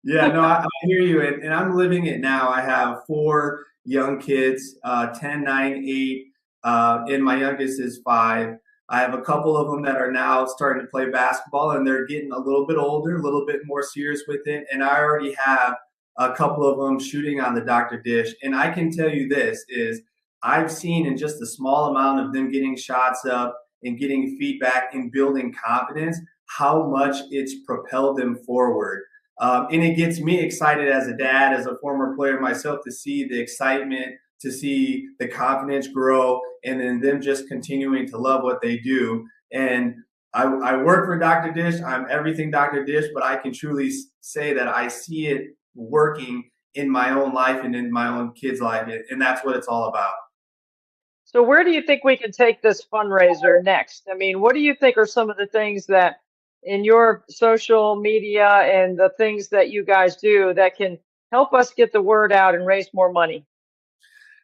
Yeah, no, I hear you, and I'm living it now. I have four young kids, 10, 9, 8, and my youngest is 5. I have a couple of them that are now starting to play basketball, and they're getting a little bit older, a little bit more serious with it. And I already have a couple of them shooting on the Dr. Dish. And I can tell you this is I've seen in just a small amount of them getting shots up and getting feedback and building confidence, how much it's propelled them forward. And it gets me excited as a dad, as a former player myself, to see the excitement, to see the confidence grow, and then them just continuing to love what they do. And I work for Dr. Dish. I'm everything Dr. Dish, but I can truly say that I see it working in my own life and in my own kids' life. And that's what it's all about. So where do you think we can take this fundraiser next? I mean, what do you think are some of the things that in your social media and the things that you guys do that can help us get the word out and raise more money?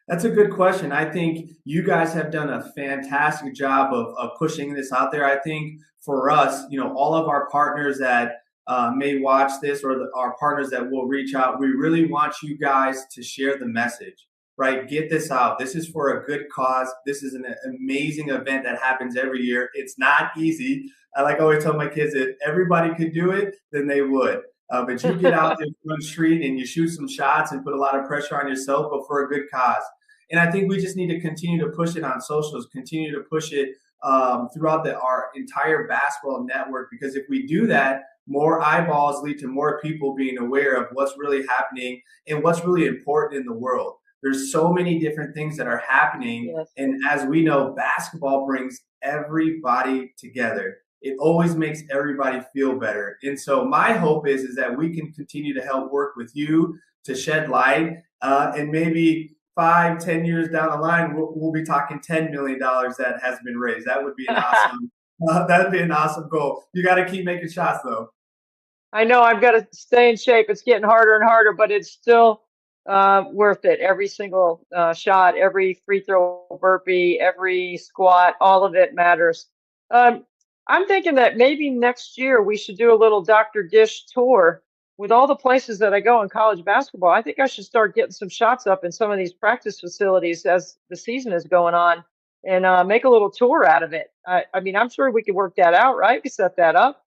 That's a good question. I think you guys have done a fantastic job of pushing this out there. I think for us, all of our partners that may watch this or our partners that will reach out, we really want you guys to share the message, right? Get this out. This is for a good cause. This is an amazing event that happens every year. It's not easy. I always tell my kids, if everybody could do it, then they would. But you get out there on the street and you shoot some shots and put a lot of pressure on yourself, but for a good cause. And I think we just need to continue to push it on socials, continue to push it throughout our entire basketball network, because if we do that, more eyeballs lead to more people being aware of what's really happening and what's really important in the world. There's so many different things that are happening. Yes. And as we know, basketball brings everybody together. It always makes everybody feel better. And so my hope is that we can continue to help work with you to shed light and maybe 5-10 years down the line, we'll be talking $10 million that has been raised. That would be an awesome. That'd be an awesome goal. You got to keep making shots, though. I know I've got to stay in shape. It's getting harder and harder, but it's still worth it. Every single shot, every free throw burpee, every squat, all of it matters. I'm thinking that maybe next year we should do a little Dr. Dish tour with all the places that I go in college basketball. I think I should start getting some shots up in some of these practice facilities as the season is going on and make a little tour out of it. I mean, I'm sure we could work that out, right? We set that up.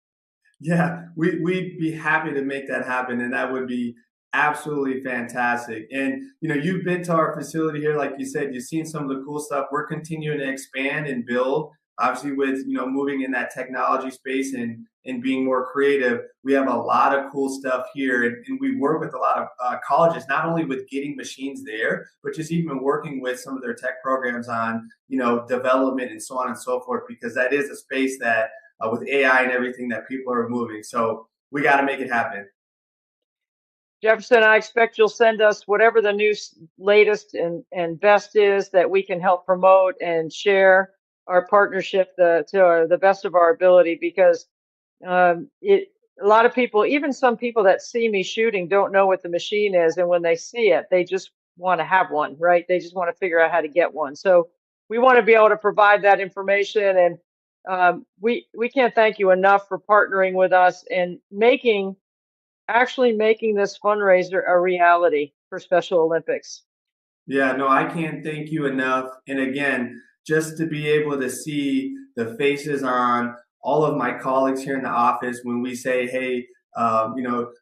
Yeah, we'd be happy to make that happen, and that would be absolutely fantastic. And you've been to our facility here, like you said, you've seen some of the cool stuff. We're continuing to expand and build. Obviously, with moving in that technology space and being more creative, we have a lot of cool stuff here, and we work with a lot of colleges, not only with getting machines there, but just even working with some of their tech programs on development and so on and so forth, because that is a space that with AI and everything that people are moving. So we got to make it happen. Jefferson, I expect you'll send us whatever the new latest and best is that we can help promote and share our partnership to the best of our ability, because a lot of people, even some people that see me shooting, don't know what the machine is. And when they see it, they just want to have one, right? They just want to figure out how to get one. So we want to be able to provide that information. And we can't thank you enough for partnering with us and actually making this fundraiser a reality for Special Olympics. Yeah, no, I can't thank you enough. And again, just to be able to see the faces on all of my colleagues here in the office when we say, hey,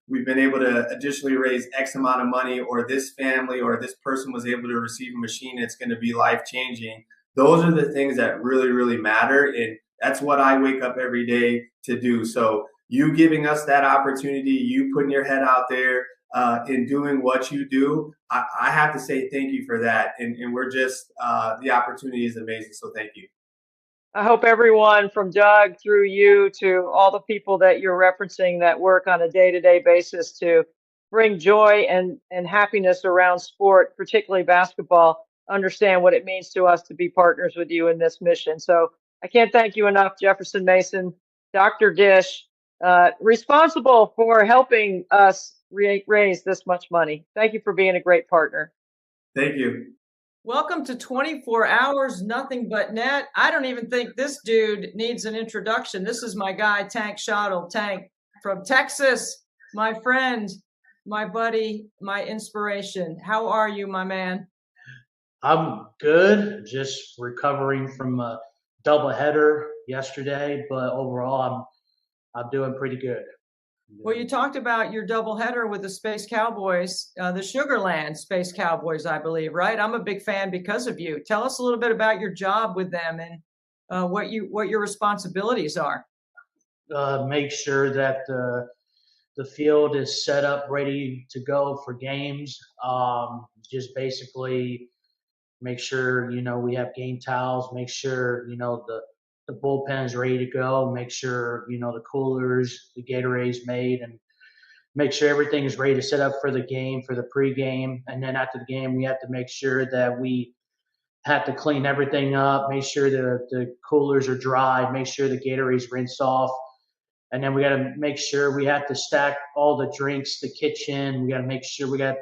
we've been able to additionally raise X amount of money, or this family or this person was able to receive a machine that's going to be life-changing. Those are the things that really, really matter. And that's what I wake up every day to do. So you giving us that opportunity, you putting your head out there in doing what you do, I have to say thank you for that. And we're just, the opportunity is amazing. So thank you. I hope everyone from Doug through you to all the people that you're referencing that work on a day-to-day basis to bring joy and happiness around sport, particularly basketball, understand what it means to us to be partners with you in this mission. So I can't thank you enough, Jefferson Mason, Dr. Dish, responsible for helping us raise this much money. Thank you for being a great partner. Thank you. Welcome to 24 Hours, Nothing But Net. I don't even think this dude needs an introduction. This is my guy, Tank Schottel. Tank from Texas, my friend, my buddy, my inspiration. How are you, my man? I'm good, just recovering from a doubleheader yesterday, but overall I'm doing pretty good. Well, you talked about your doubleheader with the Space Cowboys, the Sugarland Space Cowboys, I believe, right? I'm a big fan because of you. Tell us a little bit about your job with them and what your responsibilities are. Make sure that the field is set up, ready to go for games. Just basically make sure we have game towels. Make sure the bullpen is ready to go. Make sure the coolers, the Gatorade's made, and make sure everything is ready to set up for the game, for the pregame. And then after the game, we have to make sure that we have to clean everything up, make sure the coolers are dry, make sure the Gatorade's rinsed off. And then we got to make sure we have to stack all the drinks, the kitchen. We got to make sure we got to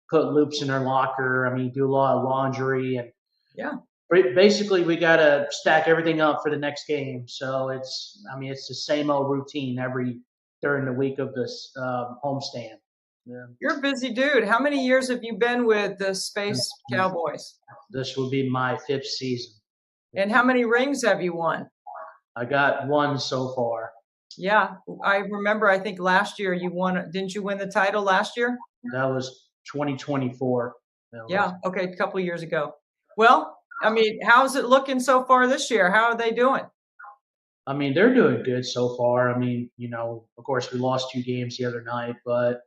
put loops in our locker. I mean, do a lot of laundry. And yeah, basically we got to stack everything up for the next game. So it's the same old routine during the week of this homestand. Yeah. You're a busy dude. How many years have you been with the Space Cowboys? This will be my 5th season. And how many rings have you won? I got 1 so far. Yeah, I remember, I think last year you won. Didn't you win the title last year? That was 2024. Yeah, okay, a couple of years ago. Well, I mean, how's it looking so far this year? How are they doing? I mean, they're doing good so far. I mean, of course, we lost 2 games the other night, but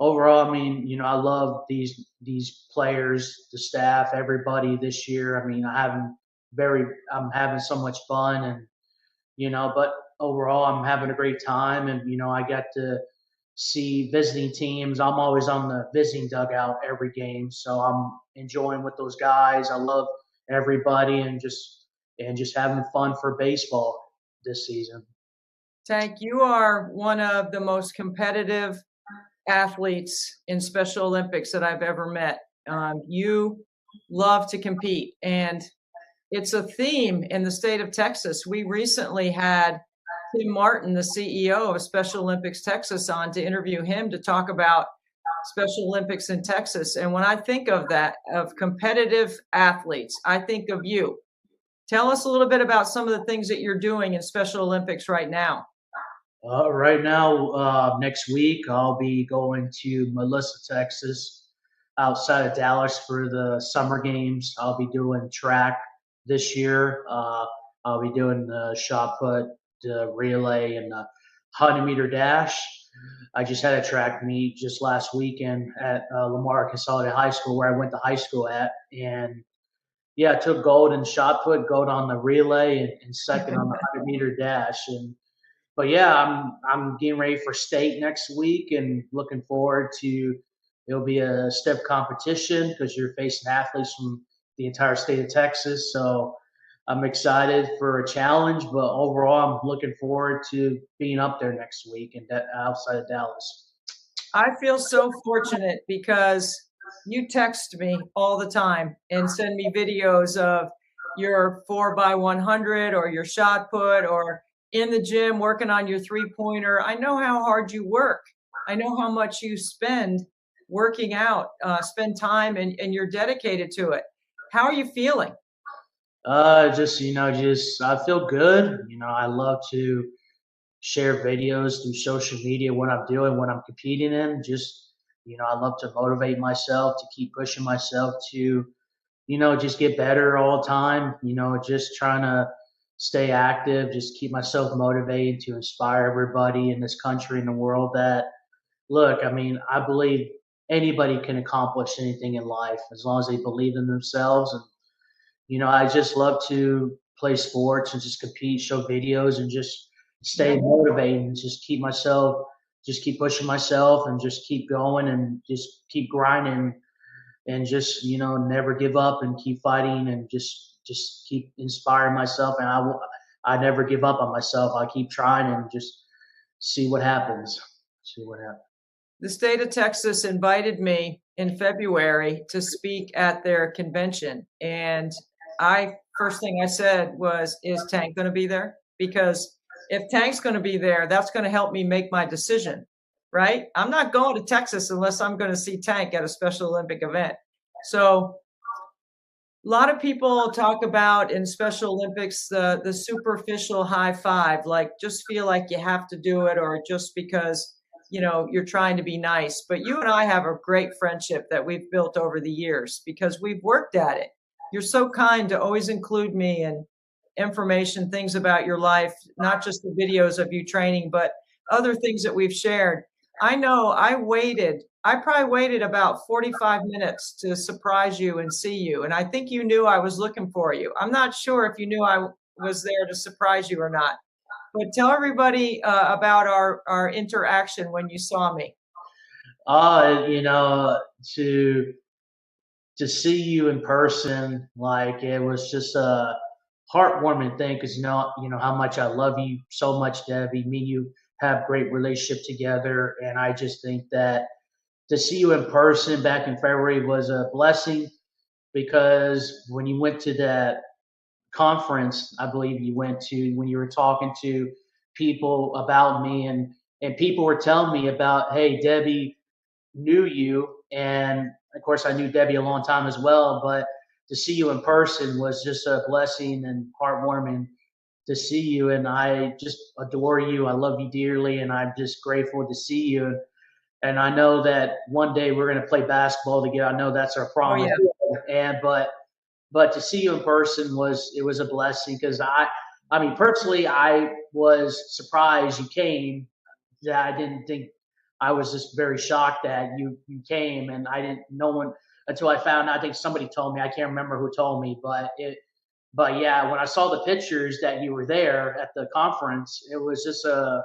overall, I mean, I love these players, the staff, everybody this year. I mean, I'm having so much fun, and but overall, I'm having a great time, and I got to see visiting teams. I'm always on the visiting dugout every game, so I'm enjoying with those guys. I love everybody, and just having fun for baseball this season. Tank, you are one of the most competitive athletes in Special Olympics that I've ever met. You love to compete, and it's a theme in the state of Texas. We recently had Tim Martin, the CEO of Special Olympics Texas, on to interview him to talk about Special Olympics in Texas. And when I think of that, of competitive athletes, I think of you. Tell us a little bit about some of the things that you're doing in Special Olympics right now. Right now, next week, I'll be going to Melissa, Texas, outside of Dallas for the summer games. I'll be doing track this year. I'll be doing the shot put, the relay, and the 100-meter dash. I just had a track meet just last weekend at Lamar Consolidated High School, where I went to high school at. And yeah, I took gold in shot put, gold on the relay, and second on the 100-meter dash. But yeah, I'm getting ready for state next week and looking forward to. It'll be a stiff competition because you're facing athletes from the entire state of Texas. So I'm excited for a challenge, but overall, I'm looking forward to being up there next week and outside of Dallas. I feel so fortunate because you text me all the time and send me videos of your 4x100 or your shot put or in the gym working on your 3-pointer. I know how hard you work. I know how much you spend working out, spend time, and you're dedicated to it. How are you feeling? I feel good. I love to share videos through social media, what I'm doing, what I'm competing in. I love to motivate myself, to keep pushing myself to, just get better all the time. Just trying to stay active, just keep myself motivated to inspire everybody in this country and the world that, look, I mean, I believe anybody can accomplish anything in life as long as they believe in themselves. And, I just love to play sports and just compete, show videos, and just stay motivated and just keep pushing myself and just keep going and just keep grinding and just, never give up and keep fighting and just just keep inspiring myself, and I never give up on myself. I keep trying and just see what happens. See what happens. The state of Texas invited me in February to speak at their convention. And first thing I said was, is Tank going to be there? Because if Tank's going to be there, that's going to help me make my decision, right? I'm not going to Texas unless I'm going to see Tank at a Special Olympic event. So a lot of people talk about in Special Olympics the superficial high five, like just feel like you have to do it, or just because you're trying to be nice. But you and I have a great friendship that we've built over the years because we've worked at it. You're so kind to always include me in information, things about your life, not just the videos of you training, but other things that we've shared. I know I probably waited about 45 minutes to surprise you and see you. And I think you knew I was looking for you. I'm not sure if you knew I was there to surprise you or not. But tell everybody about our interaction when you saw me. To see you in person, like, it was just a heartwarming thing, because you know how much I love you so much, Debbie. Me and you have great relationship together, and I just think that to see you in person back in February was a blessing, because when you went to that conference, I believe you went to, when you were talking to people about me, and people were telling me about, hey, Debbie knew you, and of course I knew Debbie a long time as well, but to see you in person was just a blessing and heartwarming to see you. And I just adore you. I love you dearly, and I'm just grateful to see you. And I know that one day we're going to play basketball together. I know that's our promise. Oh, yeah. But to see you in person was a blessing, because I mean, personally, I was surprised you came. That I didn't think. I was just very shocked that you came, and no one, until I found out. I think somebody told me. I can't remember who told me, but yeah, when I saw the pictures that you were there at the conference, it was just a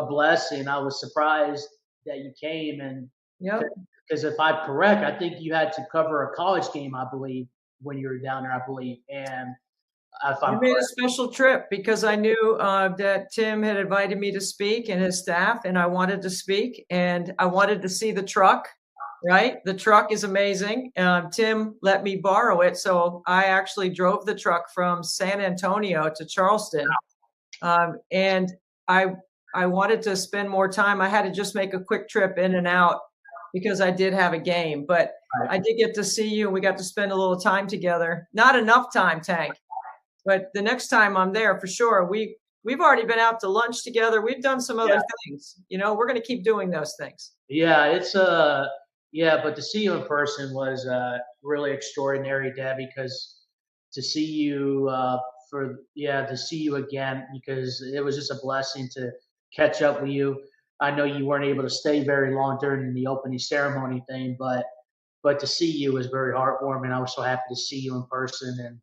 blessing. I was surprised that you came, and because if I'm correct, I think you had to cover a college game, I believe, when you were down there, I believe. And I made a special trip because I knew that Tim had invited me to speak, and his staff, and I wanted to speak, and I wanted to see the truck, right? The truck is amazing. Tim let me borrow it. So I actually drove the truck from San Antonio to Charleston. And I wanted to spend more time. I had to just make a quick trip in and out because I did have a game, but I did get to see you, and we got to spend a little time together. Not enough time, Tank, but the next time I'm there for sure. We've already been out to lunch together. We've done some other things. We're going to keep doing those things. Yeah, it's but to see you in person was really extraordinary, Deb, because to see you to see you again, because it was just a blessing to catch up with you. I know you weren't able to stay very long during the opening ceremony thing, but to see you was very heartwarming. I was so happy to see you in person, and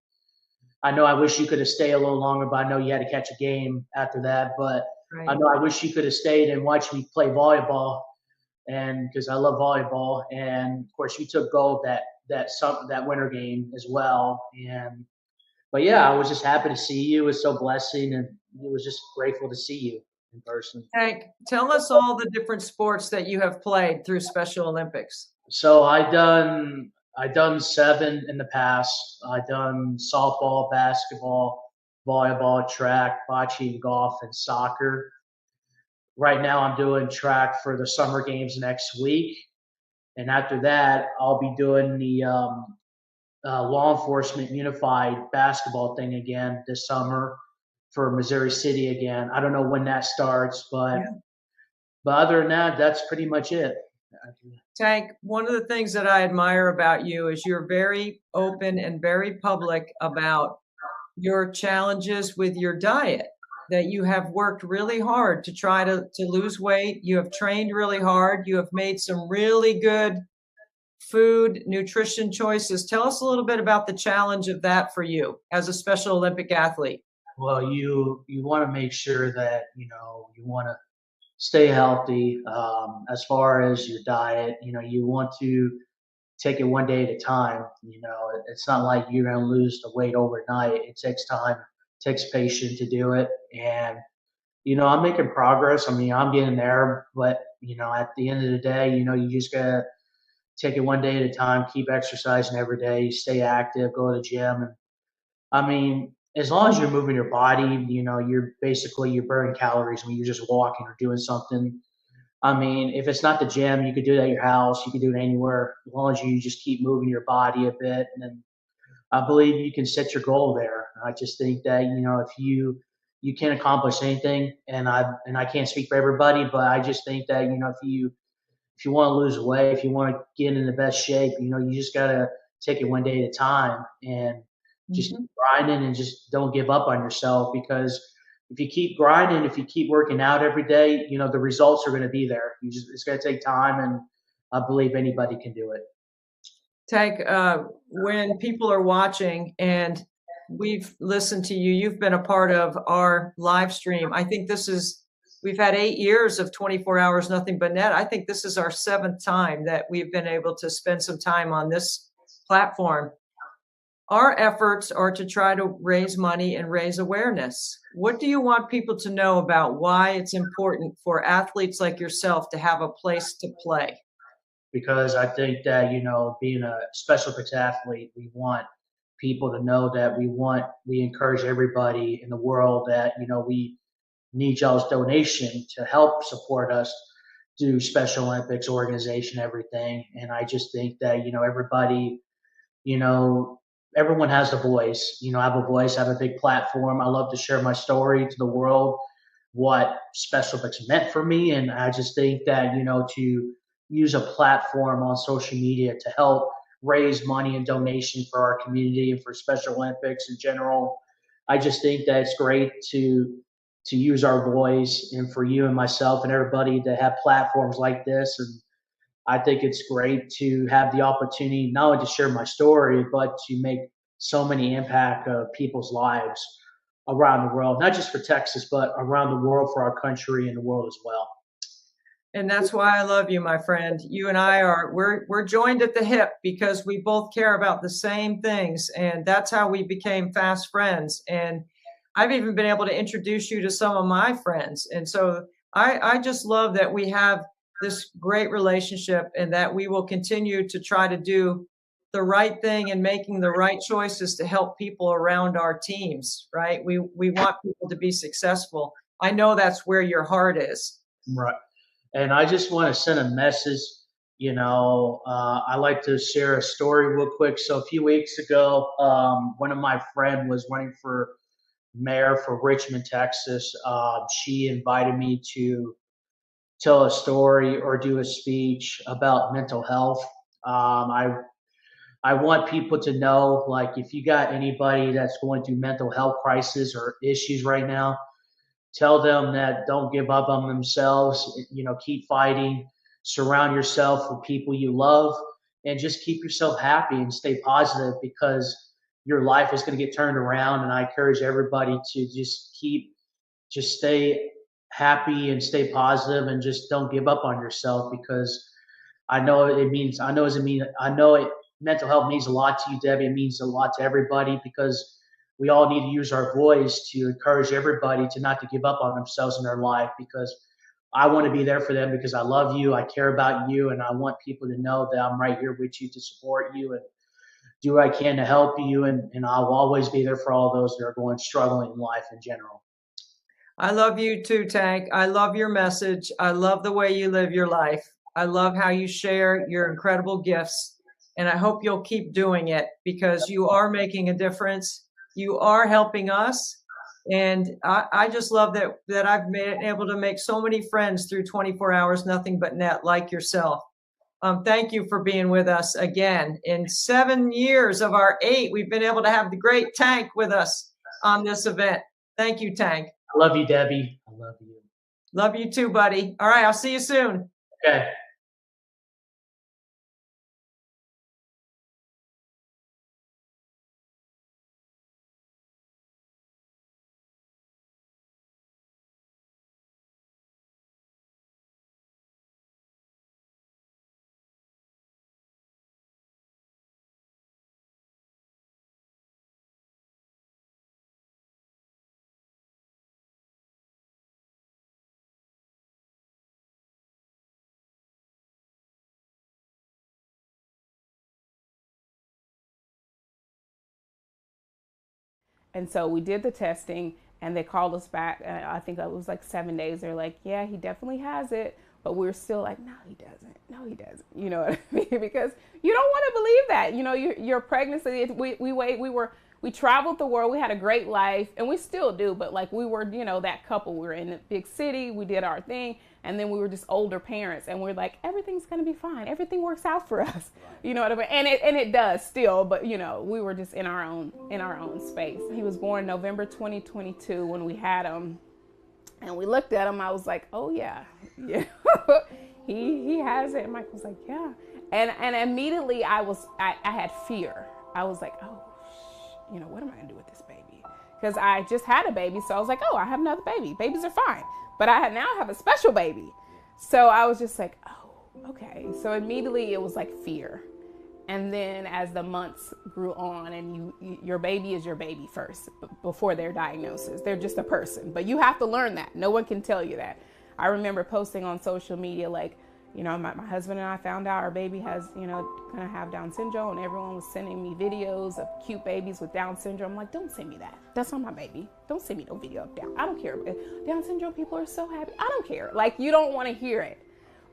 I know I wish you could have stayed a little longer, but I know you had to catch a game after that. But I know I wish you could have stayed and watched me play volleyball, and because I love volleyball, and of course you took gold that winter game as well. But yeah, I was just happy to see you. It was so blessing, and it was just grateful to see you in person. Hank, tell us all the different sports that you have played through Special Olympics. So I done 7 in the past. I done softball, basketball, volleyball, track, bocce, golf, and soccer. Right now I'm doing track for the summer games next week. And after that, I'll be doing the law enforcement unified basketball thing again this summer for Missouri City again. I don't know when that starts, but other than that, that's pretty much it. Tank, one of the things that I admire about you is you're very open and very public about your challenges with your diet, that you have worked really hard to try to lose weight. You have trained really hard. You have made some really good food, nutrition choices. Tell us a little bit about the challenge of that for you as a Special Olympic athlete. Well, you want to make sure that, you want to stay healthy as far as your diet. You want to take it one day at a time. It's not like you're going to lose the weight overnight. It takes time, it takes patience to do it. And, I'm making progress. I mean, I'm getting there, but, at the end of the day, you just got to take it one day at a time, keep exercising every day, stay active, go to the gym. And I mean, as long as you're moving your body, you're burning calories when you're just walking or doing something. I mean, if it's not the gym, you could do it at your house. You could do it anywhere, as long as you just keep moving your body a bit. And then I believe you can set your goal there. I just think that if you can accomplish anything, and I can't speak for everybody, but I just think that if you want to lose weight, if you want to get in the best shape, you just gotta take it one day at a time and just keep grinding and just don't give up on yourself, because if you keep grinding, if you keep working out every day, the results are going to be there. It's going to take time, and I believe anybody can do it. Tank, when people are watching and we've listened to you, you've been a part of our live stream. I think we've had 8 years of 24 hours, nothing but net. I think this is our 7th time that we've been able to spend some time on this platform. Our efforts are to try to raise money and raise awareness. What do you want people to know about why it's important for athletes like yourself to have a place to play? Because I think that, being a special Olympics athlete, we want people to know that we encourage everybody in the world that, we need y'all's donation to help support us do Special Olympics organization, everything. And I just think that, everybody, everyone has a voice. I have a voice, I have a big platform. I love to share my story to the world, what Special Olympics meant for me. And I just think that, to use a platform on social media to help raise money and donation for our community and for Special Olympics in general, I just think that it's great to use our voice, and for you and myself and everybody to have platforms like this. And I think it's great to have the opportunity not only to share my story, but to make so many impact of people's lives around the world, not just for Texas, but around the world, for our country and the world as well. And that's why I love you, my friend. You and I we're joined at the hip because we both care about the same things. And that's how we became fast friends. And I've even been able to introduce you to some of my friends. And so I just love that we have this great relationship, and that we will continue to try to do the right thing and making the right choices to help people around our teams, right? We want people to be successful. I know that's where your heart is. Right. And I just want to send a message. I like to share a story real quick. So a few weeks ago, one of my friends was running for mayor for Richmond, Texas. She invited me to tell a story or do a speech about mental health. I want people to know, like, if you got anybody that's going through mental health crisis or issues right now, tell them that don't give up on themselves. Keep fighting, surround yourself with people you love, and just keep yourself happy and stay positive, because your life is going to get turned around. And I encourage everybody to just stay happy and stay positive, and just don't give up on yourself, because mental health means a lot to you, Debbie. It means a lot to everybody, because we all need to use our voice to encourage everybody to not to give up on themselves in their life, because I want to be there for them, because I love you, I care about you, and I want people to know that I'm right here with you to support you and do what I can to help you. And I'll always be there for all those that are struggling in life in general. I love you too, Tank. I love your message. I love the way you live your life. I love how you share your incredible gifts. And I hope you'll keep doing it, because you are making a difference. You are helping us. And I just love that I've been able to make so many friends through 24 hours, nothing but net, like yourself. Thank you for being with us again. In 7 years of our 8, we've been able to have the great Tank with us on this event. Thank you, Tank. I love you, Debbie. I love you. Love you too, buddy. All right, I'll see you soon. Okay. And so we did the testing, and they called us back. And I think it was like 7 days. They're like, yeah, he definitely has it. But we're still like, no, he doesn't. No, he doesn't. You know what I mean? Because you don't want to believe that. You know, your pregnancy, we traveled the world. We had a great life, and we still do. But like we were, you know, that couple. We were in a big city. We did our thing. And then we were just older parents, and we're like, everything's going to be fine. Everything works out for us. You know what I mean? And it does still, but you know, we were just in our own space. He was born November 2022 when we had him, and we looked at him. I was like, oh yeah, he has it. And Mike was like, yeah. And immediately I had fear. I was like, oh, you know, what am I gonna do with this baby? Because I just had a baby, so I was like, oh, I have another baby. Babies are fine. But I now have a special baby. So I was just like, oh, okay. So immediately it was like fear. And then as the months grew on, and your baby is your baby first before their diagnosis. They're just a person, but you have to learn that. No one can tell you that. I remember posting on social media, like, you know, my husband and I found out our baby has, you know, gonna have Down syndrome, and everyone was sending me videos of cute babies with Down syndrome. I'm like, don't send me that. That's not my baby. Don't send me no video of Down. I don't care. Down syndrome people are so happy. I don't care. Like, you don't want to hear it.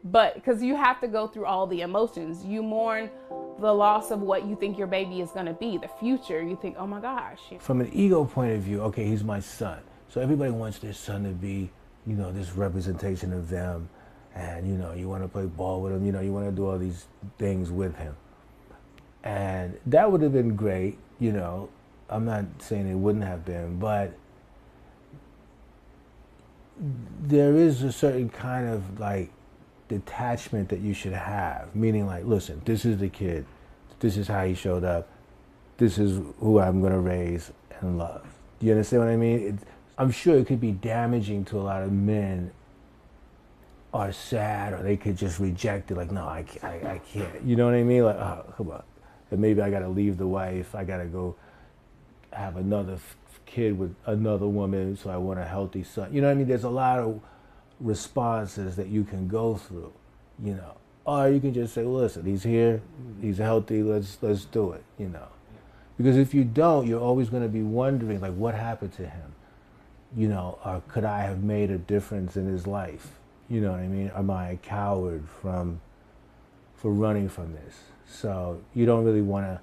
But because you have to go through all the emotions. You mourn the loss of what you think your baby is gonna be, the future. You think, oh my gosh. From an ego point of view, okay, he's my son. So everybody wants their son to be, you know, this representation of them. And, you know, you want to play ball with him, you know, you want to do all these things with him. And that would have been great, you know. I'm not saying it wouldn't have been, but there is a certain kind of, like, detachment that you should have. Meaning, like, listen, this is the kid. This is how he showed up. This is who I'm going to raise and love. Do you understand what I mean? I'm sure it could be damaging to a lot of men are sad, or they could just reject it, like, no, I can't. You know what I mean? Like, oh, come on. And maybe I got to leave the wife. I got to go have another kid with another woman, so I want a healthy son. You know what I mean? There's a lot of responses that you can go through, you know. Or you can just say, well, listen, he's here, he's healthy, let's do it, you know. Because if you don't, you're always going to be wondering, like, what happened to him? You know, or could I have made a difference in his life? You know what I mean? Am I a coward for running from this? So you don't really want to,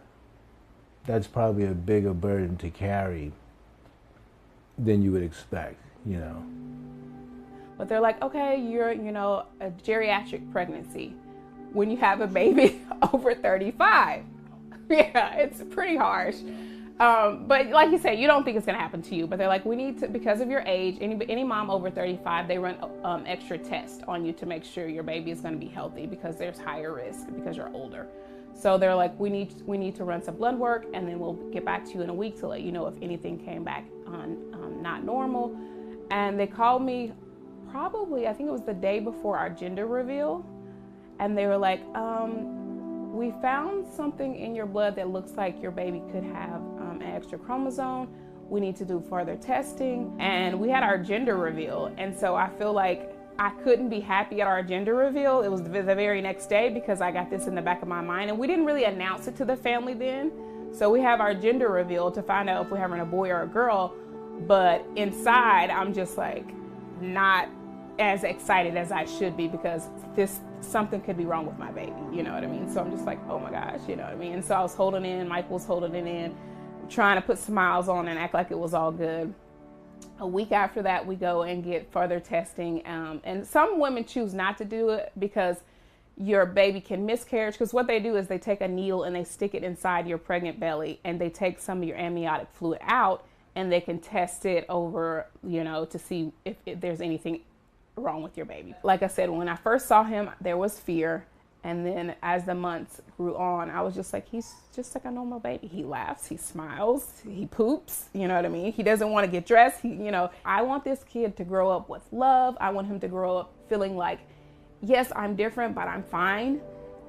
that's probably a bigger burden to carry than you would expect, you know. But they're like, okay, you're, you know, a geriatric pregnancy when you have a baby over 35. Yeah, it's pretty harsh. But like you said, you don't think it's going to happen to you, but they're like, we need to, because of your age, any mom over 35, they run extra tests on you to make sure your baby is going to be healthy, because there's higher risk because you're older. So they're like, we need to run some blood work, and then we'll get back to you in a week to let you know if anything came back on not normal. And they called me probably, I think it was the day before our gender reveal. And they were like, we found something in your blood that looks like your baby could have an extra chromosome. We need to do further testing. And we had our gender reveal. And so I feel like I couldn't be happy at our gender reveal. It was the very next day, because I got this in the back of my mind. And we didn't really announce it to the family then. So we have our gender reveal to find out if we're having a boy or a girl. But inside, I'm just like not as excited as I should be, because something could be wrong with my baby, you know what I mean? So I'm just like, oh my gosh, you know what I mean? And so I was holding in, Mike was holding it in, trying to put smiles on and act like it was all good. A week after that, we go and get further testing. And some women choose not to do it because your baby can miscarriage, because what they do is they take a needle and they stick it inside your pregnant belly, and they take some of your amniotic fluid out, and they can test it over, you know, to see if there's anything wrong with your baby. Like I said, when I first saw him, there was fear. And then as the months grew on, I was just like, he's just like a normal baby. He laughs, he smiles, he poops, you know what I mean? He doesn't want to get dressed. You know, I want this kid to grow up with love. I want him to grow up feeling like, yes, I'm different, but I'm fine.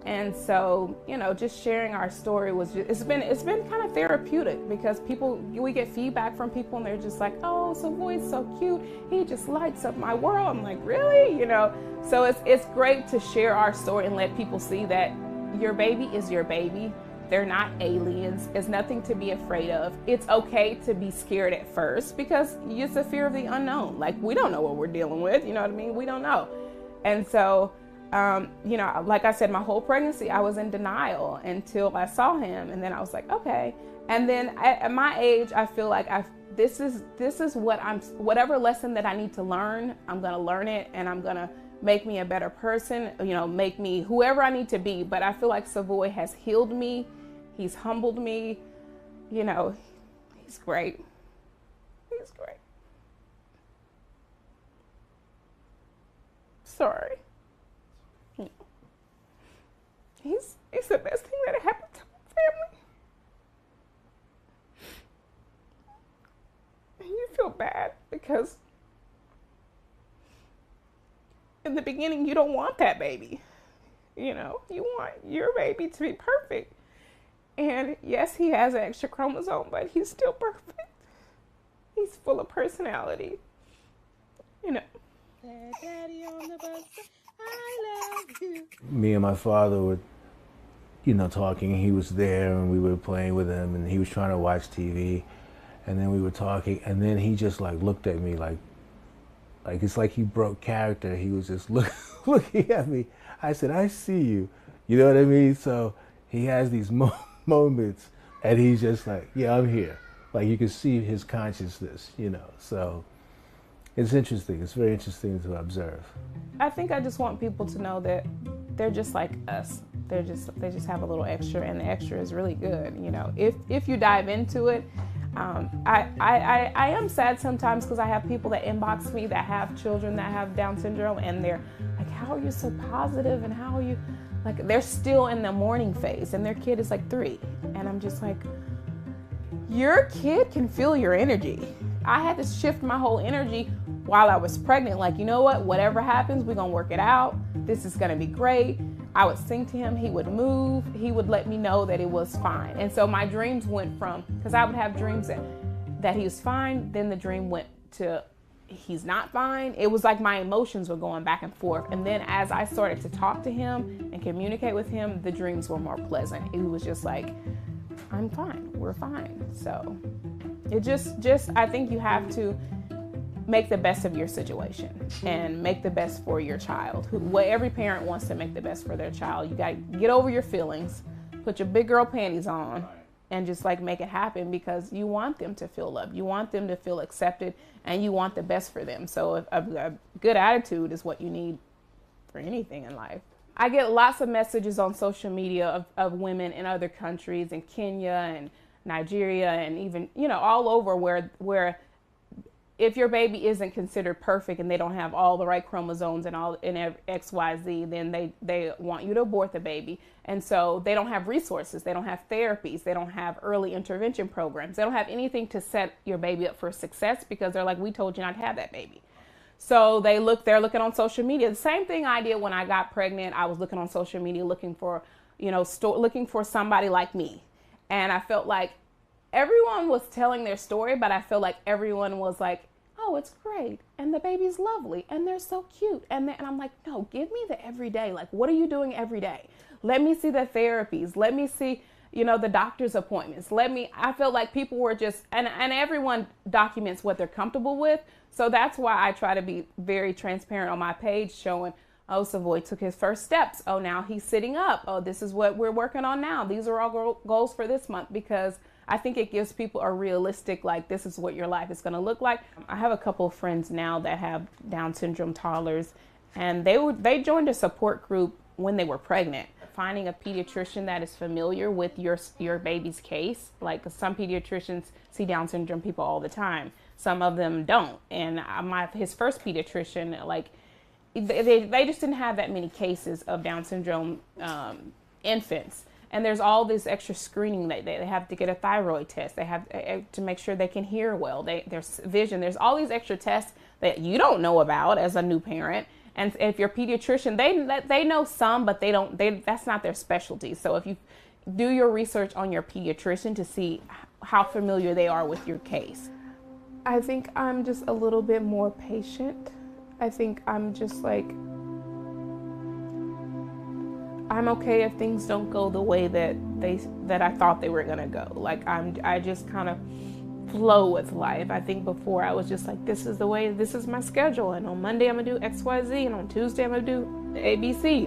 And so, you know, just sharing our story it's been kind of therapeutic, because we get feedback from people and they're just like, oh, Savoy's so cute. He just lights up my world. I'm like, really? You know, so it's great to share our story and let people see that your baby is your baby. They're not aliens. It's nothing to be afraid of. It's okay to be scared at first because it's a fear of the unknown. Like, we don't know what we're dealing with, you know what I mean? We don't know. And so, you know, like I said, my whole pregnancy, I was in denial until I saw him. And then I was like, okay. And then at my age, I feel like this is what whatever lesson that I need to learn, I'm gonna learn it, and I'm gonna make me a better person, you know, make me whoever I need to be. But I feel like Savoy has healed me. He's humbled me. You know, he's great. He's great. Sorry. He's the best thing that happened to my family. And you feel bad because in the beginning, you don't want that baby. You know, you want your baby to be perfect. And yes, he has an extra chromosome, but he's still perfect. He's full of personality. You know. Daddy on the bus, I love you. Me and my father were, you know, talking. He was there and we were playing with him and he was trying to watch TV. And then we were talking and then he just like looked at me like it's like he broke character. He was just looking at me. I said, I see you. You know what I mean? So he has these moments and he's just like, yeah, I'm here. Like you can see his consciousness, you know. So it's interesting. It's very interesting to observe. I think I just want people to know that they're just like us. They just have a little extra, and the extra is really good. You know, if you dive into it. I am sad sometimes because I have people that inbox me that have children that have Down syndrome, and they're like, how are you so positive, and how are you, like, they're still in the mourning phase and their kid is like 3, and I'm just like, your kid can feel your energy. I had to shift my whole energy while I was pregnant, like, you know what, whatever happens, we're gonna work it out, this is gonna be great. I would sing to him, he would move, he would let me know that it was fine. And so my dreams went from, because I would have dreams that he was fine, then the dream went to he's not fine. It was like my emotions were going back and forth. And then as I started to talk to him and communicate with him, the dreams were more pleasant. It was just like, I'm fine, we're fine. So it just I think you have to make the best of your situation and make the best for your child. What every parent wants to make the best for their child. You got to get over your feelings, put your big girl panties on, and just like make it happen, because you want them to feel loved. You want them to feel accepted, and you want the best for them. So a good attitude is what you need for anything in life. I get lots of messages on social media of women in other countries, in Kenya and Nigeria, and even, you know, all over where if your baby isn't considered perfect and they don't have all the right chromosomes and all in XYZ, then they want you to abort the baby. And so they don't have resources, they don't have therapies, they don't have early intervention programs, they don't have anything to set your baby up for success, because they're like, we told you not to have that baby. So they're looking on social media. The same thing I did when I got pregnant. I was looking on social media, looking for, you know, looking for somebody like me. And I felt like everyone was telling their story, but I feel like everyone was like, oh, it's great, and the baby's lovely, and they're so cute. And I'm like, no, give me the everyday. Like, what are you doing every day? Let me see the therapies. Let me see, you know, the doctor's appointments. I felt like people were just, and everyone documents what they're comfortable with. So that's why I try to be very transparent on my page, showing, oh, Savoy took his first steps. Oh, now he's sitting up. Oh, this is what we're working on now. These are all goals for this month, because I think it gives people a realistic, like, this is what your life is going to look like. I have a couple of friends now that have Down syndrome toddlers, and they joined a support group when they were pregnant. Finding a pediatrician that is familiar with your baby's case. Like, some pediatricians see Down syndrome people all the time. Some of them don't. And his first pediatrician, like, they just didn't have that many cases of Down syndrome infants. And there's all this extra screening that they have to get a thyroid test. They have to make sure they can hear well. There's vision. There's all these extra tests that you don't know about as a new parent. And if you're a pediatrician, they know some, but that's not their specialty. So if you do your research on your pediatrician to see how familiar they are with your case. I think I'm just a little bit more patient. I think I'm I'm okay if things don't go the way that I thought they were gonna go. Like I just kind of flow with life. I think before I was just like, this is the way, this is my schedule, and on Monday I'm gonna do XYZ, and on Tuesday I'm gonna do ABC.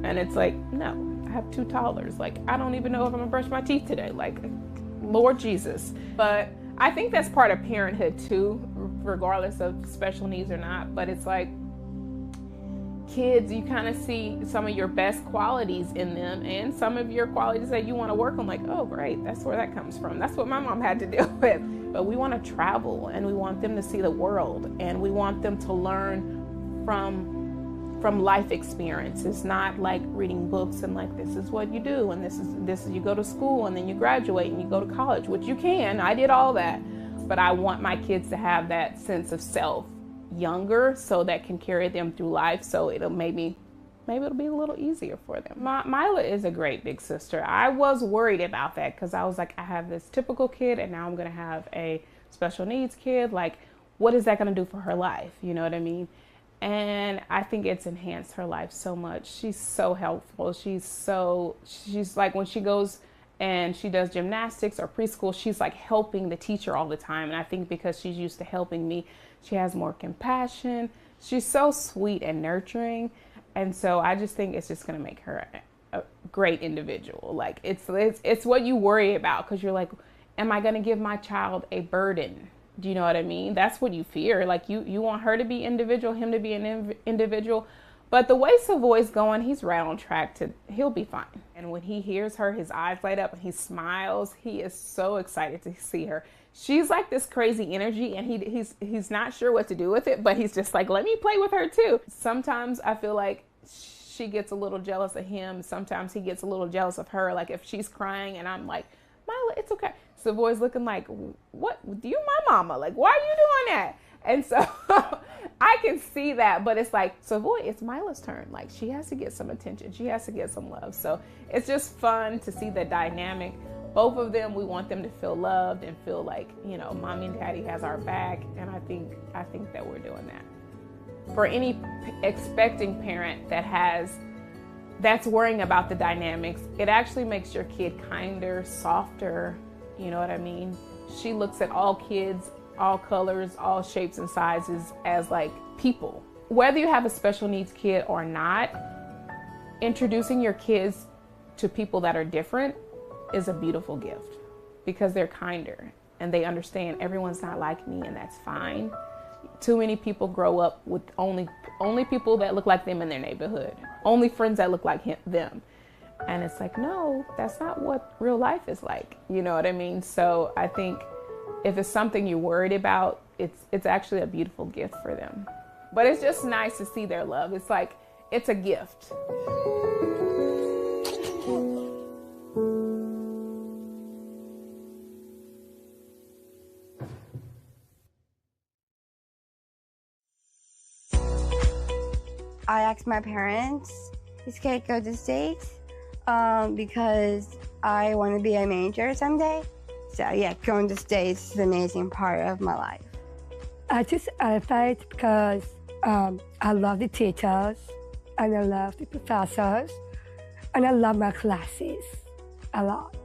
And it's like, no, I have 2 toddlers. Like, I don't even know if I'm gonna brush my teeth today. Like, Lord Jesus. But I think that's part of parenthood too, regardless of special needs or not. But it's like, kids, you kind of see some of your best qualities in them and some of your qualities that you want to work on. Like, oh great, that's where that comes from. That's what my mom had to deal with. But we want to travel, and we want them to see the world, and we want them to learn from life experience. It's not like reading books and like, this is what you do, and this is you go to school and then you graduate and you go to college, which you can. I did all that. But I want my kids to have that sense of self younger, so that can carry them through life, so it'll maybe it'll be a little easier for them. Mila is a great big sister. I was worried about that because I was like, I have this typical kid and now I'm gonna have a special needs kid. Like, what is that gonna do for her life? You know what I mean? And I think it's enhanced her life so much. She's so helpful. She's like, when she goes and she does gymnastics or preschool, she's like helping the teacher all the time. And I think because she's used to helping me, she has more compassion. She's so sweet and nurturing. And so I just think it's just going to make her a great individual. Like, it's what you worry about, because you're like, am I going to give my child a burden? Do you know what I mean? That's what you fear. Like, you want her to be individual, him to be an individual. But the way Savoy's going, he's right on track he'll be fine. And when he hears her, his eyes light up and he smiles. He is so excited to see her. She's like this crazy energy, and he's not sure what to do with it, but he's just like, let me play with her too. Sometimes I feel like she gets a little jealous of him. Sometimes he gets a little jealous of her. Like, if she's crying and I'm like, Mila, it's okay. Savoy's looking like, what? You my mama. Like, why are you doing that? And so I can see that, but it's like, Savoy, it's Mila's turn. Like, she has to get some attention. She has to get some love. So it's just fun to see the dynamic. Both of them, we want them to feel loved and feel like, you know, mommy and daddy has our back. And I think that we're doing that. For any expecting parent that's worrying about the dynamics, it actually makes your kid kinder, softer. You know what I mean? She looks at all kids, all colors, all shapes and sizes as like people. Whether you have a special needs kid or not, introducing your kids to people that are different is a beautiful gift, because they're kinder and they understand everyone's not like me, and that's fine. Too many people grow up with only people that look like them in their neighborhood, only friends that look like them. And it's like, no, that's not what real life is like. You know what I mean? So I think if it's something you're worried about, it's actually a beautiful gift for them. But it's just nice to see their love. It's like, it's a gift. I asked my parents if I could go to the States because I want to be a manager someday. So yeah, going to the States is an amazing part of my life. I choose Elephant because I love the teachers, and I love the professors, and I love my classes a lot.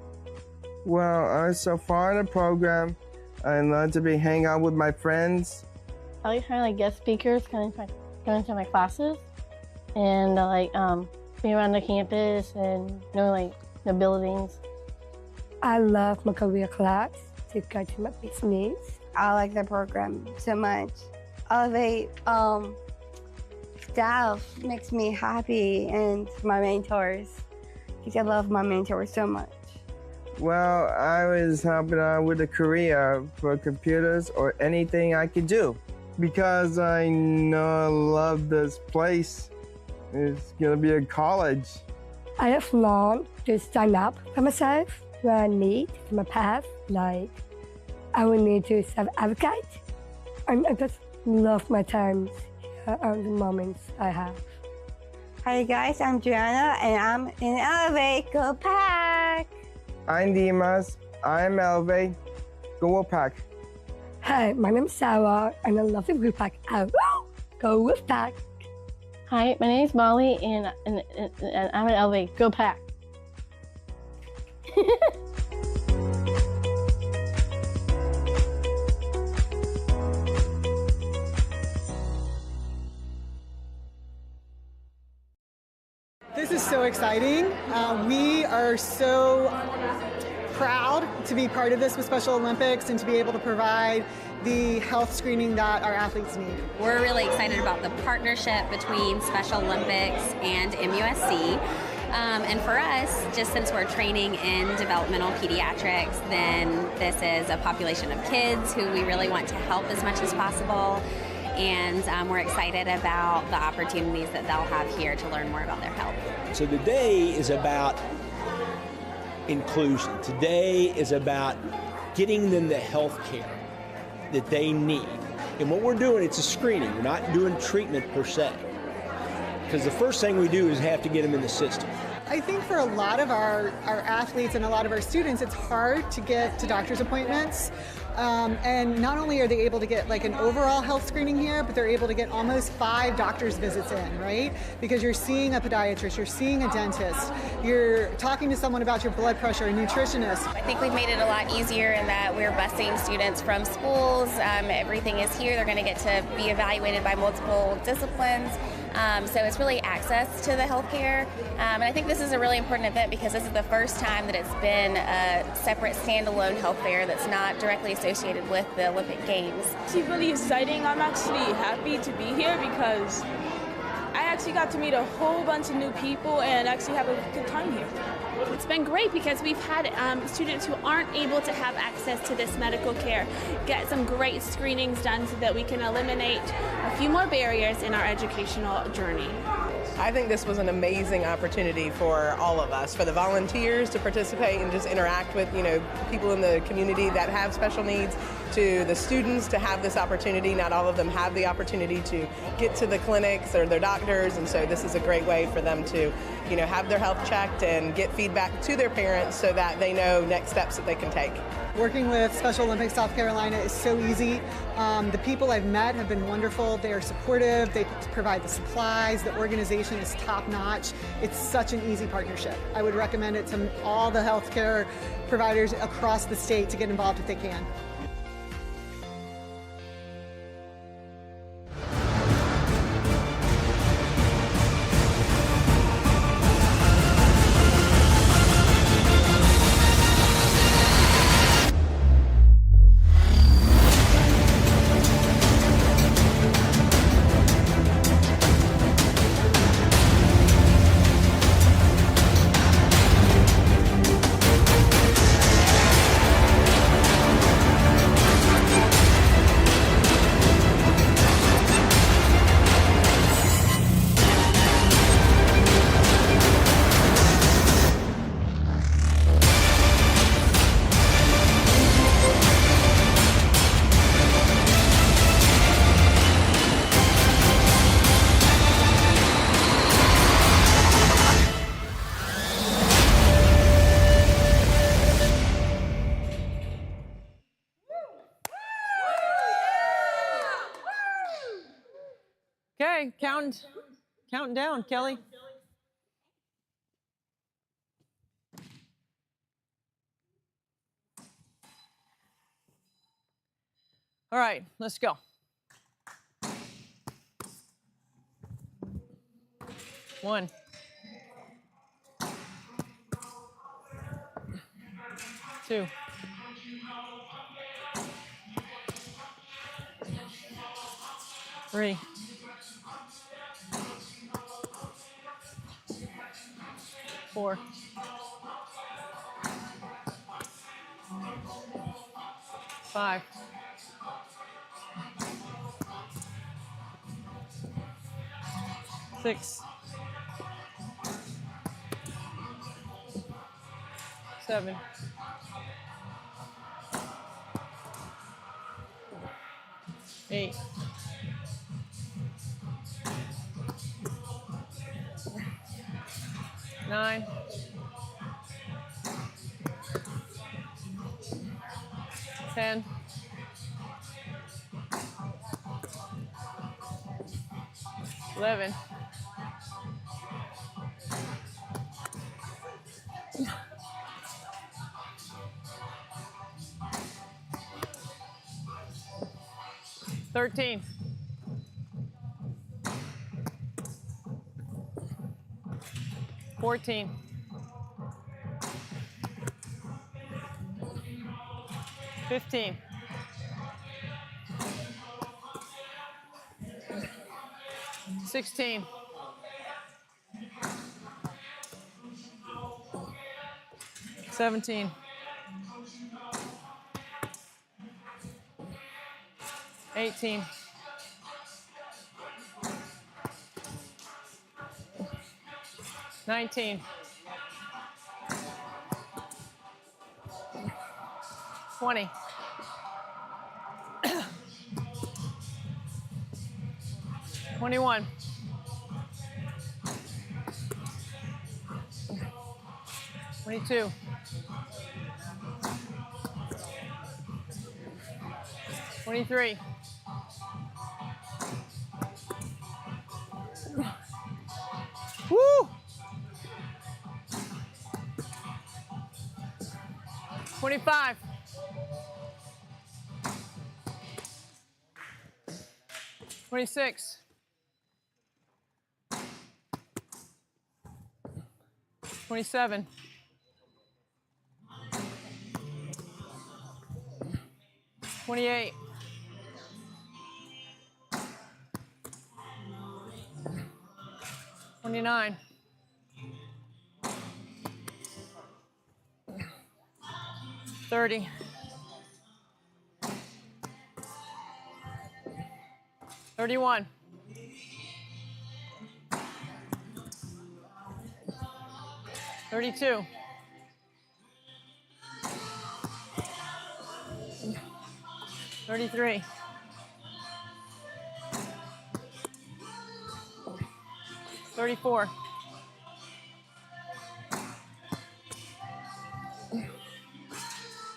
Well, so far in the program, I love to be hang out with my friends. I like having guest speakers going to my classes, and I like being around the campus and knowing the buildings. I love my career class to go to my business. I like the program so much. Elevate staff makes me happy, and my mentors, because I love my mentors so much. Well, I was helping out with a career for computers or anything I could do, because I know I love this place. It's gonna be a college. I have learned to stand up for myself when I need for my path. Like, I will need to self-advocate. And I just love my times and the moments I have. Hi guys, I'm Joanna, and I'm in Elevate. Go Pack! I'm Dimas. I'm Elevate. Go Wolfpack. Hey, my name's Sarah, and I love the Wolfpack. Go Wolfpack! Hi, my name is Molly, and I'm an LV. Go Pack! This is so exciting. We are so proud to be part of this with Special Olympics and to be able to provide the health screening that our athletes need. We're really excited about the partnership between Special Olympics and MUSC. And for us, just since we're training in developmental pediatrics, then this is a population of kids who we really want to help as much as possible. And we're excited about the opportunities that they'll have here to learn more about their health. So today is about inclusion. Today is about getting them the health care that they need. And what we're doing, it's a screening. We're not doing treatment per se. Because the first thing we do is have to get them in the system. I think for a lot of our athletes and a lot of our students, it's hard to get to doctor's appointments. And not only are they able to get like an overall health screening here, but they're able to get almost 5 doctor's visits in, right? Because you're seeing a podiatrist, you're seeing a dentist, you're talking to someone about your blood pressure, a nutritionist. I think we've made it a lot easier in that we're busing students from schools. Everything is here. They're going to get to be evaluated by multiple disciplines. So it's really access to the healthcare. And I think this is a really important event because this is the first time that it's been a separate standalone health fair that's not directly associated with the Olympic Games. It's really exciting. I'm actually happy to be here because I actually got to meet a whole bunch of new people and actually have a good time here. It's been great because we've had students who aren't able to have access to this medical care get some great screenings done so that we can eliminate a few more barriers in our educational journey. I think this was an amazing opportunity for all of us, for the volunteers to participate and just interact with, people in the community that have special needs, to the students to have this opportunity. Not all of them have the opportunity to get to the clinics or their doctors, and so this is a great way for them to, have their health checked and get feedback to their parents so that they know next steps that they can take. Working with Special Olympics South Carolina is so easy. The people I've met have been wonderful. They are supportive. They provide the supplies. The organization is top-notch. It's such an easy partnership. I would recommend it to all the healthcare providers across the state to get involved if they can. Okay, counting down, Kelly. All right, let's go. 1, 2, 3, 4, 5, 6, 7, 8, 9, 10, 11, 13. 14. 15. 16. 17. 18. 19. 20. 21. 22. 23. 25. 26. 27. 28. 29. 30. 31. 32. 33. 34.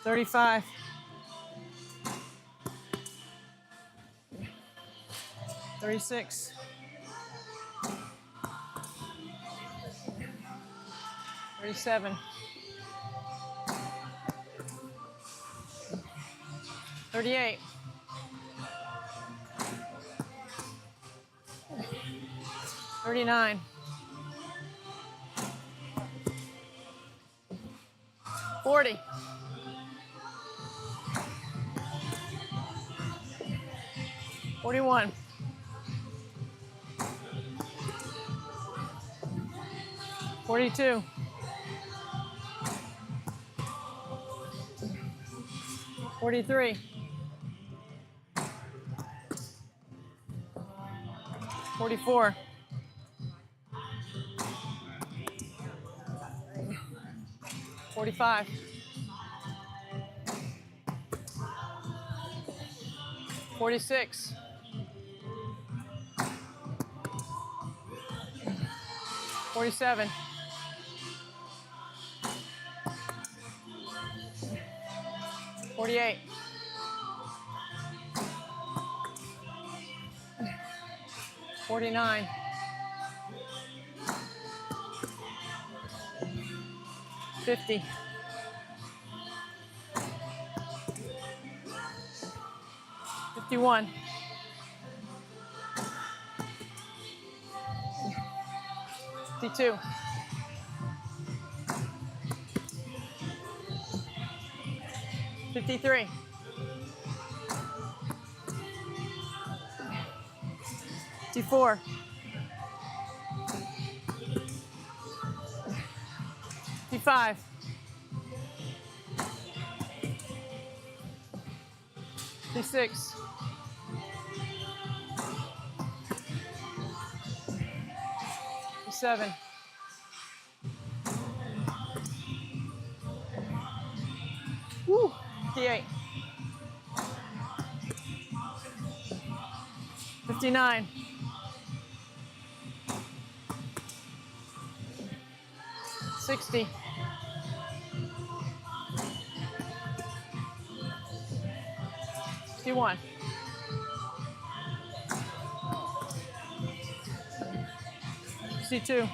35. 36. 37. 38. 39. 40. 41. 42. 43. 44. 45. 46. 47. 48. 49. 50. 51. 52. 53. 54. 55. 56. 57. 58. 59. 60. 61. 62.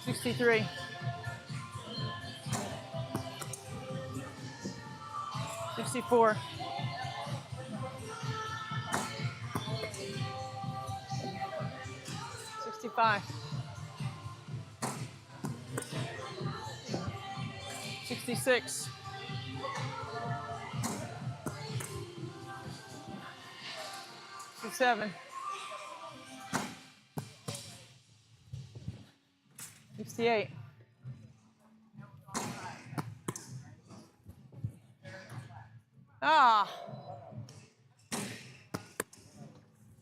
63. 64. 65. 66. 67. 68. Ah.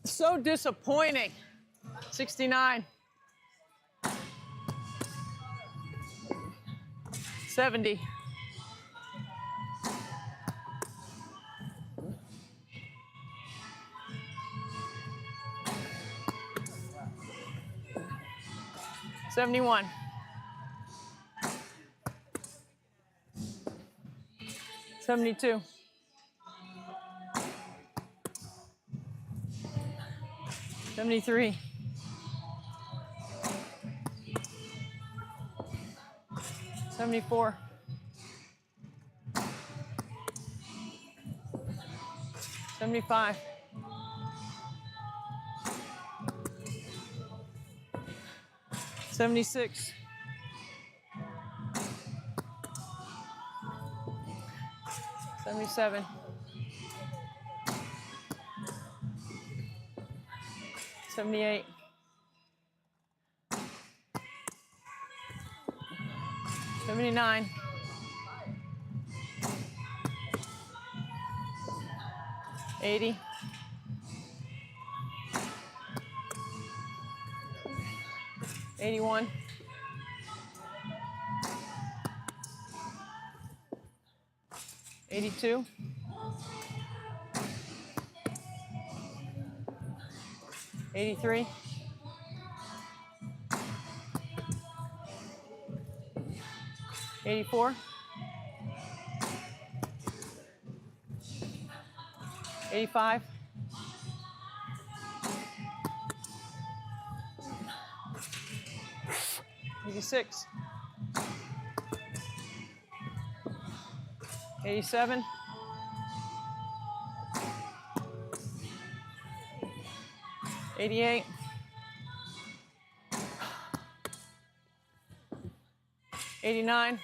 So disappointing. 69. 70. 71. 72. 73. 74. 75. 76. 77. 78. 79. 80. 81. 82. 83. 84. 85. 86. 87. 88. 89.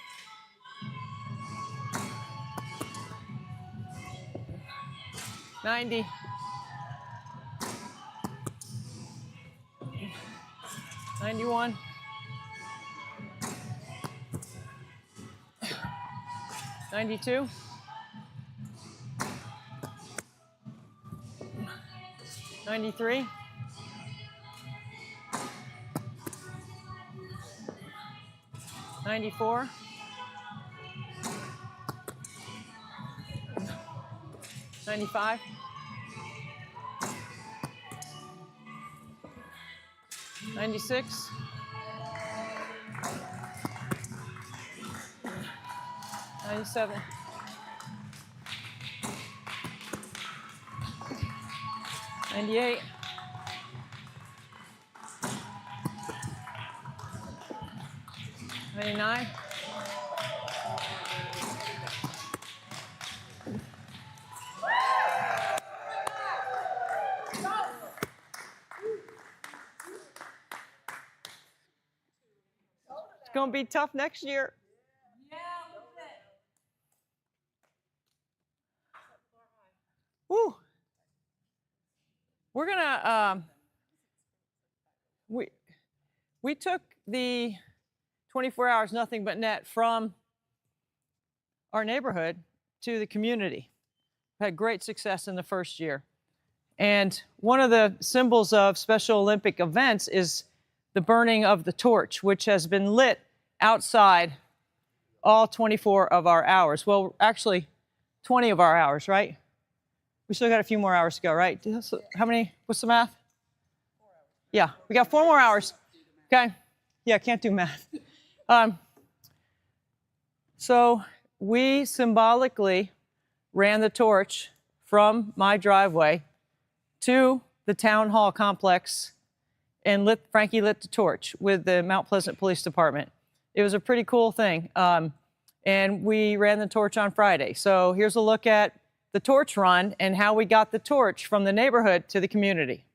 90. 91. 92. 93. 94. 95. 96. 97. 98. 99. 'It's going to be tough next year. Woo. We're gonna we took the 24 hours nothing but net from our neighborhood to the community. We had great success in the first year. And one of the symbols of Special Olympic events is the burning of the torch, which has been lit outside all 24 of our hours. Well, actually 20 of our hours, right? We still got a few more hours to go, right? How many? What's the math? 4 hours. Yeah, we got 4 more hours. Okay. Yeah, can't do math. So we symbolically ran the torch from my driveway to the town hall complex, and Frankie lit the torch with the Mount Pleasant Police Department. It was a pretty cool thing. and we ran the torch on Friday. So here's a look at the torch run and how we got the torch from the neighborhood to the community.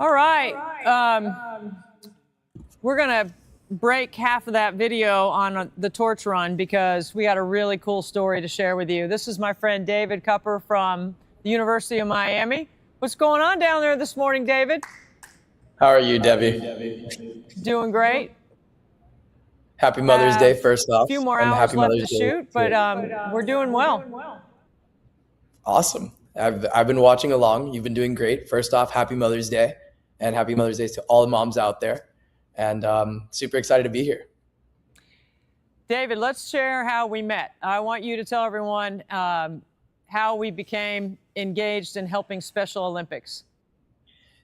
All right. We're going to break half of that video on the torch run because we got a really cool story to share with you. This is my friend David Cupper from the University of Miami. What's going on down there this morning, David? How are you, Debbie? Doing great. Happy Mother's Day, first off. A few more and hours happy left Mother's to Day shoot, but we're doing well. Awesome. I've been watching along. You've been doing great. First off, happy Mother's Day, and happy Mother's Day to all the moms out there. And super excited to be here. David, let's share how we met. I want you to tell everyone how we became engaged in helping Special Olympics.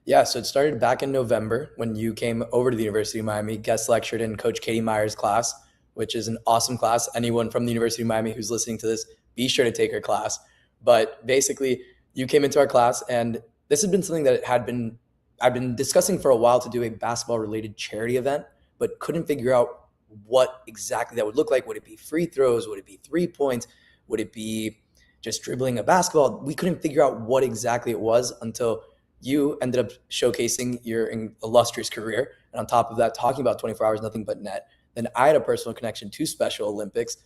Yeah, so it started back in November when you came over to the University of Miami, guest lectured in Coach Katie Meyer's class, which is an awesome class. Anyone from the University of Miami who's listening to this, be sure to take her class. But basically, you came into our class, and this had been something that I've been discussing for a while to do a basketball-related charity event, but couldn't figure out what exactly that would look like. Would it be free throws? Would it be 3 points? Would it be just dribbling a basketball? We couldn't figure out what exactly it was until you ended up showcasing your illustrious career. And on top of that, talking about 24 hours, nothing but net. Then I had a personal connection to Special Olympics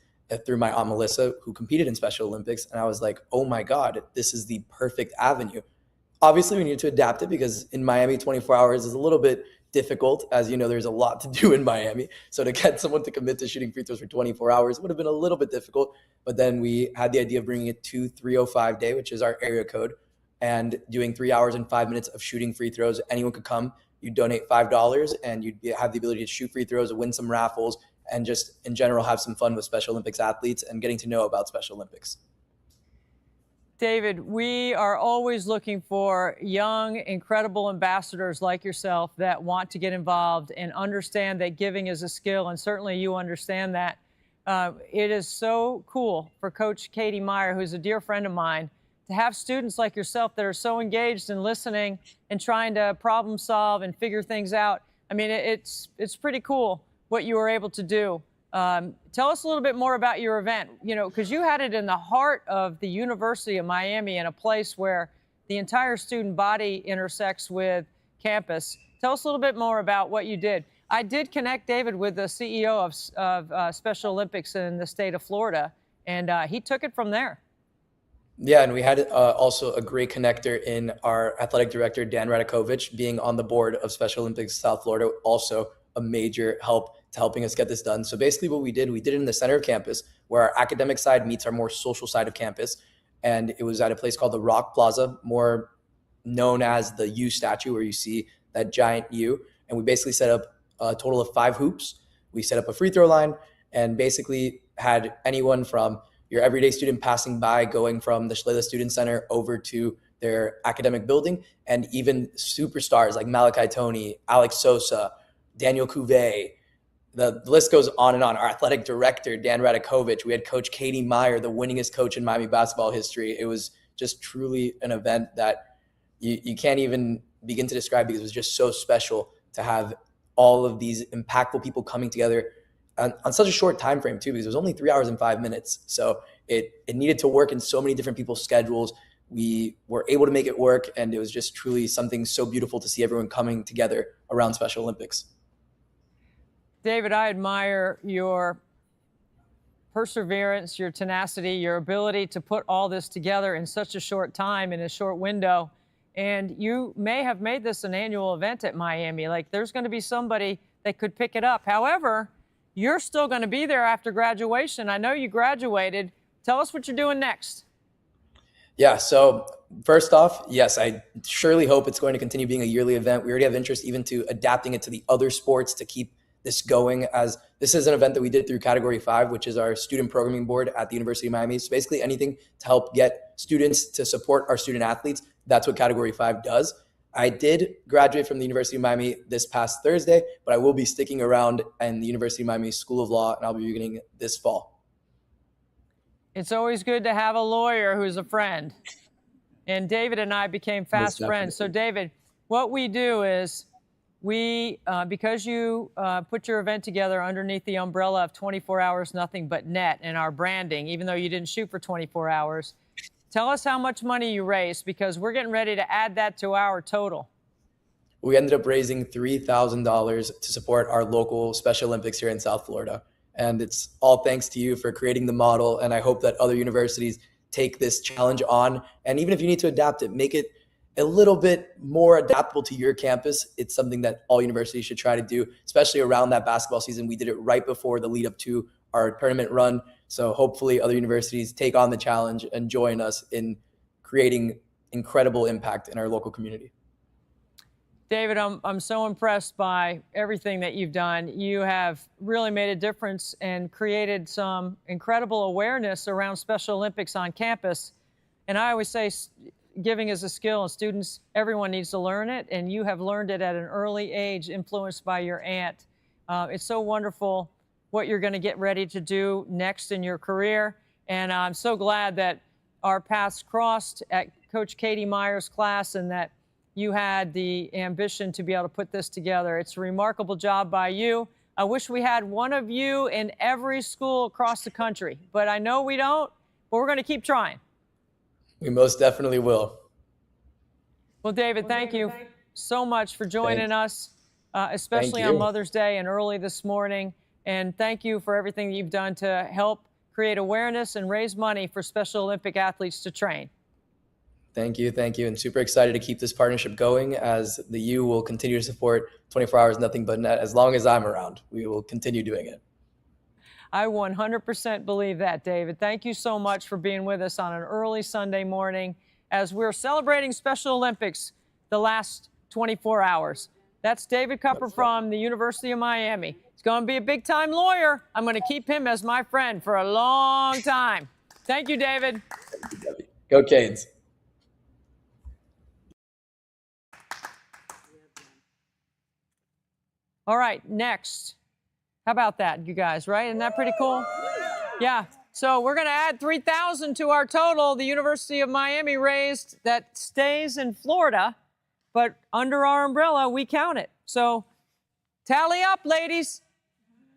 through my aunt Melissa, who competed in Special Olympics. And I was like, oh my God, this is the perfect avenue. Obviously, we needed to adapt it because in Miami, 24 hours is a little bit difficult. As you know, there's a lot to do in Miami. So to get someone to commit to shooting free throws for 24 hours would have been a little bit difficult. But then we had the idea of bringing it to 305 day, which is our area code, and doing 3 hours and 5 minutes of shooting free throws. Anyone could come. You donate $5 and you'd have the ability to shoot free throws, win some raffles, and just in general have some fun with Special Olympics athletes and getting to know about Special Olympics. David, we are always looking for young, incredible ambassadors like yourself that want to get involved and understand that giving is a skill, and certainly you understand that. It is so cool for Coach Katie Meyer, who's a dear friend of mine, to have students like yourself that are so engaged in listening and trying to problem solve and figure things out. I mean, it's pretty cool what you were able to do. Tell us a little bit more about your event, because you had it in the heart of the University of Miami, in a place where the entire student body intersects with campus. Tell us a little bit more about what you did. I did connect David with the CEO of Special Olympics in the state of Florida, and he took it from there. Yeah, and we had also a great connector in our athletic director, Dan Radakovich, being on the board of Special Olympics South Florida, also a major help to helping us get this done. So basically what we did it in the center of campus, where our academic side meets our more social side of campus. And it was at a place called the Rock Plaza, more known as the U statue, where you see that giant U. And we basically set up a total of 5 hoops. We set up a free throw line and basically had anyone from your everyday student passing by, going from the Shalala Student Center over to their academic building, and even superstars like Malachi Tony, Alex Sosa, Daniel Cuvée. The list goes on and on. Our athletic director, Dan Radakovich. We had Coach Katie Meyer, the winningest coach in Miami basketball history. It was just truly an event that you can't even begin to describe, because it was just so special to have all of these impactful people coming together on such a short time frame too, because it was only 3 hours and 5 minutes. So it needed to work in so many different people's schedules. We were able to make it work, and it was just truly something so beautiful to see everyone coming together around Special Olympics. David, I admire your perseverance, your tenacity, your ability to put all this together in such a short time, in a short window. And you may have made this an annual event at Miami. Like, there's going to be somebody that could pick it up. However, you're still going to be there after graduation. I know you graduated. Tell us what you're doing next. Yeah, so first off, yes, I surely hope it's going to continue being a yearly event. We already have interest even to adapting it to the other sports to keep this going, as this is an event that we did through Category 5, which is our student programming board at the University of Miami. So basically anything to help get students to support our student athletes, that's what Category 5 does. I did graduate from the University of Miami this past Thursday, but I will be sticking around in the University of Miami School of Law, and I'll be beginning this fall. It's always good to have a lawyer who's a friend. And David and I became fast friends. So David, what we do is we, because you put your event together underneath the umbrella of 24 hours, nothing but net, and our branding, even though you didn't shoot for 24 hours, tell us how much money you raised, because we're getting ready to add that to our total. We ended up raising $3,000 to support our local Special Olympics here in South Florida. And it's all thanks to you for creating the model. And I hope that other universities take this challenge on. And even if you need to adapt it, make it a little bit more adaptable to your campus. It's something that all universities should try to do, especially around that basketball season. We did it right before the lead up to our tournament run. So hopefully other universities take on the challenge and join us in creating incredible impact in our local community. David, I'm so impressed by everything that you've done. You have really made a difference and created some incredible awareness around Special Olympics on campus. And I always say giving is a skill, and students, everyone needs to learn it, and you have learned it at an early age, influenced by your aunt. It's so wonderful what you're going to get ready to do next in your career, and I'm so glad that our paths crossed at Coach Katie Meyer's class and that you had the ambition to be able to put this together. It's a remarkable job by you. I wish we had one of you in every school across the country, but I know we don't, but we're going to keep trying. We most definitely will. Well, David, thank you so much for joining us, especially on Mother's Day and early this morning. And thank you for everything that you've done to help create awareness and raise money for Special Olympic athletes to train. Thank you. And super excited to keep this partnership going, as the U will continue to support 24 Hours Nothing But Net. As long as I'm around, we will continue doing it. I 100% believe that, David. Thank you so much for being with us on an early Sunday morning as we're celebrating Special Olympics the last 24 hours. That's David Cupper from the University of Miami. He's going to be a big-time lawyer. I'm going to keep him as my friend for a long time. Thank you, David. Go Canes. All right, next. How about that, you guys, right? Isn't that pretty cool? Yeah. So we're going to add 3,000 to our total the University of Miami raised that stays in Florida, but under our umbrella, we count it. So tally up, ladies.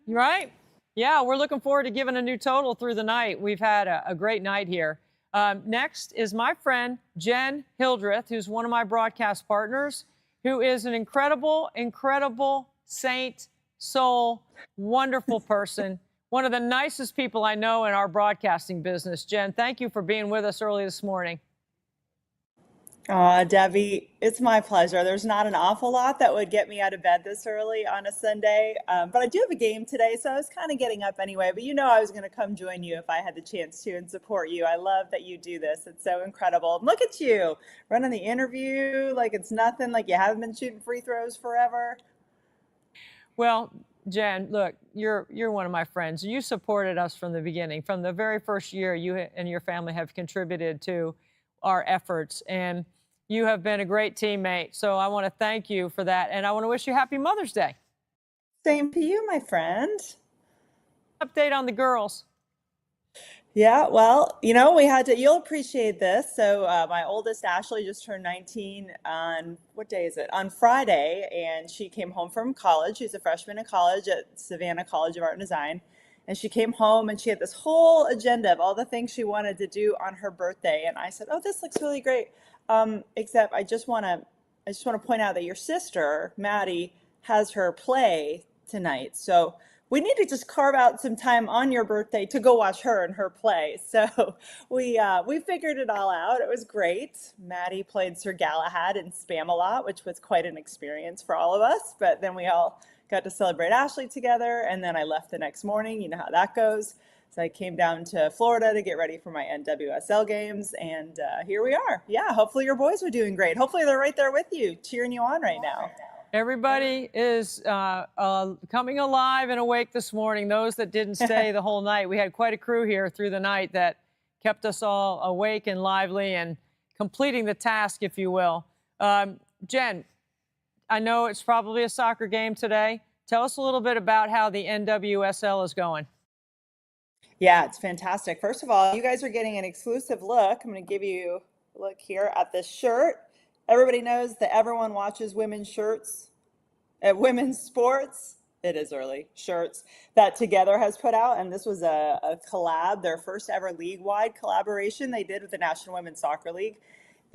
You right? Yeah, we're looking forward to giving a new total through the night. We've had a great night here. Next is my friend, Jen Hildreth, who's one of my broadcast partners, who is an incredible saint, soul, wonderful person, one of the nicest people I know in our broadcasting business. Jen, thank you for being with us early this morning. Debbie, it's my pleasure. There's not an awful lot that would get me out of bed this early on a Sunday, but I do have a game today, so I was kind of getting up anyway. But you know I was going to come join you if I had the chance to and support you. I love that you do this. It's so incredible. Look at you running the interview like it's nothing, like you haven't been shooting free throws forever. Well, Jen, look, you're one of my friends. You supported us from the beginning. From the very first year, you and your family have contributed to our efforts, and you have been a great teammate. So I want to thank you for that, and I want to wish you happy Mother's Day. Same to you, my friend. Update on the girls. Yeah, well, you know, you'll appreciate this. So my oldest, Ashley, just turned 19 on, what day is it? On Friday, and she came home from college. She's a freshman in college at Savannah College of Art and Design. And she came home and she had this whole agenda of all the things she wanted to do on her birthday. And I said, oh, this looks really great. Except I just want to point out that your sister, Maddie, has her play tonight. So we need to just carve out some time on your birthday to go watch her and her play. So we figured it all out. It was great. Maddie played Sir Galahad in Spam-A-Lot, which was quite an experience for all of us. But then we all got to celebrate Ashley together. And then I left the next morning. You know how that goes. So I came down to Florida to get ready for my NWSL games. And here we are. Yeah, hopefully your boys are doing great. Hopefully they're right there with you, cheering you on right now. Everybody is coming alive and awake this morning. Those that didn't stay the whole night. We had quite a crew here through the night that kept us all awake and lively and completing the task, if you will. Jen, I know it's probably a soccer game today. Tell us a little bit about how the NWSL is going. Yeah, it's fantastic. First of all, you guys are getting an exclusive look. I'm going to give you a look here at this shirt. Everybody knows that everyone watches women's shirts at women's sports. It is early. Shirts that Together has put out. And this was a collab, their first ever league-wide collaboration they did with the National Women's Soccer League.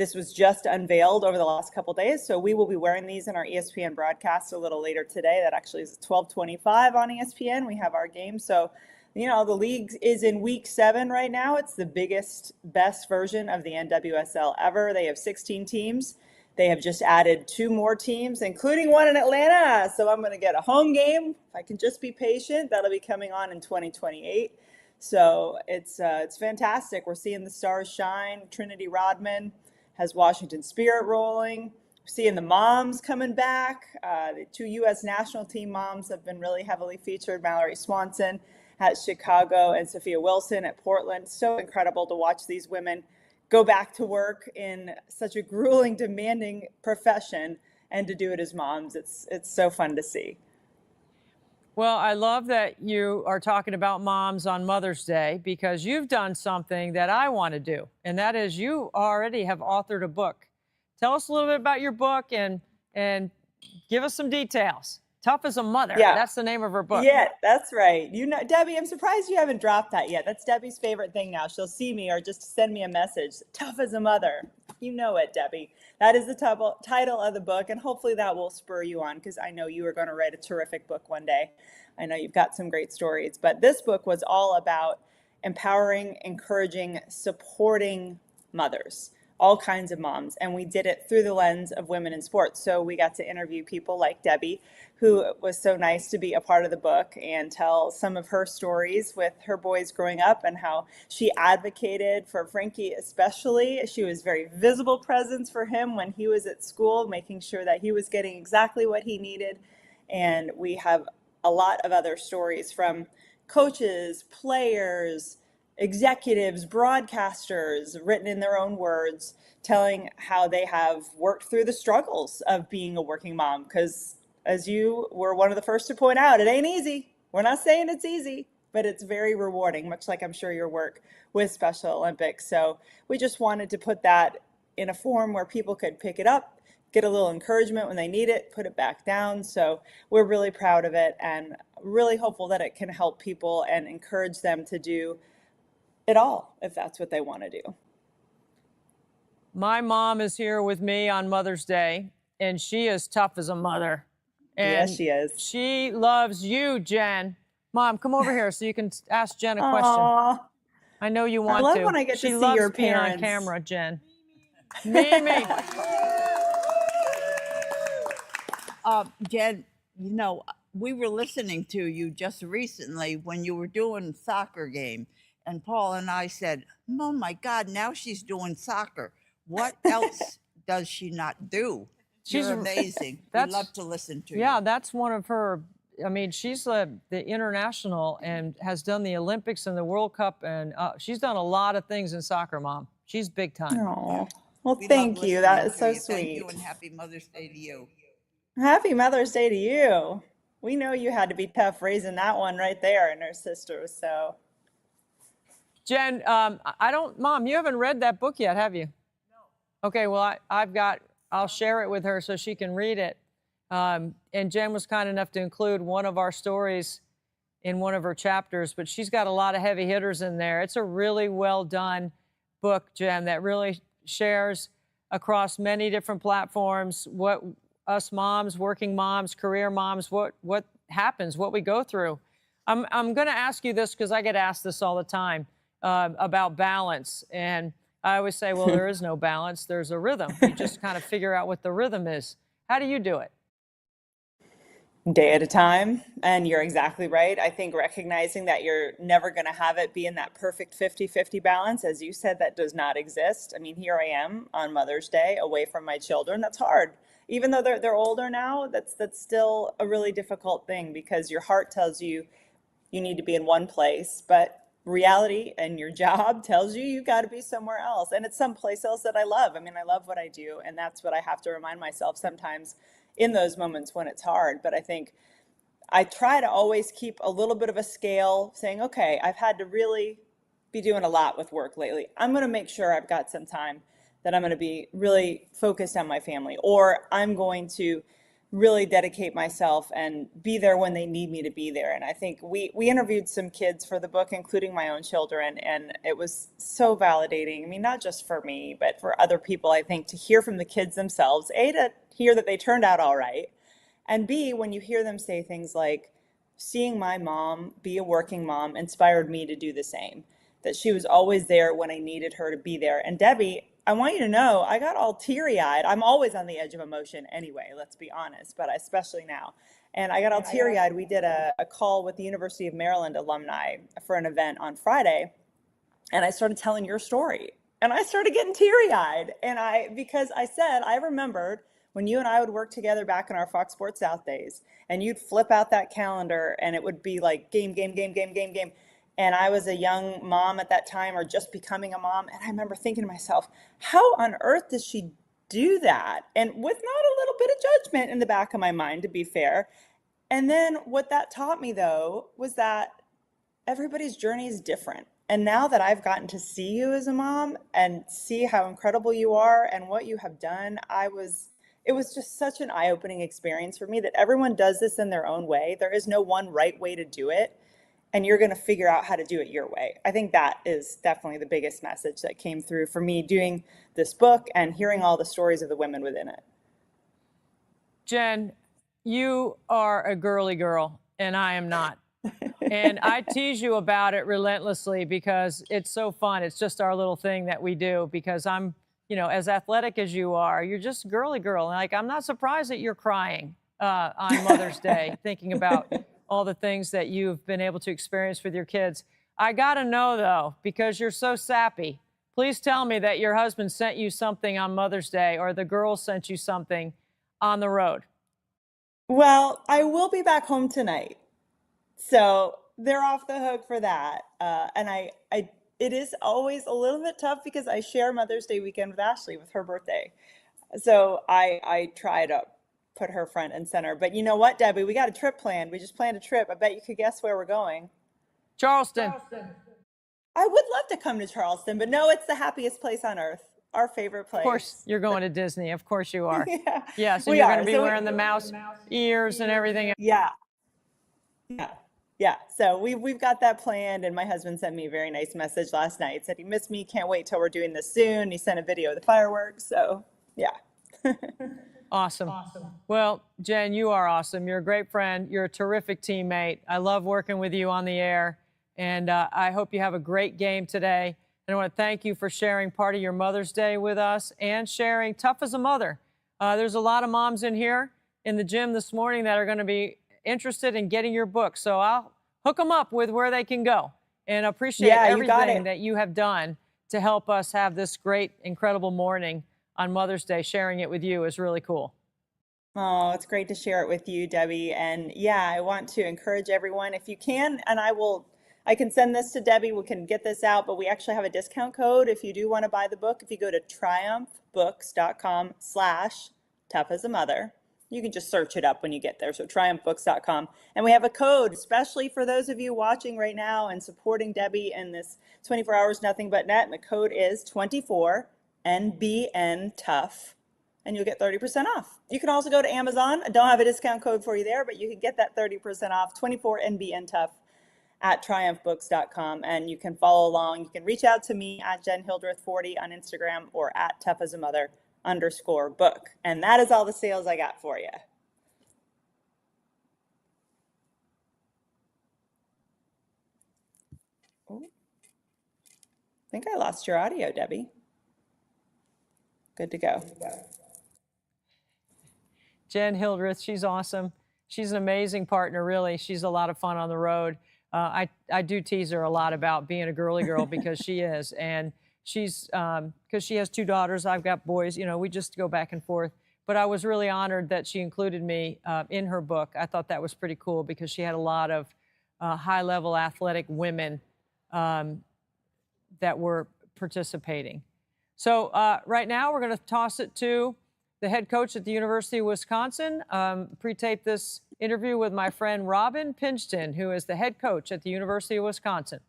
This was just unveiled over the last couple days, so we will be wearing these in our ESPN broadcast a little later today. That actually is 12:25 on ESPN. We have our game, so the league is in week 7 right now. It's the biggest, best version of the NWSL ever. They have 16 teams. They have just added 2 more teams, including one in Atlanta. So I'm going to get a home game. If I can just be patient, that'll be coming on in 2028. So it's fantastic. We're seeing the stars shine. Trinity Rodman has Washington Spirit rolling. Seeing the moms coming back. The 2 U.S. national team moms have been really heavily featured. Mallory Swanson at Chicago and Sophia Wilson at Portland. So incredible to watch these women go back to work in such a grueling, demanding profession and to do it as moms. It's so fun to see. Well, I love that you are talking about moms on Mother's Day because you've done something that I want to do, and that is you already have authored a book. Tell us a little bit about your book and give us some details. Tough as a Mother. Yeah. That's the name of her book. Yeah, that's right. Debbie, I'm surprised you haven't dropped that yet. That's Debbie's favorite thing now. She'll see me or just send me a message. Tough as a Mother. You know it, Debbie. That is the title of the book, and hopefully that will spur you on because I know you are going to write a terrific book one day. I know you've got some great stories, but this book was all about empowering, encouraging, supporting mothers, all kinds of moms, and we did it through the lens of women in sports. So we got to interview people like Debbie, who was so nice to be a part of the book and tell some of her stories with her boys growing up and how she advocated for Frankie especially. She was a very visible presence for him when he was at school, making sure that he was getting exactly what he needed. And we have a lot of other stories from coaches, players, executives, broadcasters, written in their own words, telling how they have worked through the struggles of being a working mom. Because as you were one of the first to point out, it ain't easy. We're not saying it's easy, but it's very rewarding, much like I'm sure your work with Special Olympics. So we just wanted to put that in a form where people could pick it up, get a little encouragement when they need it, put it back down. So we're really proud of it and really hopeful that it can help people and encourage them to do it all if that's what they want to do. My mom is here with me on Mother's Day, and she is tough as a mother. And yes, she is. She loves you, Jen. Mom, come over here so you can ask Jen a question. Aww. I know you want to. I love when I get to see loves your being parents on camera, Jen. Mimi. Jen, we were listening to you just recently when you were doing soccer game, and Paul and I said, "Oh my God, now she's doing soccer. What else does she not do?" You're amazing. We love to listen to you. Yeah, that's one of her. I mean, she's the international and has done the Olympics and the World Cup, and she's done a lot of things in soccer, Mom. She's big time. Oh, well, thank you. That is so sweet. Thank you, and happy Mother's Day to you. Happy Mother's Day to you. We know you had to be tough raising that one right there and her sisters. So, Jen, Mom, you haven't read that book yet, have you? No. Okay, well, I'll share it with her so she can read it. And Jen was kind enough to include one of our stories in one of her chapters, but she's got a lot of heavy hitters in there. It's a really well done book, Jen, that really shares across many different platforms what us moms, working moms, career moms, what happens, what we go through. I'm going to ask you this because I get asked this all the time about balance. And I always say, well, there is no balance. There's a rhythm. You just kind of figure out what the rhythm is. How do you do it? Day at a time. And you're exactly right. I think recognizing that you're never going to have it be in that perfect 50-50 balance, as you said, that does not exist. I mean, here I am on Mother's Day away from my children. That's hard. Even though they're older now, that's still a really difficult thing because your heart tells you you need to be in one place, but reality and your job tells you you got to be somewhere else. And it's someplace else that I love. I mean, I love what I do. And that's what I have to remind myself sometimes in those moments when it's hard. But I think I try to always keep a little bit of a scale saying, okay, I've had to really be doing a lot with work lately. I'm going to make sure I've got some time that I'm going to be really focused on my family, or I'm going to really dedicate myself and be there when they need me to be there. And I think we interviewed some kids for the book, including my own children, and it was so validating. I mean, not just for me, but for other people, I think, to hear from the kids themselves, A, to hear that they turned out all right, and B, when you hear them say things like, seeing my mom be a working mom inspired me to do the same, that she was always there when I needed her to be there. And Debbie, I want you to know, I got all teary-eyed. I'm always on the edge of emotion anyway, let's be honest, but especially now. And I got all teary-eyed. We did a call with the University of Maryland alumni for an event on Friday, and I started telling your story. And I started getting teary-eyed. And because I said, I remembered when you and I would work together back in our Fox Sports South days, and you'd flip out that calendar and it would be like game, game, game, game, game, game. And I was a young mom at that time, or just becoming a mom. And I remember thinking to myself, how on earth does she do that? And with not a little bit of judgment in the back of my mind, to be fair. And then what that taught me, though, was that everybody's journey is different. And now that I've gotten to see you as a mom and see how incredible you are and what you have done, it was just such an eye-opening experience for me that everyone does this in their own way. There is no one right way to do it, and you're going to figure out how to do it your way. I think that is definitely the biggest message that came through for me doing this book and hearing all the stories of the women within it. Jen, you are a girly girl, and I am not. And I tease you about it relentlessly because it's so fun. It's just our little thing that we do because I'm, you know, as athletic as you are, you're just a girly girl. And like, I'm not surprised that you're crying on Mother's Day, thinking about all the things that you've been able to experience with your kids. I got to know, though, because you're so sappy, please tell me that your husband sent you something on Mother's Day or the girls sent you something on the road. Well, I will be back home tonight. So they're off the hook for that. And it is always a little bit tough because I share Mother's Day weekend with Ashley with her birthday. So I try to put her front and center. But you know what, Debbie? We got a trip planned. We just planned a trip. I bet you could guess where we're going. Charleston. I would love to come to Charleston, but no, it's the happiest place on earth. Our favorite place. Of course, you're going to Disney. Of course you are. Yeah. Yeah, so We you're are. going to be So wearing the mouse ears and everything. Yeah. Yeah. Yeah. So we've got that planned, and my husband sent me a very nice message last night. Said he missed me, can't wait till we're doing this soon. He sent a video of the fireworks. So yeah. Awesome. Well, Jen, you are awesome. You're a great friend. You're a terrific teammate. I love working with you on the air, and I hope you have a great game today. And I want to thank you for sharing part of your Mother's Day with us and sharing Tough as a Mother. There's a lot of moms in here in the gym this morning that are going to be interested in getting your book. So I'll hook them up with where they can go, and appreciate everything that you have done to help us have this great, incredible morning on Mother's Day. Sharing it with you is really cool. Oh, it's great to share it with you, Debbie. And yeah, I want to encourage everyone, if you can, and I can send this to Debbie, we can get this out, but we actually have a discount code if you do want to buy the book. If you go to triumphbooks.com/toughasamother, you can just search it up when you get there. So triumphbooks.com. And we have a code, especially for those of you watching right now and supporting Debbie in this 24 hours nothing but net. And the code is 24NBN Tough. And you'll get 30% off. You can also go to Amazon. I don't have a discount code for you there, but you can get that 30% off, 24NBN Tough at triumphbooks.com. And you can follow along. You can reach out to me at JenHildreth40 on Instagram or at toughasamother_book. And that is all the sales I got for you. Oh, I think I lost your audio, Debbie. Good to go. Jen Hildreth, she's awesome. She's an amazing partner, really. She's a lot of fun on the road. I do tease her a lot about being a girly girl because she is. And she's, because she has two daughters, I've got boys, you know, we just go back and forth. But I was really honored that she included me in her book. I thought that was pretty cool because she had a lot of high-level athletic women that were participating. So right now we're going to toss it to the head coach at the University of Wisconsin. Pre-tape this interview with my friend Robin Pinchton, who is the head coach at the University of Wisconsin.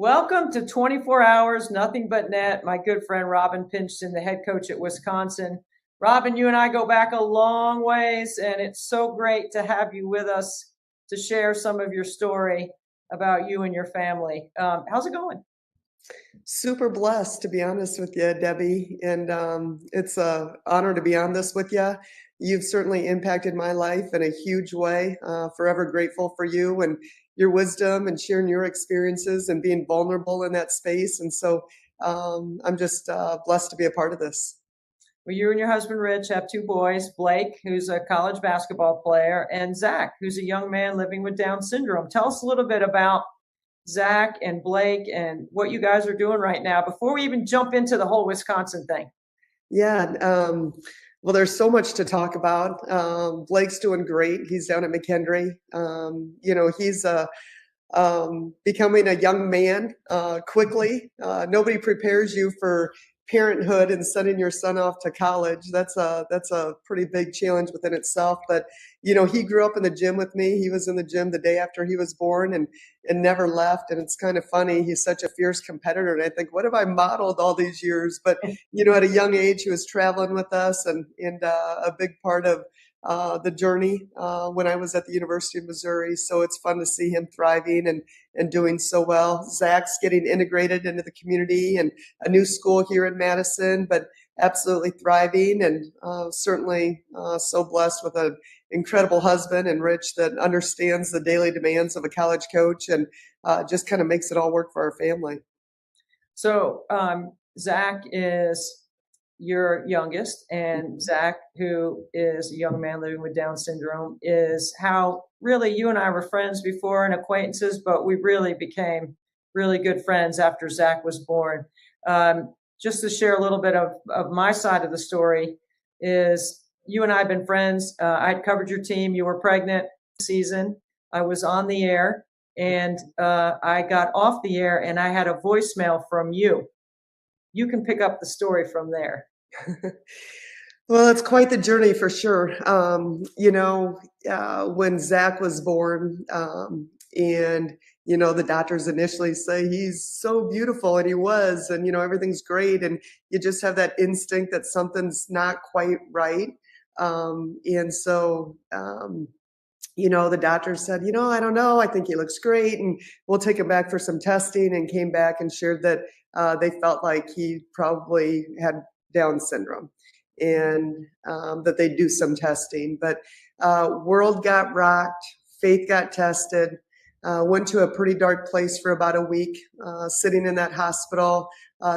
Welcome to 24 Hours, Nothing But Net. My good friend Robin Pinchton, the head coach at Wisconsin. Robin, you and I go back a long ways, and it's so great to have you with us to share some of your story about you and your family. How's it going? Super blessed, to be honest with you, Debbie. And it's an honor to be on this with you. You've certainly impacted my life in a huge way. Forever grateful for you and your wisdom and sharing your experiences and being vulnerable in that space. And so I'm just blessed to be a part of this. Well, you and your husband, Rich, have two boys, Blake, who's a college basketball player, and Zach, who's a young man living with Down syndrome. Tell us a little bit about Zach and Blake and what you guys are doing right now before we even jump into the whole Wisconsin thing. Yeah. Well, there's so much to talk about. Blake's doing great. He's down at McHenry. He's becoming a young man quickly. Nobody prepares you for parenthood and sending your son off to college. That's a pretty big challenge within itself. But he grew up in the gym with me. He was in the gym the day after he was born and never left. And it's kind of funny. He's such a fierce competitor. And I think, what have I modeled all these years? But at a young age, he was traveling with us and a big part of the journey when I was at the University of Missouri. So it's fun to see him thriving and doing so well. Zach's getting integrated into the community and a new school here in Madison, but absolutely thriving and certainly so blessed with an incredible husband and Rich that understands the daily demands of a college coach and just kind of makes it all work for our family. So Zach is your youngest, and Zach, who is a young man living with Down syndrome, is how really you and I were friends before and acquaintances, but we really became really good friends after Zach was born. Just to share a little bit of my side of the story is you and I have been friends. I'd covered your team. You were pregnant season. I was on the air, and I got off the air, and I had a voicemail from you. You can pick up the story from there. Well, it's quite the journey for sure. When Zach was born, and the doctors initially say he's so beautiful, and he was, and everything's great, and you just have that instinct that something's not quite right. The doctor said, I don't know, I think he looks great, and we'll take him back for some testing, and came back and shared that they felt like he probably had Down syndrome and that they'd do some testing. But world got rocked, faith got tested, went to a pretty dark place for about a week, sitting in that hospital,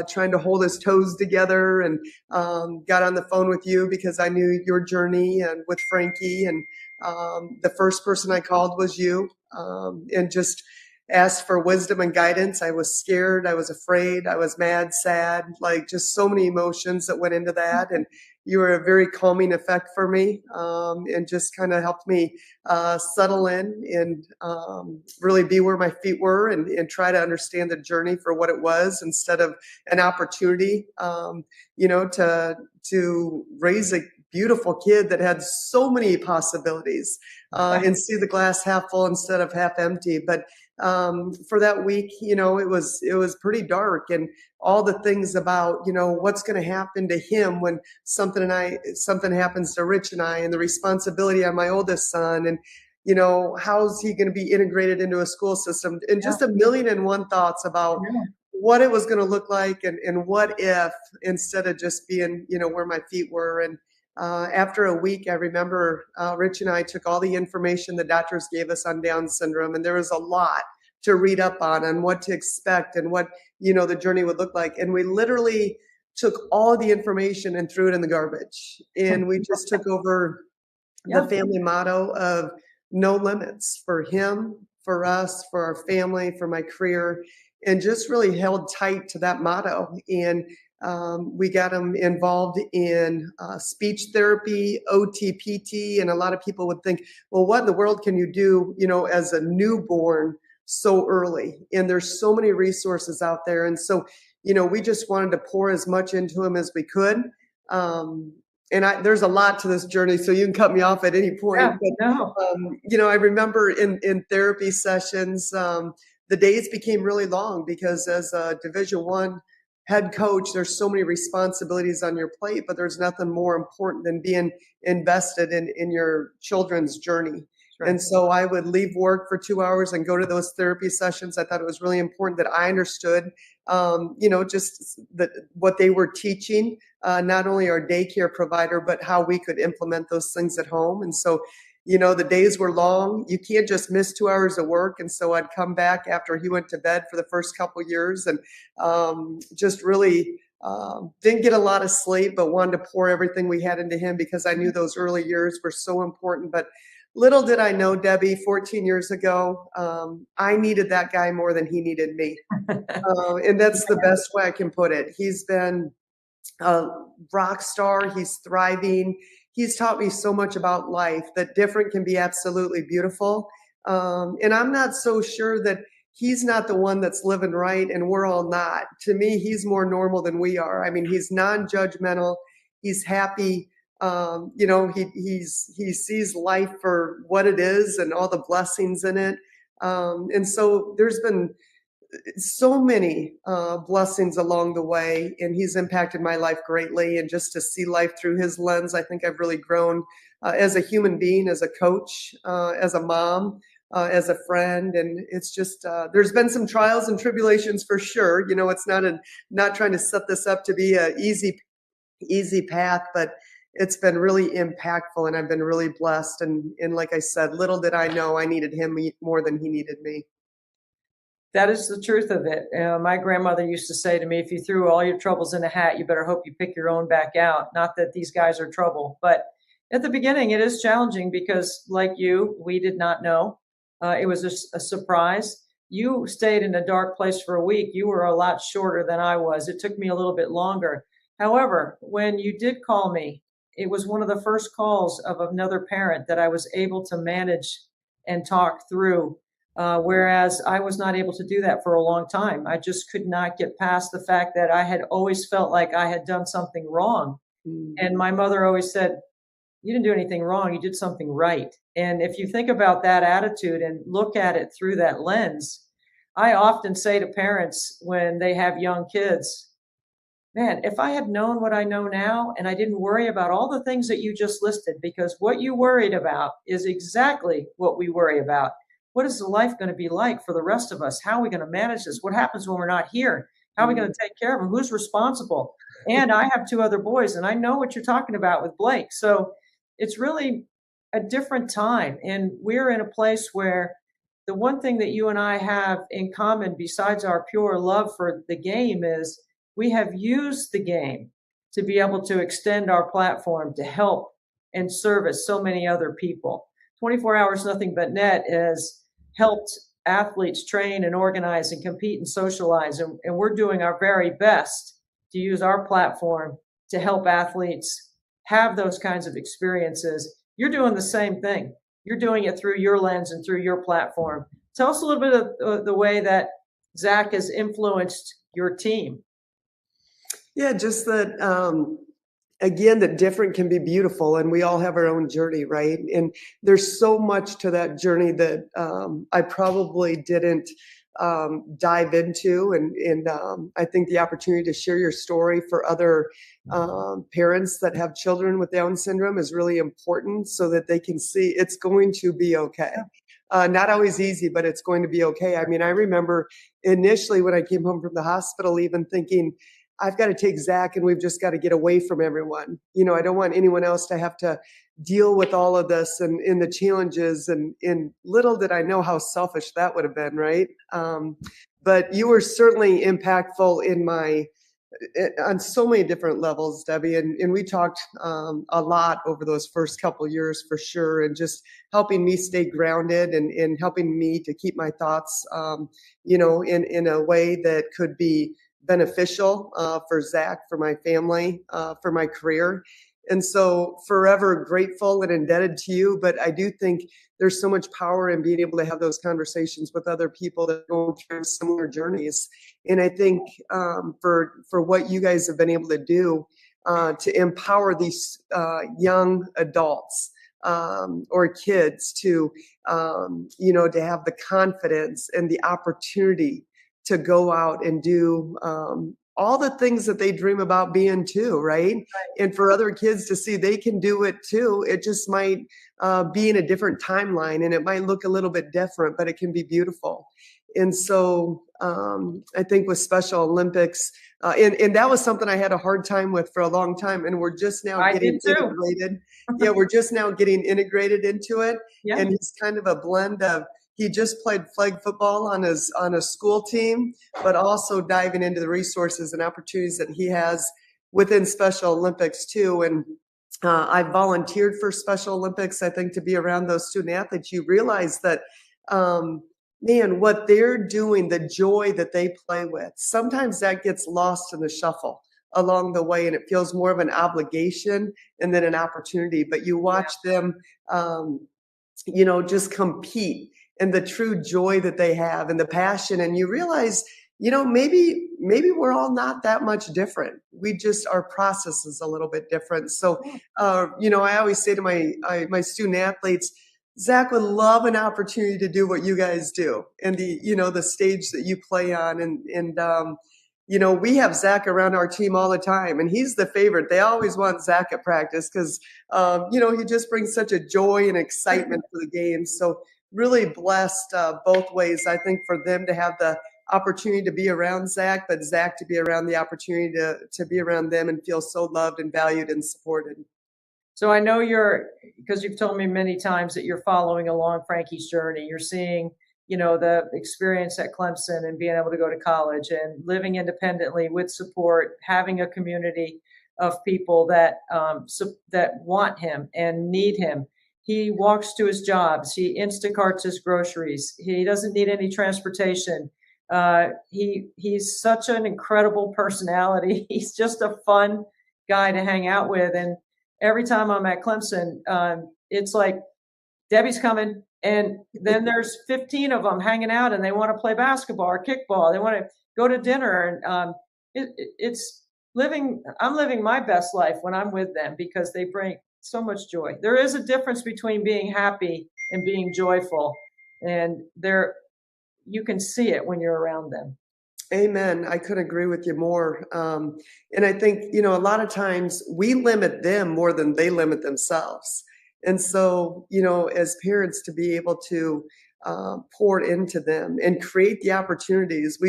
trying to hold his toes together, and got on the phone with you because I knew your journey and with Frankie. And the first person I called was you, and just asked for wisdom and guidance. I was scared. I was afraid. I was mad, sad, like just so many emotions that went into that. And you were a very calming effect for me, and just kind of helped me settle in and really be where my feet were and try to understand the journey for what it was instead of an opportunity, to raise a beautiful kid that had so many possibilities, and see the glass half full instead of half empty. But for that week, it was pretty dark, and all the things about, what's going to happen to him when something happens to Rich and I, and the responsibility on my oldest son, and, how's he going to be integrated into a school system, and just a million and one thoughts about what it was going to look like and what if, instead of just being, where my feet were. And after a week, I remember Rich and I took all the information the doctors gave us on Down syndrome, and there was a lot to read up on what to expect and what, the journey would look like. And we literally took all the information and threw it in the garbage. And we just took over the family motto of no limits for him, for us, for our family, for my career, and just really held tight to that motto. And we got him involved in speech therapy, OT, PT, and a lot of people would think, well, what in the world can you do, as a newborn so early? And there's so many resources out there. And so, we just wanted to pour as much into him as we could. There's a lot to this journey, so you can cut me off at any point. Yeah, but, I remember in therapy sessions, the days became really long because as a Division I head coach, there's so many responsibilities on your plate, but there's nothing more important than being invested in your children's journey. Sure. And so I would leave work for 2 hours and go to those therapy sessions. I thought it was really important that I understood, just what they were teaching, not only our daycare provider, but how we could implement those things at home. And so, the days were long. You can't just miss 2 hours of work. And so I'd come back after he went to bed for the first couple years and just really didn't get a lot of sleep, but wanted to pour everything we had into him because I knew those early years were so important. But little did I know, Debbie, 14 years ago, I needed that guy more than he needed me. And that's the best way I can put it. He's been a rock star. He's thriving. He's taught me so much about life, that different can be absolutely beautiful. And I'm not so sure that he's not the one that's living right and we're all not. To me, he's more normal than we are. I mean, he's non-judgmental. He's happy. He sees life for what it is and all the blessings in it. And so there's been so many blessings along the way, and he's impacted my life greatly. And just to see life through his lens, I think I've really grown as a human being, as a coach, as a mom, as a friend. And it's just, there's been some trials and tribulations for sure. It's not trying to set this up to be an easy path, but it's been really impactful and I've been really blessed. And like I said, little did I know I needed him more than he needed me. That is the truth of it. My grandmother used to say to me, if you threw all your troubles in a hat, you better hope you pick your own back out. Not that these guys are trouble, but at the beginning, it is challenging because like you, we did not know. It was a surprise. You stayed in a dark place for a week. You were a lot shorter than I was. It took me a little bit longer. However, when you did call me, it was one of the first calls of another parent that I was able to manage and talk through. Whereas I was not able to do that for a long time. I just could not get past the fact that I had always felt like I had done something wrong. And my mother always said, you didn't do anything wrong, you did something right. And if you think about that attitude and look at it through that lens, I often say to parents when they have young kids, man, if I had known what I know now and I didn't worry about all the things that you just listed, because what you worried about is exactly what we worry about. What is the life going to be like for the rest of us? How are we going to manage this? What happens when we're not here? How are we going to take care of them? Who's responsible? And I have 2 other boys, and I know what you're talking about with Blake. So it's really a different time. And we're in a place where the one thing that you and I have in common, besides our pure love for the game, is we have used the game to be able to extend our platform to help and service so many other people. 24 Hours Nothing But Net has helped athletes train and organize and compete and socialize. And we're doing our very best to use our platform to help athletes have those kinds of experiences. You're doing the same thing. You're doing it through your lens and through your platform. Tell us a little bit of the way that Zach has influenced your team. Yeah, just that, again, that different can be beautiful and we all have our own journey, right? And there's so much to that journey that I probably didn't dive into. And I think the opportunity to share your story for other parents that have children with Down syndrome is really important so that they can see it's going to be okay. Not always easy, but it's going to be okay. I mean, I remember initially when I came home from the hospital, even thinking, I've got to take Zach and we've just got to get away from everyone. I don't want anyone else to have to deal with all of this and the challenges. And little did I know how selfish that would have been, right? But you were certainly impactful on so many different levels, Debbie. And we talked a lot over those first couple of years for sure, and just helping me stay grounded and helping me to keep my thoughts, in a way that could be beneficial for Zach, for my family, for my career. And so forever grateful and indebted to you. But I do think there's so much power in being able to have those conversations with other people that go through similar journeys. And I think for what you guys have been able to do to empower these young adults or kids to, to have the confidence and the opportunity to go out and do all the things that they dream about being too, right? And for other kids to see they can do it too, it just might be in a different timeline, and it might look a little bit different, but it can be beautiful. And so I think with Special Olympics, and that was something I had a hard time with for a long time, and we're just now getting integrated. Yeah, we're just now getting integrated into it. Yeah. And he's kind of a blend of, he just played flag football on a school team, but also diving into the resources and opportunities that he has within Special Olympics too. And I volunteered for Special Olympics, I think, to be around those student athletes. You realize that, man, what they're doing, the joy that they play with, sometimes that gets lost in the shuffle along the way, and it feels more of an obligation and then an opportunity. But you watch them, just compete, and the true joy that they have and the passion, and you realize, maybe we're all not that much different. We just, our process is a little bit different. So, I always say to my student athletes, Zach would love an opportunity to do what you guys do, and the stage that you play on, and we have Zach around our team all the time, and he's the favorite. They always want Zach at practice because, he just brings such a joy and excitement for the game. So really blessed both ways, I think, for them to have the opportunity to be around Zach, but Zach to be around the opportunity to be around them and feel so loved and valued and supported. So I know because you've told me many times that you're following along Frankie's journey. You're seeing, the experience at Clemson and being able to go to college and living independently with support, having a community of people that want him and need him. He walks to his jobs. He Instacarts his groceries. He doesn't need any transportation. He's such an incredible personality. He's just a fun guy to hang out with. And every time I'm at Clemson, it's like, Debbie's coming. And then there's 15 of them hanging out, and they want to play basketball or kickball. They want to go to dinner. And I'm living my best life when I'm with them because they bring so much joy. There is a difference between being happy and being joyful. And you can see it when you're around them. Amen. I couldn't agree with you more. And I think, a lot of times we limit them more than they limit themselves. And so, as parents, to be able to pour into them and create the opportunities.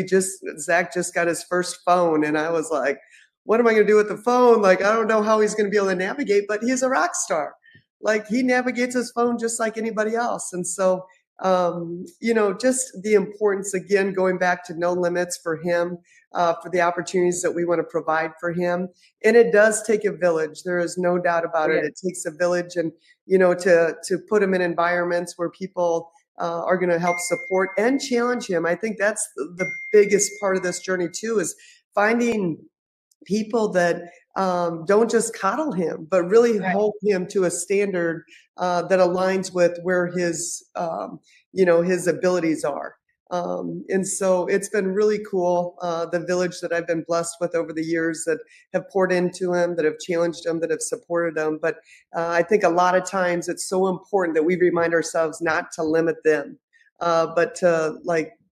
Zach just got his first phone, and I was like, what am I going to do with the phone? Like, I don't know how he's going to be able to navigate, but he's a rock star. Like, he navigates his phone just like anybody else. And so, just the importance, again, going back to no limits for him, for the opportunities that we want to provide for him. And it does take a village. There is no doubt about it. It takes a village, and, to put him in environments where people are going to help support and challenge him. I think that's the biggest part of this journey too, is finding people that don't just coddle him, but really hold him to a standard that aligns with where his abilities are. And so it's been really cool, the village that I've been blessed with over the years that have poured into him, that have challenged him, that have supported him. But I think a lot of times it's so important that we remind ourselves not to limit them, but to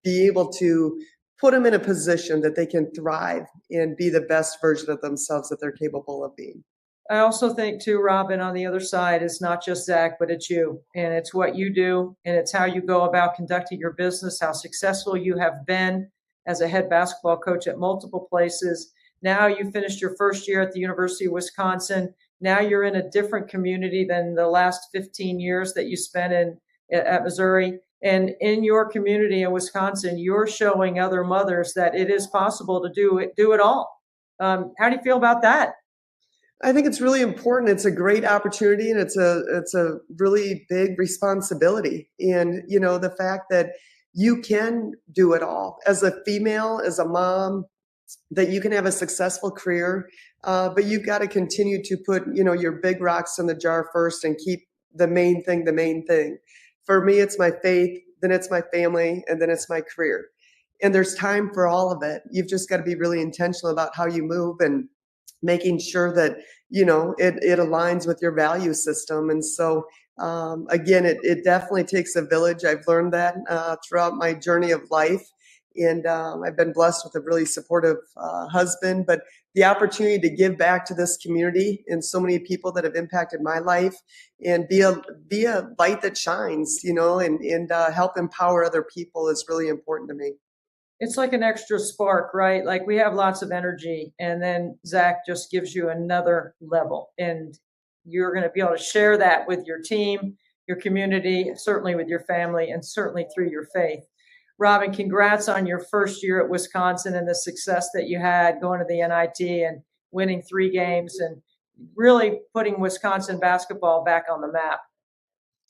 be able to put them in a position that they can thrive and be the best version of themselves that they're capable of being. I also think too, Robin, on the other side, is not just Zach, but it's you, and it's what you do, and it's how you go about conducting your business, how successful you have been as a head basketball coach at multiple places. Now you finished your first year at the University of Wisconsin. Now you're in a different community than the last 15 years that you spent at Missouri. And in your community in Wisconsin, you're showing other mothers that it is possible to do it all. How do you feel about that? I think it's really important. It's a great opportunity, and it's a really big responsibility. And, the fact that you can do it all as a female, as a mom, that you can have a successful career, but you've got to continue to put, your big rocks in the jar first and keep the main thing the main thing. For me, it's my faith, then it's my family, and then it's my career. And there's time for all of it. You've just got to be really intentional about how you move and making sure that, it aligns with your value system. And so, again, it definitely takes a village. I've learned that throughout my journey of life. And I've been blessed with a really supportive husband, but the opportunity to give back to this community and so many people that have impacted my life and be a light that shines, and help empower other people is really important to me. It's like an extra spark, right? Like we have lots of energy, and then Zach just gives you another level, and you're going to be able to share that with your team, your community, certainly with your family, and certainly through your faith. Robin, congrats on your first year at Wisconsin and the success that you had going to the NIT and winning 3 games and really putting Wisconsin basketball back on the map.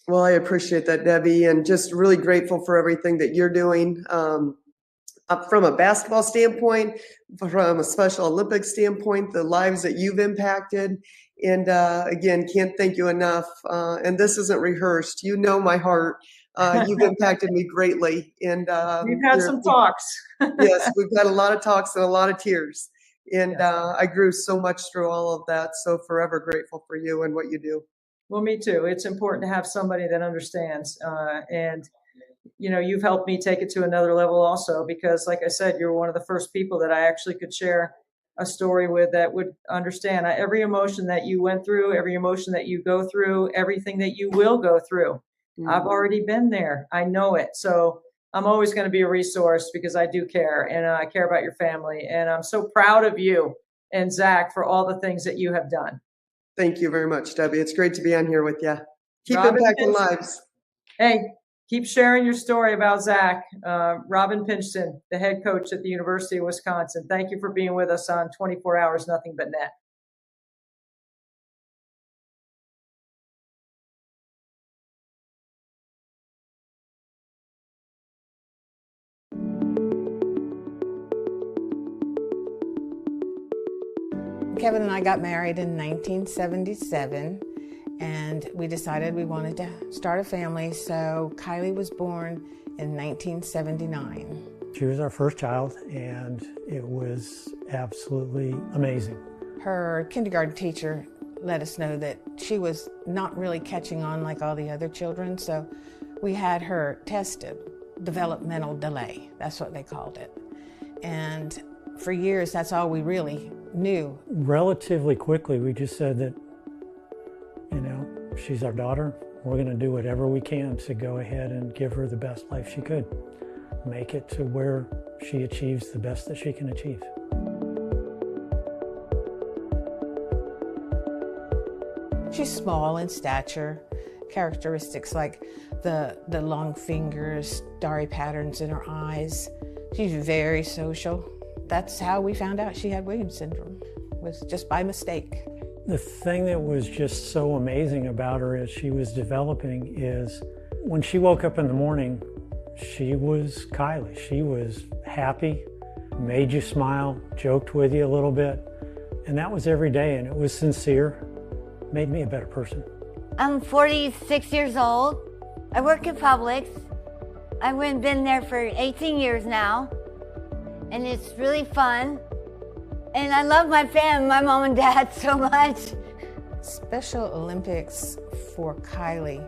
Well, I appreciate that, Debbie, and just really grateful for everything that you're doing. From a basketball standpoint, from a Special Olympics standpoint, the lives that you've impacted. And again, can't thank you enough. And this isn't rehearsed. You know my heart. You've impacted me greatly. And we've had some talks. Yes, we've had a lot of talks and a lot of tears. And I grew so much through all of that. So forever grateful for you and what you do. Well, me too. It's important to have somebody that understands. And you've helped me take it to another level also, because like I said, you're one of the first people that I actually could share a story with that would understand every emotion that you went through, every emotion that you go through, everything that you will go through. Mm-hmm. I've already been there. I know it. So I'm always going to be a resource because I do care, and I care about your family. And I'm so proud of you and Zach for all the things that you have done. Thank you very much, Debbie. It's great to be on here with you. Keep Robin impacting Pinchton. lives. Hey, keep sharing your story about Zach. Robin Pinchton, the head coach at the University of Wisconsin. Thank you for being with us on 24 Hours Nothing But Net. Kevin and I got married in 1977, and we decided we wanted to start a family, so Kylie was born in 1979. She was our first child, and it was absolutely amazing. Her kindergarten teacher let us know that she was not really catching on like all the other children, so we had her tested. Developmental delay, that's what they called it. And for years, that's all we really knew. Relatively quickly, we just said that, she's our daughter. We're going to do whatever we can to go ahead and give her the best life she could. Make it to where she achieves the best that she can achieve. She's small in stature, characteristics like the long fingers, starry patterns in her eyes. She's very social. That's how we found out she had Williams syndrome, was just by mistake. The thing that was just so amazing about her as she was developing is when she woke up in the morning, she was Kylie. She was happy, made you smile, joked with you a little bit, and that was every day, and it was sincere, made me a better person. I'm 46 years old. I work in Publix. I've been there for 18 years now, and it's really fun. And I love my family, my mom and dad, so much. Special Olympics for Kylie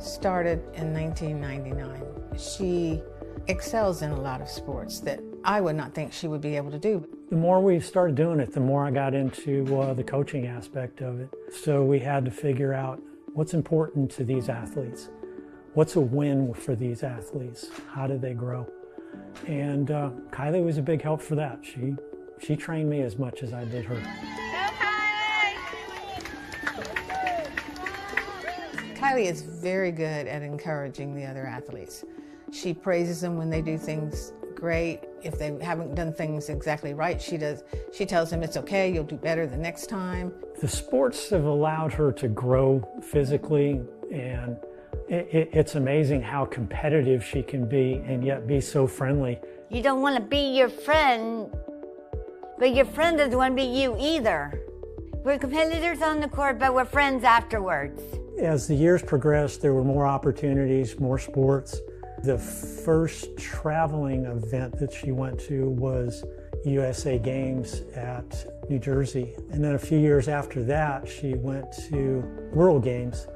started in 1999. She excels in a lot of sports that I would not think she would be able to do. The more we started doing it, the more I got into the coaching aspect of it. So we had to figure out what's important to these athletes. What's a win for these athletes? How do they grow? And Kylie was a big help for that. She trained me as much as I did her. Kylie is very good at encouraging the other athletes. She praises them when they do things great. If they haven't done things exactly right, she tells them it's okay, you'll do better the next time. The sports have allowed her to grow physically, and it's amazing how competitive she can be and yet be so friendly. You don't want to be your friend, but your friend doesn't want to be you either. We're competitors on the court, but we're friends afterwards. As the years progressed, there were more opportunities, more sports. The first traveling event that she went to was USA Games at New Jersey. And then a few years after that, she went to World Games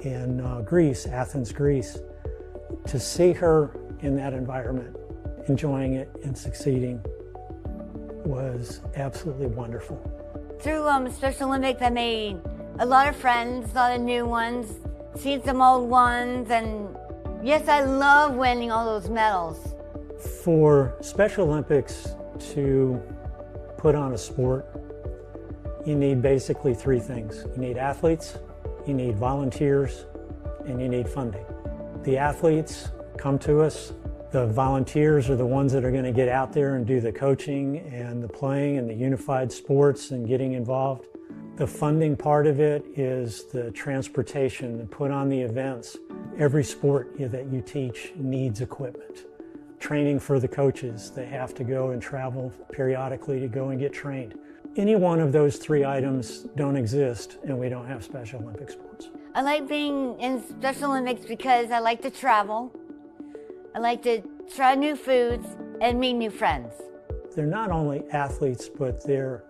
in Greece, Athens, Greece. To see her in that environment, enjoying it and succeeding was absolutely wonderful. Through Special Olympics, I made a lot of friends, a lot of new ones, seen some old ones, and yes, I love winning all those medals. For Special Olympics to put on a sport, you need basically three things. You need athletes, you need volunteers, and you need funding. The athletes come to us. The volunteers are the ones that are going to get out there and do the coaching and the playing and the unified sports and getting involved. The funding part of it is the transportation and put on the events. Every sport that you teach needs equipment. Training for the coaches, they have to go and travel periodically to go and get trained. Any one of those three items don't exist and we don't have Special Olympic sports. I like being in Special Olympics because I like to travel. I like to try new foods and meet new friends. They're not only athletes, but they're